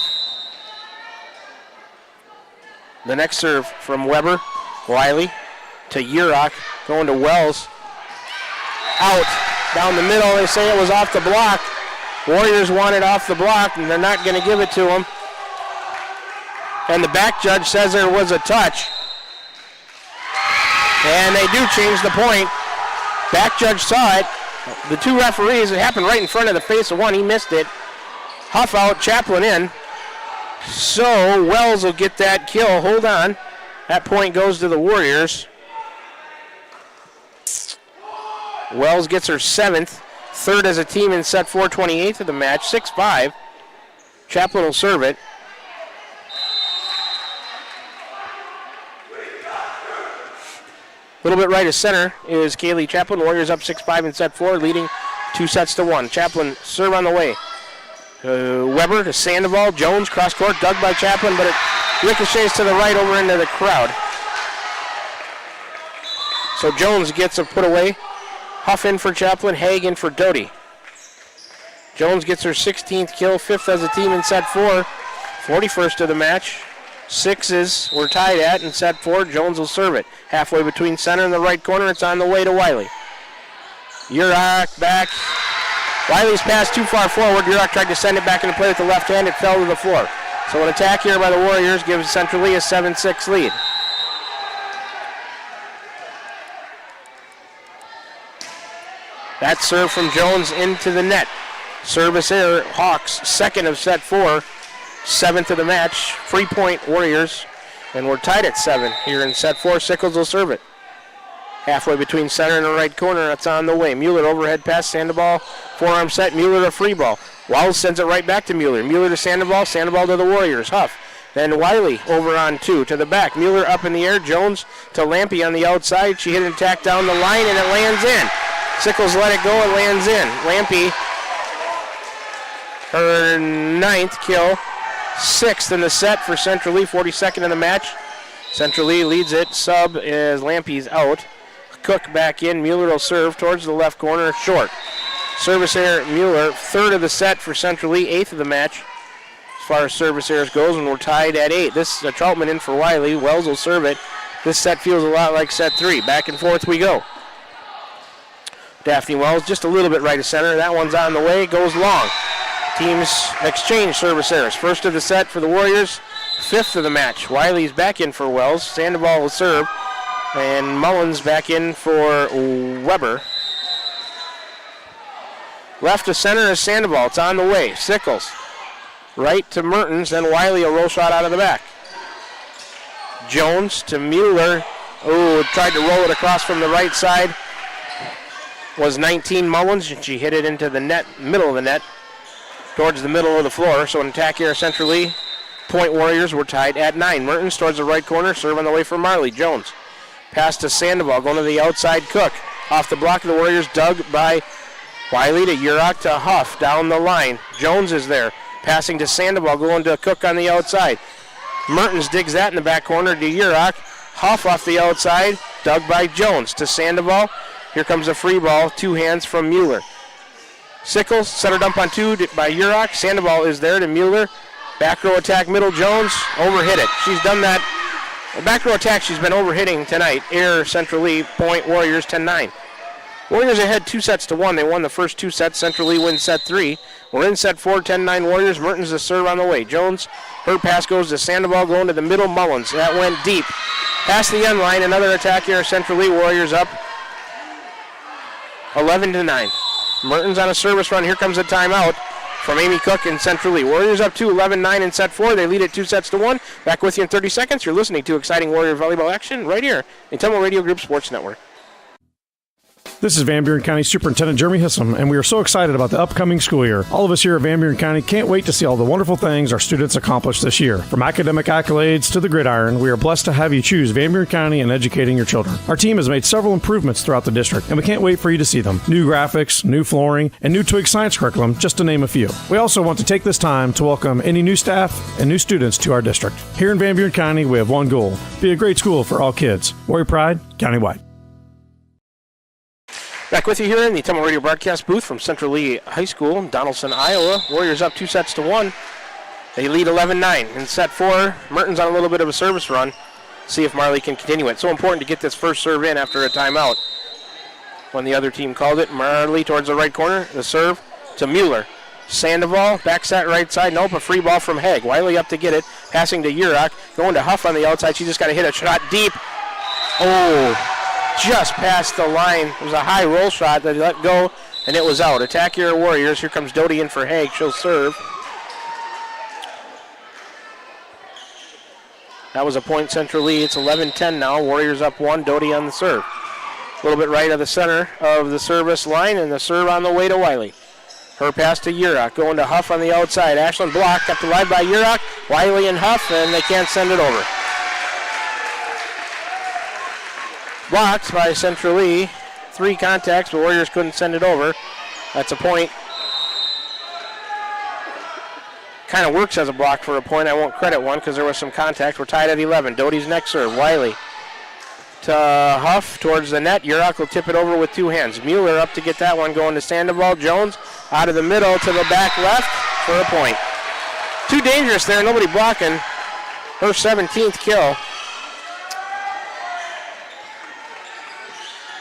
The next serve from Weber. Wiley to Urach. Going to Wells. Out. Down the middle. They say it was off the block. Warriors want it off the block, and they're not going to give it to him. And the back judge says there was a touch. And they do change the point. Back judge saw it. The 2 referees, it happened right in front of the face of one. He missed it. Huff out, Chaplin in. So Wells will get that kill. Hold on. That point goes to the Warriors. Wells gets her 7th. 3rd as a team in set 4, 28th of the match. 6-5. Chaplin will serve it. A little bit right of center is Kaylee Chaplin. Warriors up 6-5 in set 4, leading 2-1. Chaplin serve on the way. Weber to Sandoval. Jones cross court, dug by Chaplin, but it ricochets to the right over into the crowd. So Jones gets a put away. Huff in for Chaplin, Haig in for Doty. Jones gets her 16th kill, 5th as a team in set 4, 41st of the match. 6s we're tied at in set 4. Jones will serve it. Halfway between center and the right corner, it's on the way to Wiley. Urach back. Wiley's pass too far forward. Urach tried to send it back into play with the left hand. It fell to the floor. So an attack here by the Warriors gives Central Lee a 7-6 lead. That serve from Jones into the net. Service error, Hawks, 2nd of set 4, 7th of the match. Free point, Warriors. And we're tied at 7 here in set 4. Sickles will serve it. Halfway between center and the right corner, that's on the way. Mueller overhead pass, Sandoval, forearm set, Mueller to free ball. Wells sends it right back to Mueller. Mueller to Sandoval, Sandoval to the Warriors. Huff. Then Wiley over on 2 to the back. Mueller up in the air, Jones to Lampe on the outside. She hit an attack down the line and it lands in. Sickles let it go, it lands in. Lampe, her 9th kill, 6th in the set for Central Lee, 42nd in the match. Central Lee leads it. Sub is Lampe's out. Cook back in. Mueller will serve towards the left corner, short. Service error, Mueller, 3rd of the set for Central Lee, 8th of the match as far as service errors goes, and we're tied at 8. This is Troutman in for Wiley. Wells will serve it. This set feels a lot like set 3. Back and forth we go. Daphne Wells just a little bit right of center. That one's on the way, goes long. Teams exchange service errors. 1st of the set for the Warriors, 5th of the match. Wiley's back in for Wells. Sandoval will serve. And Mullins back in for Weber. Left to center is Sandoval. It's on the way. Sickles. Right to Mertens. Then Wiley a roll shot out of the back. Jones to Mueller. Oh, tried to roll it across from the right side. Was 19 Mullins, and she hit it into the net, middle of the net, towards the middle of the floor. So an attack here, Central Lee. Point Warriors were tied at 9. Mertens towards the right corner, serve on the way for Marley. Jones. Pass to Sandoval, going to the outside. Cook. Off the block of the Warriors, dug by Wiley to Urach to Huff down the line. Jones is there. Passing to Sandoval, going to Cook on the outside. Mertens digs that in the back corner to Urach. Huff off the outside, dug by Jones to Sandoval. Here comes a free ball, 2 hands from Mueller. Sickles, center dump on 2 by Urach. Sandoval is there to Mueller. Back row attack, middle, Jones, overhit it. She's done that. Back row attack, she's been overhitting tonight. Error, Central Lee, point Warriors, 10-9. Warriors ahead 2-1. They won the first 2 sets. Central Lee wins set 3. We're in set 4, 10-9 Warriors. Mertens the serve on the way. Jones, her pass goes to Sandoval, going to the middle, Mullins. That went deep. Past the end line, another attack here, Central Lee, Warriors up 11-9. Mertens on a service run. Here comes a timeout from Amy Cook and Central Lee. Warriors up 2, 11-9 in set 4. They lead it 2-1. Back with you in 30 seconds. You're listening to exciting Warrior volleyball action right here in Ottumwa Radio Group Sports Network. This is Van Buren County Superintendent Jeremy Hissam, and we are so excited about the upcoming school year. All of us here at Van Buren County can't wait to see all the wonderful things our students accomplish this year. From academic accolades to the gridiron, we are blessed to have you choose Van Buren County in educating your children. Our team has made several improvements throughout the district, and we can't wait for you to see them. New graphics, new flooring, and new Twig science curriculum, just to name a few. We also want to take this time to welcome any new staff and new students to our district. Here in Van Buren County, we have one goal: be a great school for all kids. Warrior Pride, countywide. Back with you here in the Ottumwa Radio broadcast booth from Central Lee High School in Donaldson, Iowa. Warriors up 2-1. They lead 11-9. In set 4, Merton's on a little bit of a service run. See if Marley can continue it. So important to get this first serve in after a timeout. When the other team called it, Marley towards the right corner. The serve to Mueller. Sandoval, back set right side. Nope, a free ball from Haig. Wiley up to get it. Passing to Urach. Going to Huff on the outside. She just got to hit a shot deep. Oh, just past the line. It was a high roll shot that he let go, and it was out. Attack your Warriors. Here comes Doty in for Haig. She'll serve. That was a point Central Lee. It's 11-10 now. Warriors up 1. Doty on the serve. A little bit right of the center of the service line, and the serve on the way to Wiley. Her pass to Urach. Going to Huff on the outside. Ashland blocked. Kept alive by Urach. Wiley and Huff, and they can't send it over. Blocked by Central Lee. 3 contacts, but Warriors couldn't send it over. That's a point. Kind of works as a block for a point. I won't credit one because there was some contact. We're tied at 11. Doty's next serve. Wiley to Huff towards the net. Urach will tip it over with 2 hands. Mueller up to get that one, going to Sandoval. Jones out of the middle to the back left for a point. Too dangerous there. Nobody blocking. Her 17th kill.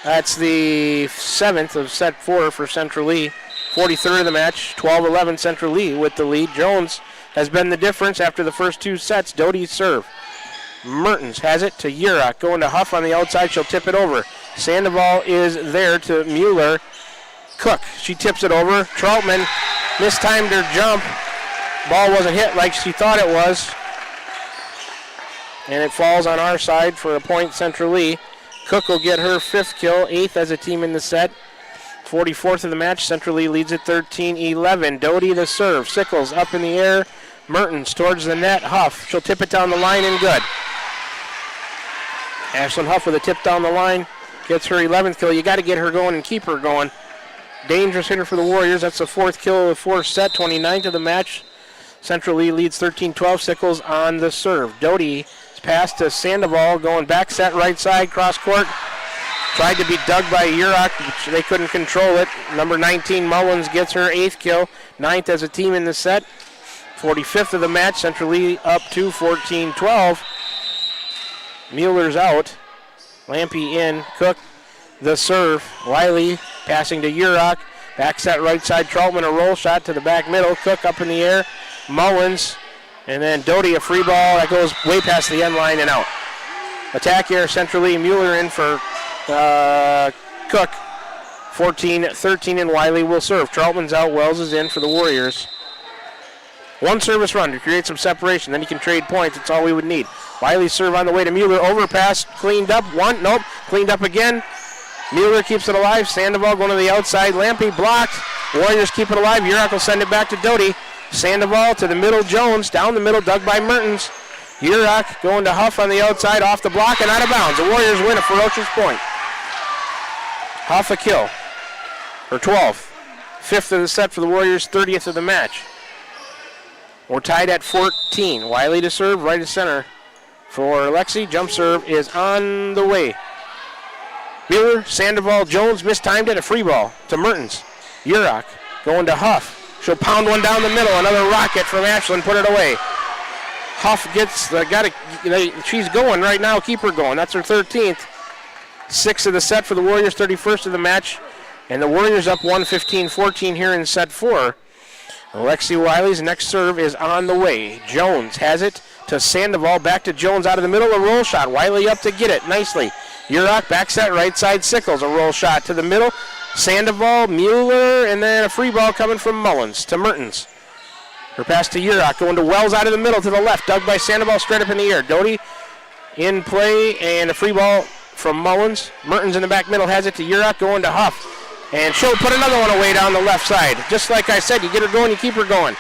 That's the 7th of set 4 for Central Lee. 43rd of the match, 12-11 Central Lee with the lead. Jones has been the difference after the first 2 sets. Doty's serve. Mertens has it to Urach. Going to Huff on the outside. She'll tip it over. Sandoval is there to Mueller. Cook. She tips it over. Troutman mistimed her jump. Ball wasn't hit like she thought it was. And it falls on our side for a point Central Lee. Cook will get her 5th kill, 8th as a team in the set. 44th of the match. Central Lee leads at 13-11. Doty the serve. Sickles up in the air. Mertens towards the net. Huff. She'll tip it down the line and good. Ashlyn Huff with a tip down the line. Gets her 11th kill. You got to get her going and keep her going. Dangerous hitter for the Warriors. That's the 4th kill of the 4th set. 29th of the match. Central Lee leads 13-12. Sickles on the serve. Doty pass to Sandoval, going back set right side, cross court. Tried to be dug by Urach, but they couldn't control it. Number 19, Mullins, gets her 8th kill, 9th as a team in the set. 45th of the match, Central Lee up to 14-12. Mueller's out. Lampy in, Cook the serve. Wiley passing to Urach. Back set right side, Troutman a roll shot to the back middle. Cook up in the air. Mullins. And then Doty, a free ball that goes way past the end line and out. Attack here, Central Lee. Mueller in for Cook. 14-13, and Wiley will serve. Troutman's out, Wells is in for the Warriors. 1 service run to create some separation. Then you can trade points. That's all we would need. Wiley's serve on the way to Mueller. Overpass, cleaned up. Nope, cleaned up again. Mueller keeps it alive. Sandoval going to the outside. Lampy blocked. Warriors keep it alive. Urach will send it back to Doty. Sandoval to the middle, Jones, down the middle, dug by Mertens. Urach going to Huff on the outside, off the block and out of bounds. The Warriors win a ferocious point. Huff a kill. Her 12th. 5th of the set for the Warriors, 30th of the match. We're tied at 14. Wiley to serve, right of center for Lexi. Jump serve is on the way. Mueller, Sandoval, Jones mistimed it, a free ball to Mertens. Urach going to Huff. She'll pound one down the middle. Another rocket from Ashland. Put it away. Huff gets she's going right now. Keep her going. That's her 13th. 6th of the set for the Warriors. 31st of the match. And the Warriors up 1-15-14 here in set 4. Alexi Wiley's next serve is on the way. Jones has it to Sandoval. Back to Jones out of the middle. A roll shot. Wiley up to get it nicely. Urach back set right side. Sickles. A roll shot to the middle. Sandoval, Mueller, and then a free ball coming from Mullins to Mertens. Her pass to Urach, going to Wells out of the middle to the left. Dug by Sandoval, straight up in the air. Doty in play, and a free ball from Mullins. Mertens in the back middle has it to Urach, going to Huff. And she'll put another one away down the left side. Just like I said, you get her going, you keep her going.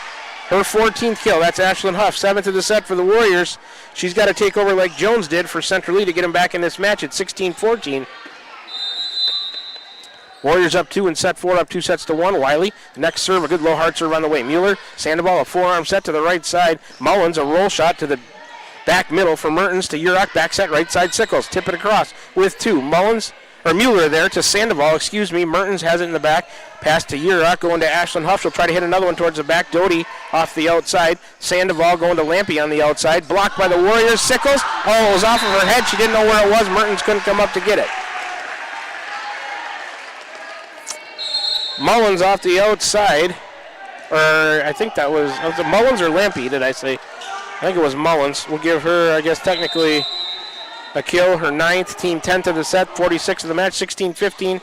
Her 14th kill, that's Ashlyn Huff. 7th of the set for the Warriors. She's got to take over like Jones did for Central Lee to get them back in this match at 16-14. Warriors up 2 in set 4, up 2 sets to 1. Wiley, next serve, a good low hard serve on the way. Mueller, Sandoval, a forearm set to the right side. Mullins, a roll shot to the back middle for Mertens to Urach, back set right side Sickles. Tip it across with 2. Mueller there to Sandoval, Mertens has it in the back. Pass to Urach, going to Ashlyn Huff. She'll try to hit another one towards the back. Doty off the outside. Sandoval going to Lampe on the outside. Blocked by the Warriors. Sickles, it was off of her head. She didn't know where it was. Mertens couldn't come up to get it. Mullins off the outside, or I think that was it Mullins or Lampe, did I say? I think it was Mullins. We'll give her, I guess, technically a kill, her 9th, team 10th of the set, 46 of the match, 16-15.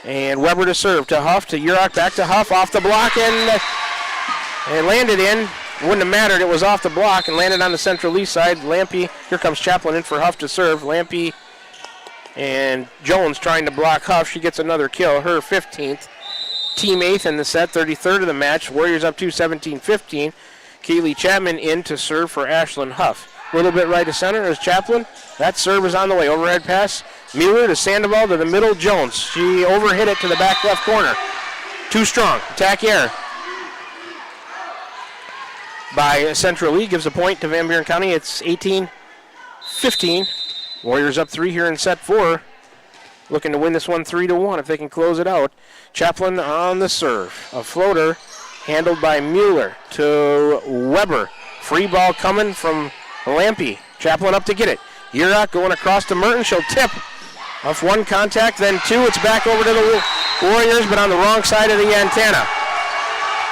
And Weber to serve to Huff, to Urach, back to Huff, off the block, and it landed in. Wouldn't have mattered, it was off the block and landed on the Central Lee side. Lampe, here comes Chaplin in for Huff to serve. Lampe and Jones trying to block Huff. She gets another kill, her 15th. Team 8th in the set, 33rd of the match. Warriors up 2, 17-15. Kaylee Chapman in to serve for Ashlyn Huff. A little bit right to center is Chaplin. That serve is on the way. Overhead pass. Mueller to Sandoval to the middle. Jones. She overhit it to the back left corner. Too strong. Attack air by Central Lee. Gives a point to Van Buren County. It's 18-15. Warriors up 3 here in set 4. Looking to win this one 3-1 if they can close it out. Chaplin on the serve. A floater handled by Mueller to Weber. Free ball coming from Lampe. Chaplin up to get it. Urach going across to Mertens. She'll tip. Off 1 contact, then 2. It's back over to the Warriors, but on the wrong side of the antenna.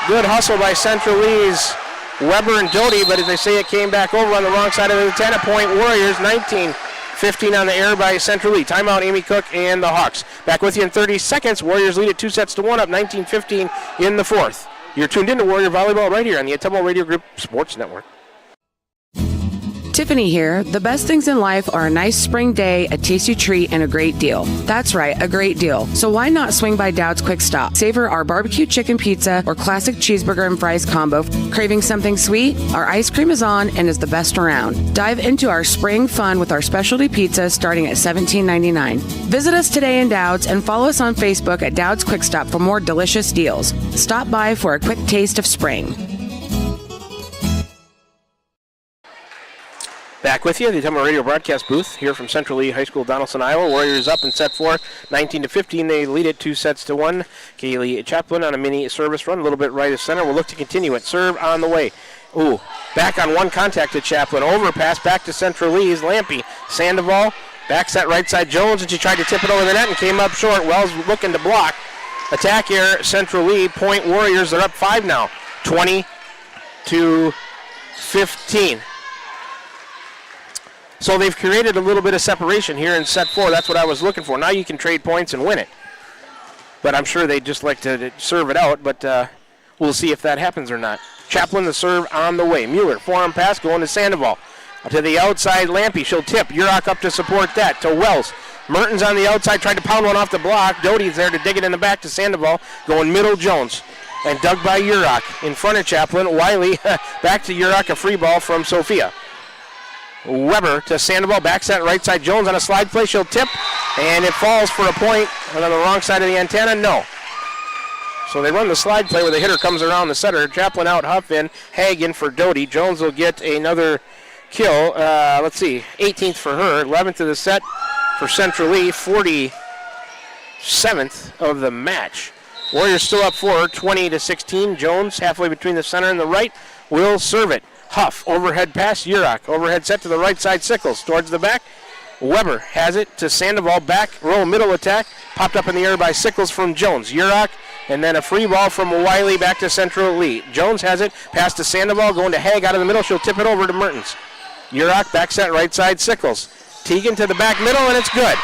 Good hustle by Central Lee's Weber and Doty, but as they say, it came back over on the wrong side of the antenna. Point Warriors, 19-15 on the air by Central Lee. Timeout, Amy Cook and the Hawks. Back with you in 30 seconds. Warriors lead it 2 sets to 1, up 19-15 in the 4th. You're tuned in to Warrior Volleyball right here on the Ottumwa Radio Group Sports Network. Tiffany here. The best things in life are a nice spring day, a tasty treat, and a great deal. That's right, a great deal. So why not swing by Dowd's Quick Stop? Savor our barbecue chicken pizza or classic cheeseburger and fries combo. Craving something sweet? Our ice cream is on and is the best around. Dive into our spring fun with our specialty pizza starting at $17.99. Visit us today in Dowd's and follow us on Facebook at Dowd's Quick Stop for more delicious deals. Stop by for a quick taste of spring. Back with you, the Ottumwa Radio broadcast booth here from Central Lee High School, Donaldson, Iowa. Warriors up in set 4, 19-15. They lead it 2 sets to 1. Kaylee Chaplin on a mini service run, a little bit right of center. We'll look to continue it. Serve on the way. Ooh, back on 1 contact to Chaplin. Overpass back to Central Lee's Lampe. Sandoval, back set right side Jones, and she tried to tip it over the net and came up short. Wells looking to block. Attack here, Central Lee. Point Warriors, they're up 5 now. 20-15. So they've created a little bit of separation here in set 4. That's what I was looking for. Now you can trade points and win it. But I'm sure they'd just like to serve it out, but we'll see if that happens or not. Chaplin, the serve on the way. Mueller, forearm pass going to Sandoval. To the outside, Lampe. She'll tip. Urach up to support that. To Wells. Mertens on the outside, tried to pound one off the block. Doty's there to dig it in the back to Sandoval. Going middle, Jones. And dug by Urach. In front of Chaplin. Wiley back to Urach. A free ball from Sophia. Weber to Sandoval, back set right side. Jones on a slide play, she'll tip, and it falls for a point. And on the wrong side of the antenna, no. So they run the slide play where the hitter comes around the setter. Chaplin out, Huff in, Haig in for Doty. Jones will get another kill. 18th for her, 11th of the set for Central Lee, 47th of the match. Warriors still up 4, 20-16. Jones, halfway between the center and the right, will serve it. Huff, overhead pass, Urach. Overhead set to the right side, Sickles. Towards the back, Weber has it to Sandoval. Back row, middle attack. Popped up in the air by Sickles from Jones. Urach, and then a free ball from Wiley back to Central Lee. Jones has it, pass to Sandoval, going to Haig out of the middle. She'll tip it over to Mertens. Urach, back set, right side, Sickles. Teagan to the back middle, and it's good.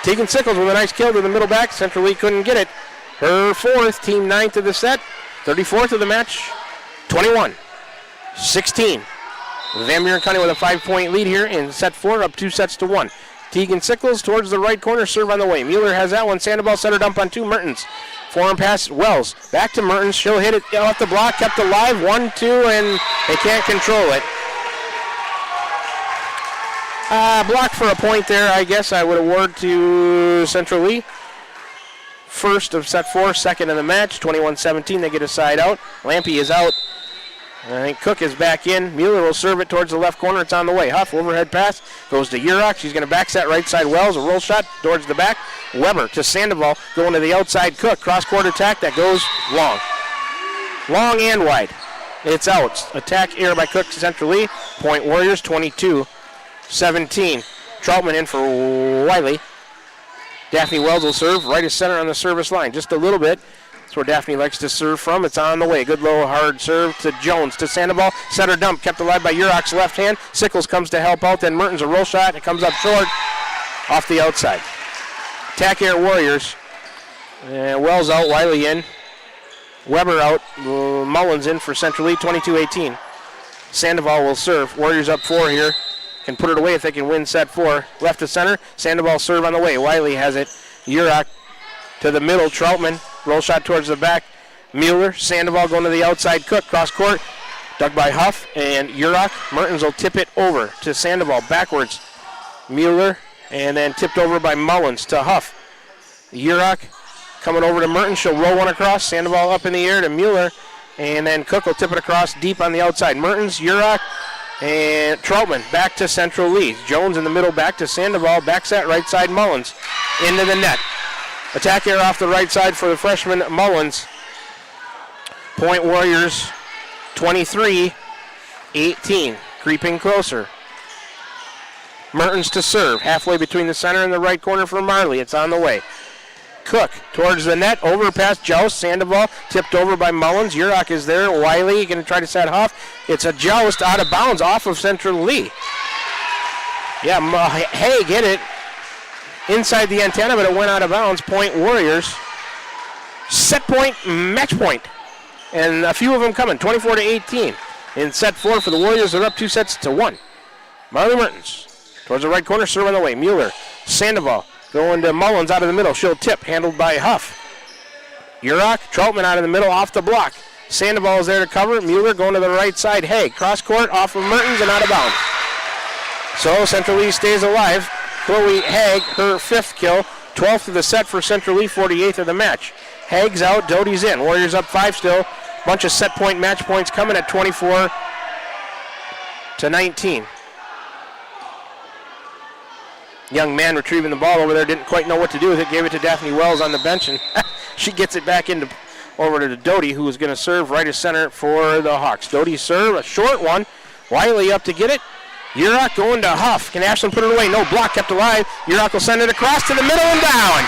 Teagan Sickles with a nice kill to the middle back. Central Lee couldn't get it. Her 4th, team 9th of the set, 34th of the match. 21-16. Van Buren County with a 5-point lead here in set 4, up 2-1. Tegan Sickles towards the right corner, serve on the way. Mueller has that one. Sandoval center dump on 2. Mertens. Forehand pass, Wells. Back to Mertens. She'll hit it off the block, kept alive. 1-2, and they can't control it. Block for a point there, I guess I would award to Central Lee. First of set 4, second in the match. 21-17, they get a side out. Lampy is out. I think Cook is back in. Mueller will serve it towards the left corner. It's on the way. Huff, overhead pass, goes to Urach. She's going to back set right side. Wells, a roll shot towards the back. Weber to Sandoval, going to the outside. Cook, cross-court attack that goes long. Long and wide. It's out. Attack error by Cook to Central Lee. Point Warriors, 22-17. Troutman in for Wiley. Daphne Wells will serve right as center on the service line. Just a little bit. That's where Daphne likes to serve from. It's on the way. Good low, hard serve to Jones. To Sandoval. Center dump. Kept alive by Urach's left hand. Sickles comes to help out. Then Mertens a roll shot. It comes up short. Off the outside. Attack air Warriors. Wells out. Wiley in. Weber out. Mullins in for Central Lee. 22-18. Sandoval will serve. Warriors up 4 here. Can put it away if they can win set 4. Left to center. Sandoval serve on the way. Wiley has it. Urach to the middle. Troutman. Roll shot towards the back. Mueller. Sandoval going to the outside. Cook. Cross court. Dug by Huff and Urach. Mertens will tip it over to Sandoval. Backwards. Mueller. And then tipped over by Mullins to Huff. Urach coming over to Mertens. She'll roll one across. Sandoval up in the air to Mueller. And then Cook will tip it across deep on the outside. Mertens. Urach. And Troutman back to Central Lee. Jones in the middle back to Sandoval. Back set right side Mullins. Into the net. Attack air off the right side for the freshman Mullins. Point Warriors 23-18. Creeping closer. Mertens to serve. Halfway between the center and the right corner for Marley. It's on the way. Cook towards the net. Overpass. Joust. Sandoval tipped over by Mullins. Urach is there. Wiley going to try to set Huff. It's a joust out of bounds off of Central Lee. Yeah, Hay get it inside the antenna, but it went out of bounds. Point Warriors. Set point, match point. And a few of them coming. 24-18. In set 4 for the Warriors, they're up 2-1. Marley Mertens towards the right corner. Serve on the way. Mueller. Sandoval. Going to Mullins out of the middle. She'll tip. Handled by Huff. Urach. Troutman out of the middle. Off the block. Sandoval is there to cover. Mueller going to the right side. Hay. Cross court. Off of Mertens and out of bounds. So Central Lee stays alive. Chloe Haig, her 5th kill. 12th of the set for Central Lee. 48th of the match. Haig's out. Doty's in. Warriors up 5 still. Bunch of set point match points coming at 24-19. Young man retrieving the ball over there, didn't quite know what to do with it, gave it to Daphne Wells on the bench, and she gets it back over to Doty, who is going to serve right as center for the Hawks. Doty serve, a short one. Wiley up to get it. Urach going to Huff. Can Ashland put it away? No, block kept alive. Urach will send it across to the middle and down.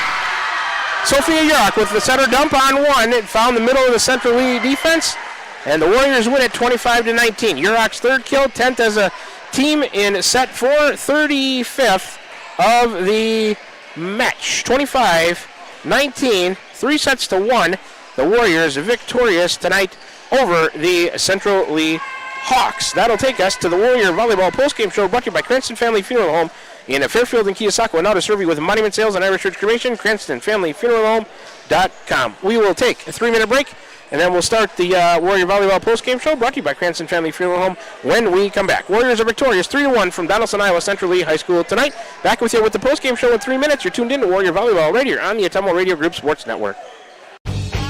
Sophia Urach with the center dump on 1. It found the middle of the Central Lee defense, and the Warriors win it 25-19. Urach's 3rd kill, 10th as a team in set 4, 35th of the match. 25-19, 3-1. The Warriors victorious tonight over the Central Lee Hawks. That'll take us to the Warrior Volleyball postgame show brought to you by Cranston Family Funeral Home in Fairfield and Keosauqua. Now to serve you with monument sales and Irish Church cremation, CranstonFamilyFuneralHome.com. We will take a 3-minute break, and then we'll start the Warrior Volleyball postgame show brought to you by Cranston Family Funeral Home when we come back. Warriors are victorious 3-1 from Donaldson, Iowa Central Lee High School tonight. Back with you with the postgame show in 3 minutes. You're tuned in to Warrior Volleyball right here on the Ottumwa Radio Group Sports Network.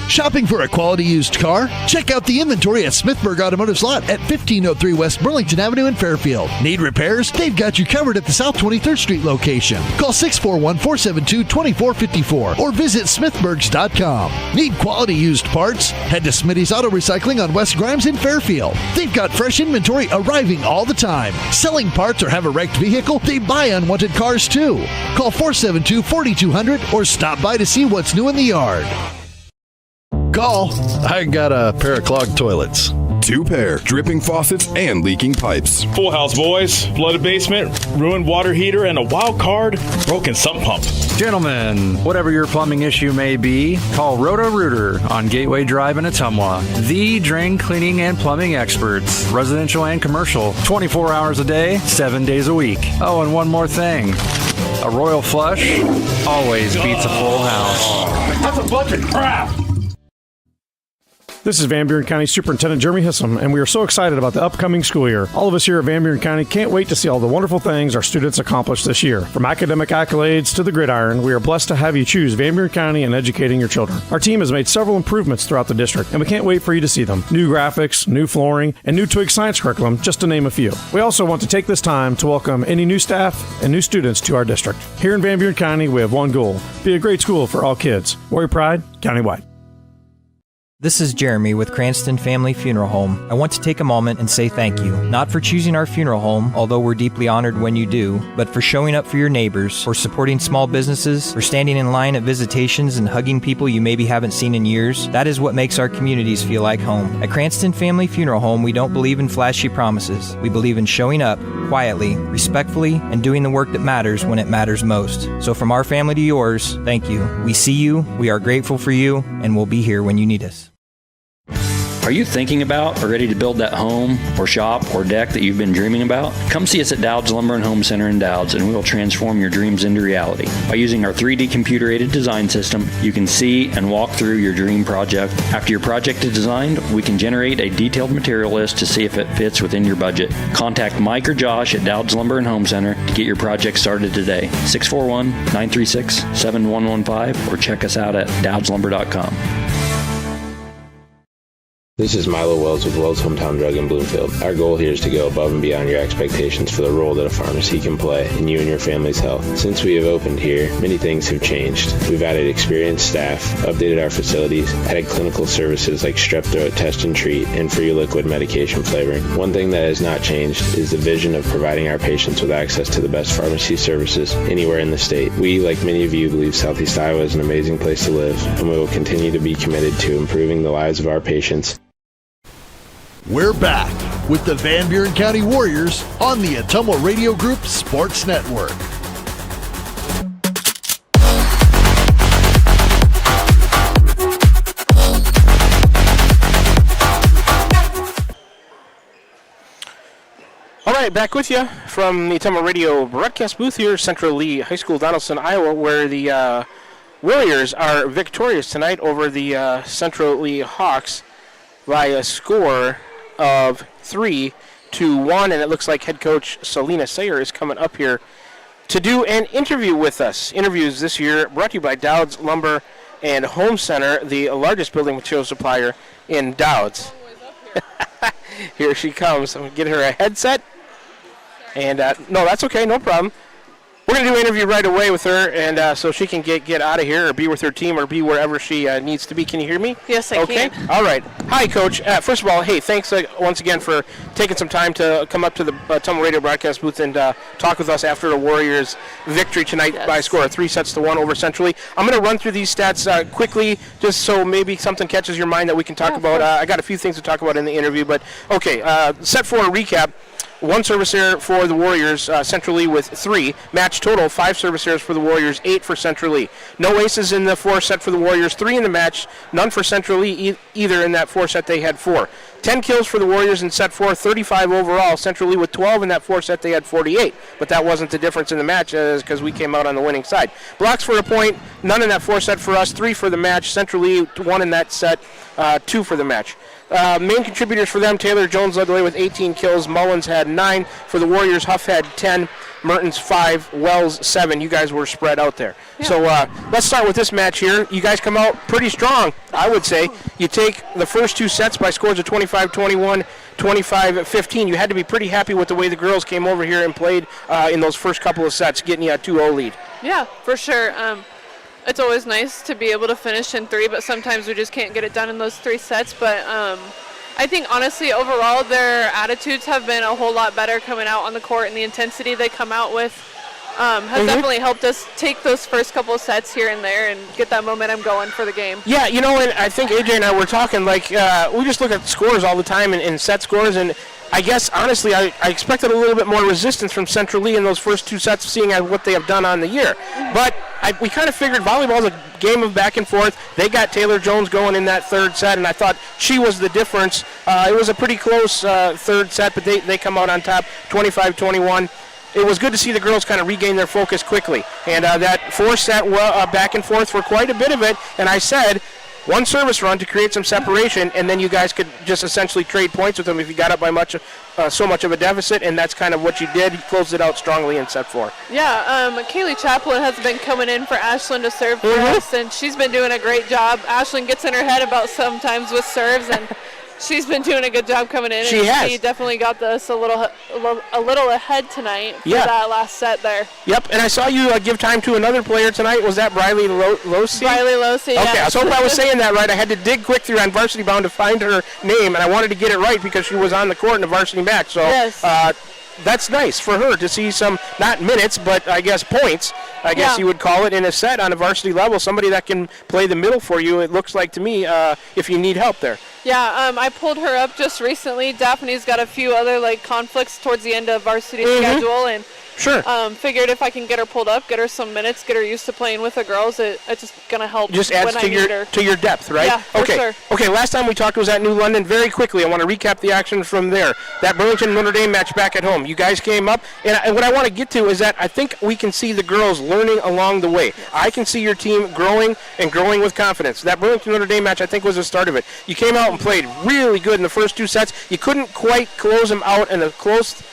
Shopping for a quality used car? Check out the inventory at Smithburg Automotive Lot at 1503 West Burlington Avenue in Fairfield. Need repairs? They've got you covered at the South 23rd Street location. Call 641-472-2454 or visit smithburgs.com. Need quality used parts? Head to Smitty's Auto Recycling on West Grimes in Fairfield. They've got fresh inventory arriving all the time. Selling parts or have a wrecked vehicle? They buy unwanted cars too. Call 472-4200 or stop by to see what's new in the yard. Call. I got a pair of clogged toilets. 2 pair, dripping faucets, and leaking pipes. Full house, boys. Flooded basement, ruined water heater, and a wild card, broken sump pump. Gentlemen, whatever your plumbing issue may be, call Roto-Rooter on Gateway Drive in Ottumwa. The drain cleaning and plumbing experts, residential and commercial, 24 hours a day, 7 days a week. Oh, and one more thing. A royal flush always beats a full house. That's a bunch of crap! This is Van Buren County Superintendent Jeremy Hissam, and we are so excited about the upcoming school year. All of us here at Van Buren County can't wait to see all the wonderful things our students accomplish this year. From academic accolades to the gridiron, we are blessed to have you choose Van Buren County in educating your children. Our team has made several improvements throughout the district, and we can't wait for you to see them. New graphics, new flooring, and new Twig science curriculum, just to name a few. We also want to take this time to welcome any new staff and new students to our district. Here in Van Buren County, we have one goal: be a great school for all kids. Warrior Pride, countywide. This is Jeremy with Cranston Family Funeral Home. I want to take a moment and say thank you, not for choosing our funeral home, although we're deeply honored when you do, but for showing up for your neighbors, for supporting small businesses, for standing in line at visitations and hugging people you maybe haven't seen in years. That is what makes our communities feel like home. At Cranston Family Funeral Home, we don't believe in flashy promises. We believe in showing up quietly, respectfully, and doing the work that matters when it matters most. So from our family to yours, thank you. We see you, we are grateful for you, and we'll be here when you need us. Are you thinking about or ready to build that home or shop or deck that you've been dreaming about? Come see us at Dowd's Lumber and Home Center in Dowd's, and we will transform your dreams into reality. By using our 3D computer-aided design system, you can see and walk through your dream project. After your project is designed, we can generate a detailed material list to see if it fits within your budget. Contact Mike or Josh at Dowd's Lumber and Home Center to get your project started today. 641-936-7115 or check us out at dowdslumber.com. This is Milo Wells with Wells Hometown Drug in Bloomfield. Our goal here is to go above and beyond your expectations for the role that a pharmacy can play in you and your family's health. Since we have opened here, many things have changed. We've added experienced staff, updated our facilities, added clinical services like strep throat test and treat, and free liquid medication flavoring. One thing that has not changed is the vision of providing our patients with access to the best pharmacy services anywhere in the state. We, like many of you, believe Southeast Iowa is an amazing place to live, and we will continue to be committed to improving the lives of our patients. We're back with the Van Buren County Warriors on the Ottumwa Radio Group Sports Network. All right, back with you from the Ottumwa Radio broadcast booth here, Central Lee High School, Donaldson, Iowa, where the Warriors are victorious tonight over the Central Lee Hawks by a score of 3-1, and it looks like head coach Selena Sayer is coming up here to do an interview with us. Interviews this year brought to you by Dowd's Lumber and Home Center, the largest building material supplier in Dowd's. Here she comes. I'm going to get her a headset. And no, that's okay, no problem. We're going to do an interview right away with her, and so she can get out of here or be with her team or be wherever she needs to be. Can you hear me? Yes, I can. Okay, all right. Hi, Coach. First of all, hey, thanks once again for taking some time to come up to the Ottumwa Radio broadcast booth and talk with us after the Warriors' victory tonight by a score of 3-1 over Central Lee. I'm going to run through these stats quickly just so maybe something catches your mind that we can talk about. I got a few things to talk about in the interview, but okay, set for a recap. 1 service error for the Warriors, Central Lee with 3. Match total, 5 service errors for the Warriors, 8 for Central Lee. No aces in the 4 set for the Warriors, 3 in the match, none for Central Lee either in that 4 set. They had 4. 10 kills for the Warriors in set 4, 35 overall. Central Lee with 12 in that 4 set. They had 48, but that wasn't the difference in the match because we came out on the winning side. Blocks for a point, none in that 4 set for us, 3 for the match. Central Lee, 1 in that set, 2 for the match. Main contributors for them, Taylor Jones led the way with 18 kills. Mullins had 9. For the Warriors, Huff had 10. Mertens 5. Wells 7. You guys were spread out there. Yeah. So let's start with this match here. You guys come out pretty strong, I would say. You take the first 2 sets by scores of 25-21, 25-15. You had to be pretty happy with the way the girls came over here and played in those first couple of sets, getting you a 2-0 lead. Yeah, for sure. It's always nice to be able to finish in 3, but sometimes we just can't get it done in those 3 sets. But I think, honestly, overall, their attitudes have been a whole lot better coming out on the court and the intensity they come out with. has definitely helped us take those first couple sets here and there and get that momentum going for the game. Yeah, and I think AJ and I were talking, we just look at scores all the time and set scores, and I guess, honestly, I expected a little bit more resistance from Central Lee in those first 2 sets, seeing what they have done on the year. But we kind of figured volleyball is a game of back and forth. They got Taylor Jones going in that 3rd set, and I thought she was the difference. It was a pretty close 3rd set, but they come out on top 25-21. It was good to see the girls kind of regain their focus quickly. And that 4th set back and forth for quite a bit of it, and I said, one service run to create some separation, and then you guys could just essentially trade points with them if you got up by so much of a deficit, and that's kind of what you did. You closed it out strongly in set 4. Yeah, Kaylee Chaplin has been coming in for Ashlyn to serve for us, and she's been doing a great job. Ashlyn gets in her head about sometimes with serves, and she's been doing a good job coming in. She has. She definitely got us a little ahead tonight for that last set there. Yep, and I saw you give time to another player tonight. Was that Briley Losey? Briley Losey, Okay, yes. I was hoping I was saying that right. I had to dig quick through on Varsity Bound to find her name, and I wanted to get it right because she was on the court in the varsity match. So that's nice for her to see some, not minutes, but I guess points, I guess you would call it, in a set on a varsity level. Somebody that can play the middle for you, it looks like to me, if you need help there. Yeah, I pulled her up just recently. Daphne's got a few other conflicts towards the end of varsity schedule, and figured if I can get her pulled up, get her some minutes, get her used to playing with the girls, it's just gonna help. Just adds to your depth, right? Yeah, for sure. Okay, last time we talked was at New London. Very quickly, I want to recap the action from there. That Burlington Notre Dame match back at home. You guys came up, and what I want to get to is that I think we can see the girls learning along the way. I can see your team growing with confidence. That Burlington Notre Dame match, I think, was the start of it. You came out and played really good in the first 2 sets. You couldn't quite close them out in a close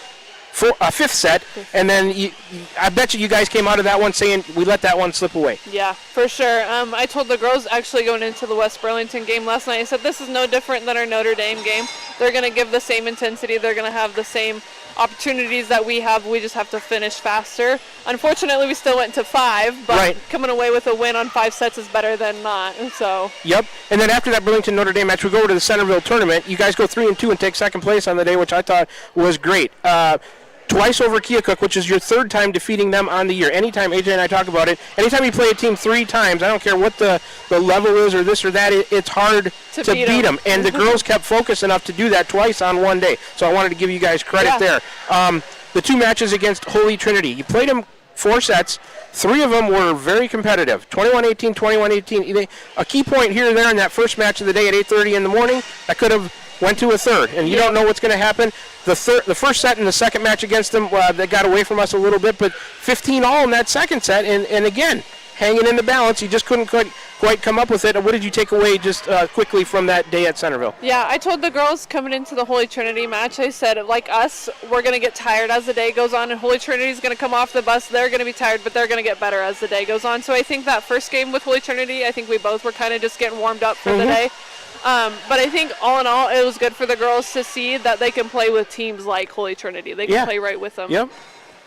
5th set, and then I bet you guys came out of that one saying we let that one slip away. Yeah, for sure. I told the girls actually going into the West Burlington game last night, I said this is no different than our Notre Dame game. They're going to give the same intensity. They're going to have the same opportunities that we have. We just have to finish faster. Unfortunately, we still went to 5, but coming away with a win on 5 sets is better than not. So. Yep. And then after that Burlington Notre Dame match, we go over to the Centerville tournament. You guys go 3-2 and take 2nd place on the day, which I thought was great. Twice over Keokuk, which is your 3rd time defeating them on the year. Anytime AJ and I talk about it, anytime you play a team 3 times, I don't care what the level is or this or that, it's hard to beat them. And the girls kept focused enough to do that twice on one day. So I wanted to give you guys credit there. The 2 matches against Holy Trinity, you played them 4 sets. 3 of them were very competitive. 21-18, 21-18. A key point here and there in that first match of the day at 8:30 in the morning, that could have went to a 3rd, and you don't know what's going to happen. The first set and the second match against them, they got away from us a little bit, but 15 all in that 2nd set, and again, hanging in the balance. You just couldn't quite come up with it. What did you take away just quickly from that day at Centerville? Yeah, I told the girls coming into the Holy Trinity match, I said, like us, we're going to get tired as the day goes on, and Holy Trinity is going to come off the bus. They're going to be tired, but they're going to get better as the day goes on. So I think that first game with Holy Trinity, I think we both were kind of just getting warmed up for the day. But I think all in all, it was good for the girls to see that they can play with teams like Holy Trinity. They can play right with them. Yep.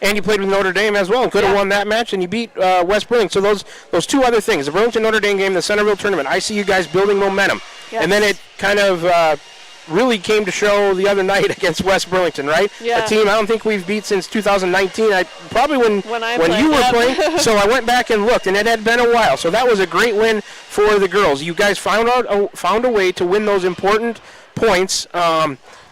And you played with Notre Dame as well and could have won that match, and you beat West Burlington. So those 2 other things, the Burlington Notre Dame game, the Centerville tournament, I see you guys building momentum. Yes. And then it kind of really came to show the other night against West Burlington, right? Yeah. A team I don't think we've beat since 2019. Probably when you were playing. So I went back and looked, and it had been a while. So that was a great win for the girls. You guys found a way to win those important points.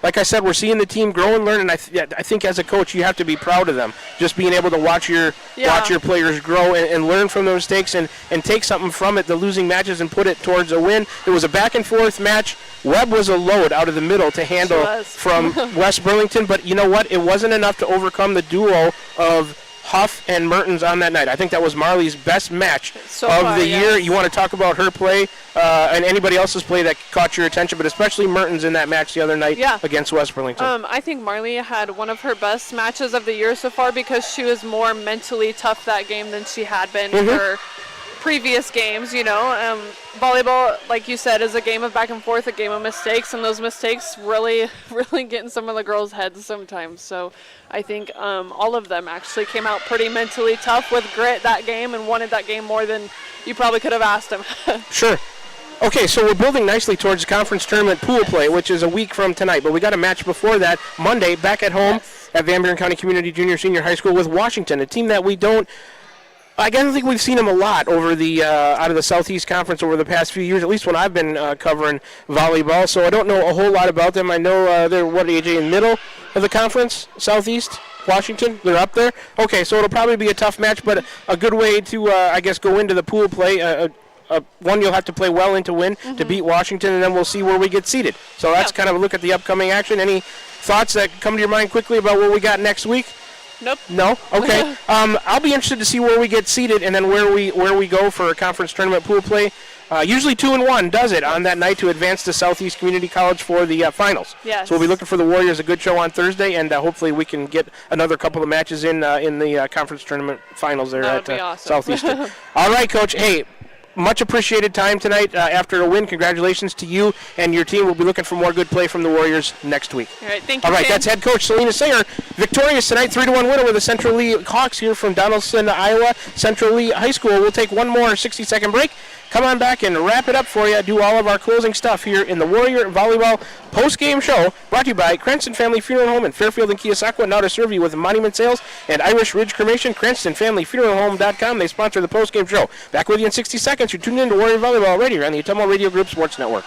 Like I said, we're seeing the team grow and learn, and I think as a coach you have to be proud of them. Just being able to watch your players grow and learn from their mistakes and take something from it, the losing matches, and put it towards a win. It was a back-and-forth match. Webb was a load out of the middle to handle from West Burlington, but you know what? It wasn't enough to overcome the duo of Huff and Mertens on that night. I think that was Marley's best match of the year. You want to talk about her play and anybody else's play that caught your attention, but especially Mertens in that match the other night against West Burlington. I think Marley had one of her best matches of the year so far because she was more mentally tough that game than she had been in her previous games. Volleyball, like you said, is a game of back and forth, a game of mistakes, and those mistakes really get in some of the girls' heads sometimes. So I think all of them actually came out pretty mentally tough with grit that game and wanted that game more than you probably could have asked them. Sure. Okay, so we're building nicely towards conference tournament pool play, which is a week from tonight, but we got a match before that, Monday, back at home. at Van Buren County Community Junior Senior High School with Washington, a team that I don't think we've seen them a lot over the out of the Southeast Conference over the past few years, at least when I've been covering volleyball. So I don't know a whole lot about them. I know they're, AJ, in the middle of the conference, Southeast, Washington? They're up there? Okay, so it'll probably be a tough match, but a good way to, go into the pool play. One you'll have to play well in to win, to beat Washington, and then we'll see where we get seated. So that's kind of a look at the upcoming action. Any thoughts that come to your mind quickly about what we got next week? Nope. No? Okay. I'll be interested to see where we get seated and then where we go for a conference tournament pool play. Usually 2-1 does it on that night to advance to Southeast Community College for the finals. Yes. So we'll be looking for the Warriors, a good show on Thursday, and hopefully we can get another couple of matches in the conference tournament finals there at awesome. Southeastern. All right, Coach. Hey, much appreciated time tonight after a win. Congratulations to you and your team. We'll be looking for more good play from the Warriors next week. All right, thank you, All right, Sam. that's head coach Selena Singer. Victorious tonight, 3-1 win over the Central Lee Hawks here from Donaldson, Iowa. Central Lee High School. We'll take one more 60-second break. Come on back and wrap it up for you. Do all of our closing stuff here in the Warrior Volleyball post-game show, brought to you by Cranston Family Funeral Home in Fairfield and Keosauqua. Now to serve you with Monument Sales and Irish Ridge Cremation, CranstonFamilyFuneralHome.com. They sponsor the post-game show. Back with you in 60 seconds. You're tuned in to Warrior Volleyball right here on the Ottumwa Radio Group Sports Network.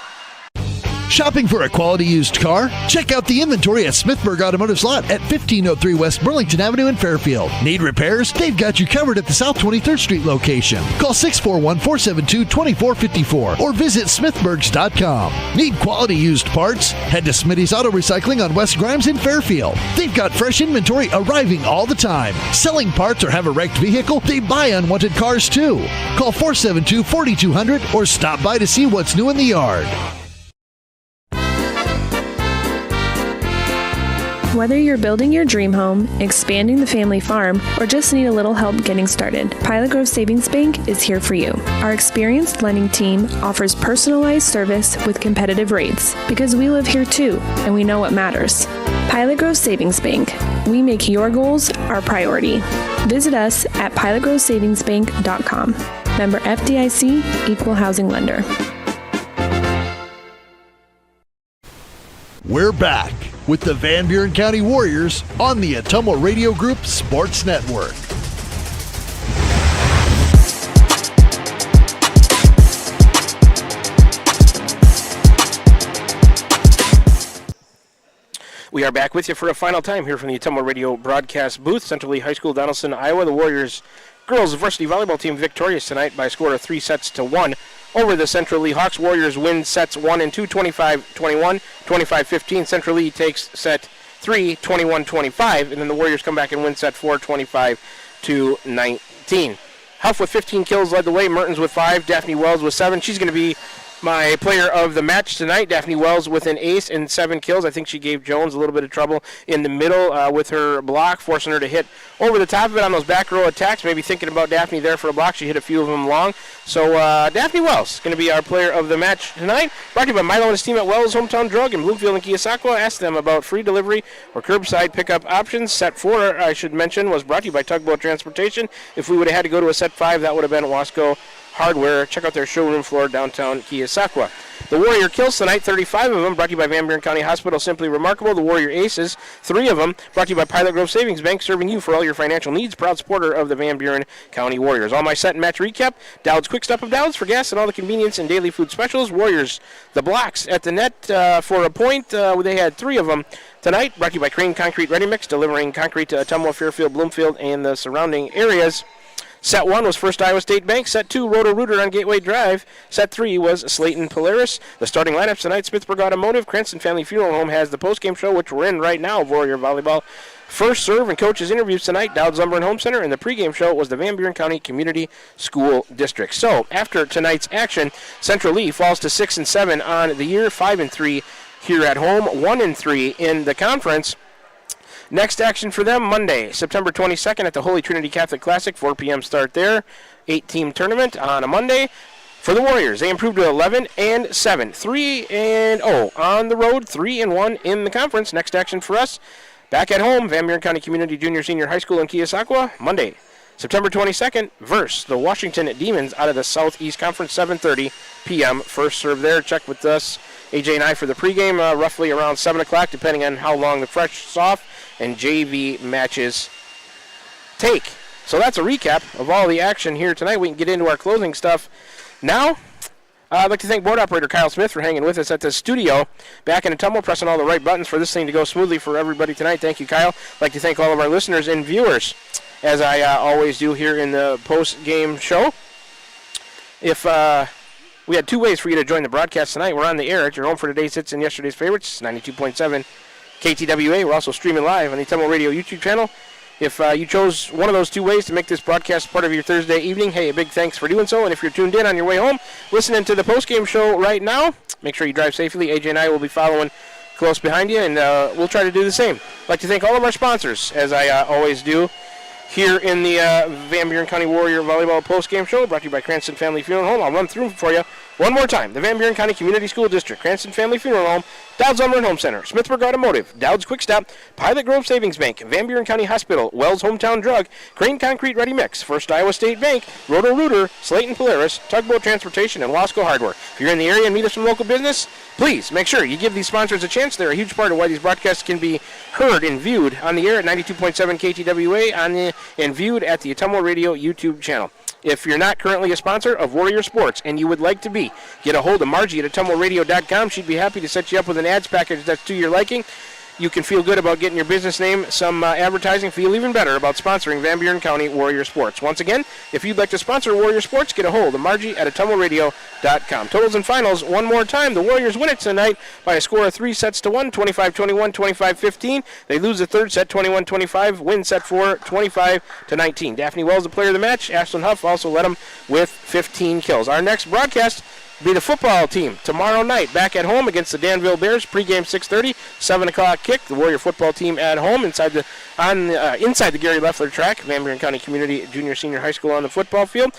Shopping for a quality used car? Check out the inventory at Smithburg Automotive Lot at 1503 West Burlington Avenue in Fairfield. Need repairs? They've got you covered at the South 23rd Street location. Call 641-472-2454 or visit smithburgs.com. Need quality used parts? Head to Smitty's Auto Recycling on West Grimes in Fairfield. They've got fresh inventory arriving all the time. Selling parts or have a wrecked vehicle? They buy unwanted cars too. Call 472-4200 or stop by to see what's new in the yard. Whether you're building your dream home, expanding the family farm, or just need a little help getting started, Pilot Grove Savings Bank is here for you. Our experienced lending team offers personalized service with competitive rates because we live here too, and we know what matters. Pilot Grove Savings Bank. We make your goals our priority. Visit us at pilotgrovesavingsbank.com. Member FDIC, Equal Housing Lender. We're back with the Van Buren County Warriors on the Ottumwa Radio Group Sports Network. We are back with you for a final time here from the Ottumwa Radio broadcast booth. Central Lee High School, Donaldson, Iowa. The Warriors girls varsity volleyball team victorious tonight by a score of 3-1 over the Central Lee Hawks. Warriors win sets 1 and 2, 25-21, 25-15. Central Lee takes set 3, 21-25, and then the Warriors come back and win set 4, 25-19. Huff with 15 kills led the way. Mertens with 5. Daphne Wells with 7. She's going to be my player of the match tonight. Daphne Wells with an ace and 7 kills. I think she gave Jones a little bit of trouble in the middle with her block, forcing her to hit over the top of it on those back row attacks. Maybe thinking about Daphne there for a block. She hit a few of them long. So Daphne Wells going to be our player of the match tonight. Brought to you by Milo and his team at Wells Hometown Drug in Bloomfield and Keosauqua. Ask them about free delivery or curbside pickup options. Set 4, I should mention, was brought to you by Tugboat Transportation. If we would have had to go to a set 5, that would have been Wasco Hardware. Check out their showroom floor downtown Keosauqua. The Warrior kills tonight, 35 of them, brought to you by Van Buren County Hospital. Simply remarkable. The Warrior aces, 3 of them, brought to you by Pilot Grove Savings Bank, serving you for all your financial needs. Proud supporter of the Van Buren County Warriors. All my set and match recap. Dowd's Quick Stop of Dowd's for gas and all the convenience and daily food specials. Warriors, the blocks at the net for a point. They had 3 of them tonight, brought to you by Crane Concrete Ready Mix, delivering concrete to Ottumwa, Fairfield, Bloomfield, and the surrounding areas. Set 1 was First Iowa State Bank. Set 2, Roto-Rooter on Gateway Drive. Set 3 was Slayton Polaris. The starting lineups tonight, Smithburg Automotive, Cranston Family Funeral Home has the postgame show, which we're in right now, Warrior Volleyball. First serve and coaches interviews tonight, Dowd's Lumber and Home Center, and the pregame show was the Van Buren County Community School District. So, after tonight's action, Central Lee falls to 6-7 on the year, 5-3 here at home, 1-3 in the conference. Next action for them, Monday, September 22nd at the Holy Trinity Catholic Classic, 4 p.m. start there. 8-team tournament on a Monday. For the Warriors, they improved to 11-7, 3-0 on the road, 3-1 in the conference. Next action for us, back at home, Van Buren County Community Junior Senior High School in Keosauqua, Monday, September 22nd, versus the Washington Demons out of the Southeast Conference, 7:30 p.m. First serve there. Check with us AJ and I for the pregame, roughly around 7 o'clock, depending on how long the fresh, soft, and JV matches take. So that's a recap of all the action here tonight. We can get into our closing stuff now. I'd like to thank board operator Kyle Smith for hanging with us at the studio back in Ottumwa, pressing all the right buttons for this thing to go smoothly for everybody tonight. Thank you, Kyle. I'd like to thank all of our listeners and viewers, as I always do here in the post-game show. If we had 2 ways for you to join the broadcast tonight. We're on the air at your home for today's hits and yesterday's favorites, 92.7 KTWA. We're also streaming live on the Ottumwa Radio YouTube channel. If you chose one of those 2 ways to make this broadcast part of your Thursday evening, hey, a big thanks for doing so. And if you're tuned in on your way home, listening to the postgame show right now, make sure you drive safely. AJ and I will be following close behind you, and we'll try to do the same. I'd like to thank all of our sponsors, as I always do, here in the Van Buren County Warrior Volleyball postgame show, brought to you by Cranston Family Funeral Home. I'll run through them for you one more time. The Van Buren County Community School District, Cranston Family Funeral Home, Dowd's Lumber and Home Center, Smithburg Automotive, Dowd's Quick Stop, Pilot Grove Savings Bank, Van Buren County Hospital, Wells Hometown Drug, Crane Concrete Ready Mix, First Iowa State Bank, Roto-Rooter, Slayton Polaris, Tugboat Transportation, and Wasco Hardware. If you're in the area and meet us from local business, please make sure you give these sponsors a chance. They're a huge part of why these broadcasts can be heard and viewed on the air at 92.7 KTWA and viewed at the Ottumwa Radio YouTube channel. If you're not currently a sponsor of Warrior Sports and you would like to be, get a hold of Margie at AttumwaRadio.com. She'd be happy to set you up with an ads package that's to your liking. You can feel good about getting your business name some advertising. Feel even better about sponsoring Van Buren County Warrior Sports. Once again, if you'd like to sponsor Warrior Sports, get a hold of Margie at AttumwaRadio.com. Totals and finals, one more time. The Warriors win it tonight by a score of 3-1, 25-21, 25-15. They lose the third set, 21-25. Win set 4, 25-19. Daphne Wells, the player of the match. Ashlyn Huff also led them with 15 kills. Our next broadcast be the football team tomorrow night back at home against the Danville Bears. Pregame 6:30, 7 o'clock kick. The Warrior football team at home inside the Gary Leffler track, Van Buren County Community Junior Senior High School on the football field.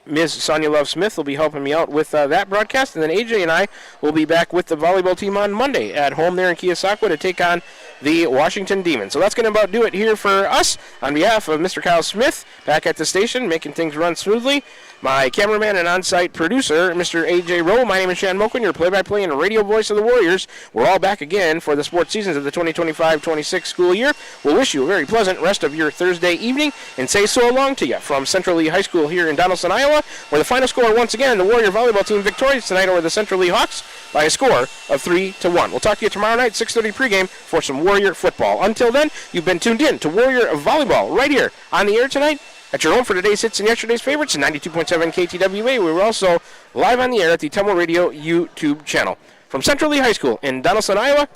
Ms. Sonia Love Smith will be helping me out with that broadcast, and then AJ and I will be back with the volleyball team on Monday at home there in Keosauqua to take on the Washington Demons. So that's going to about do it here for us. On behalf of Mr. Kyle Smith back at the station, making things run smoothly, my cameraman and on-site producer, Mr. A.J. Rowe. My name is Shan Moquin, your play-by-play and radio voice of the Warriors. We're all back again for the sports seasons of the 2025-26 school year. We'll wish you a very pleasant rest of your Thursday evening and say so long to you from Central Lee High School here in Donaldson, Iowa, where the final score once again, the Warrior volleyball team victorious tonight over the Central Lee Hawks by a score of 3-1. We'll talk to you tomorrow night, 6:30 pregame for some Warrior football. Until then, you've been tuned in to Warrior Volleyball right here on the air tonight at your home for today's hits and yesterday's favorites, 92.7 KTWA. We were also live on the air at the Ottumwa Radio YouTube channel. From Central Lee High School in Donaldson, Iowa,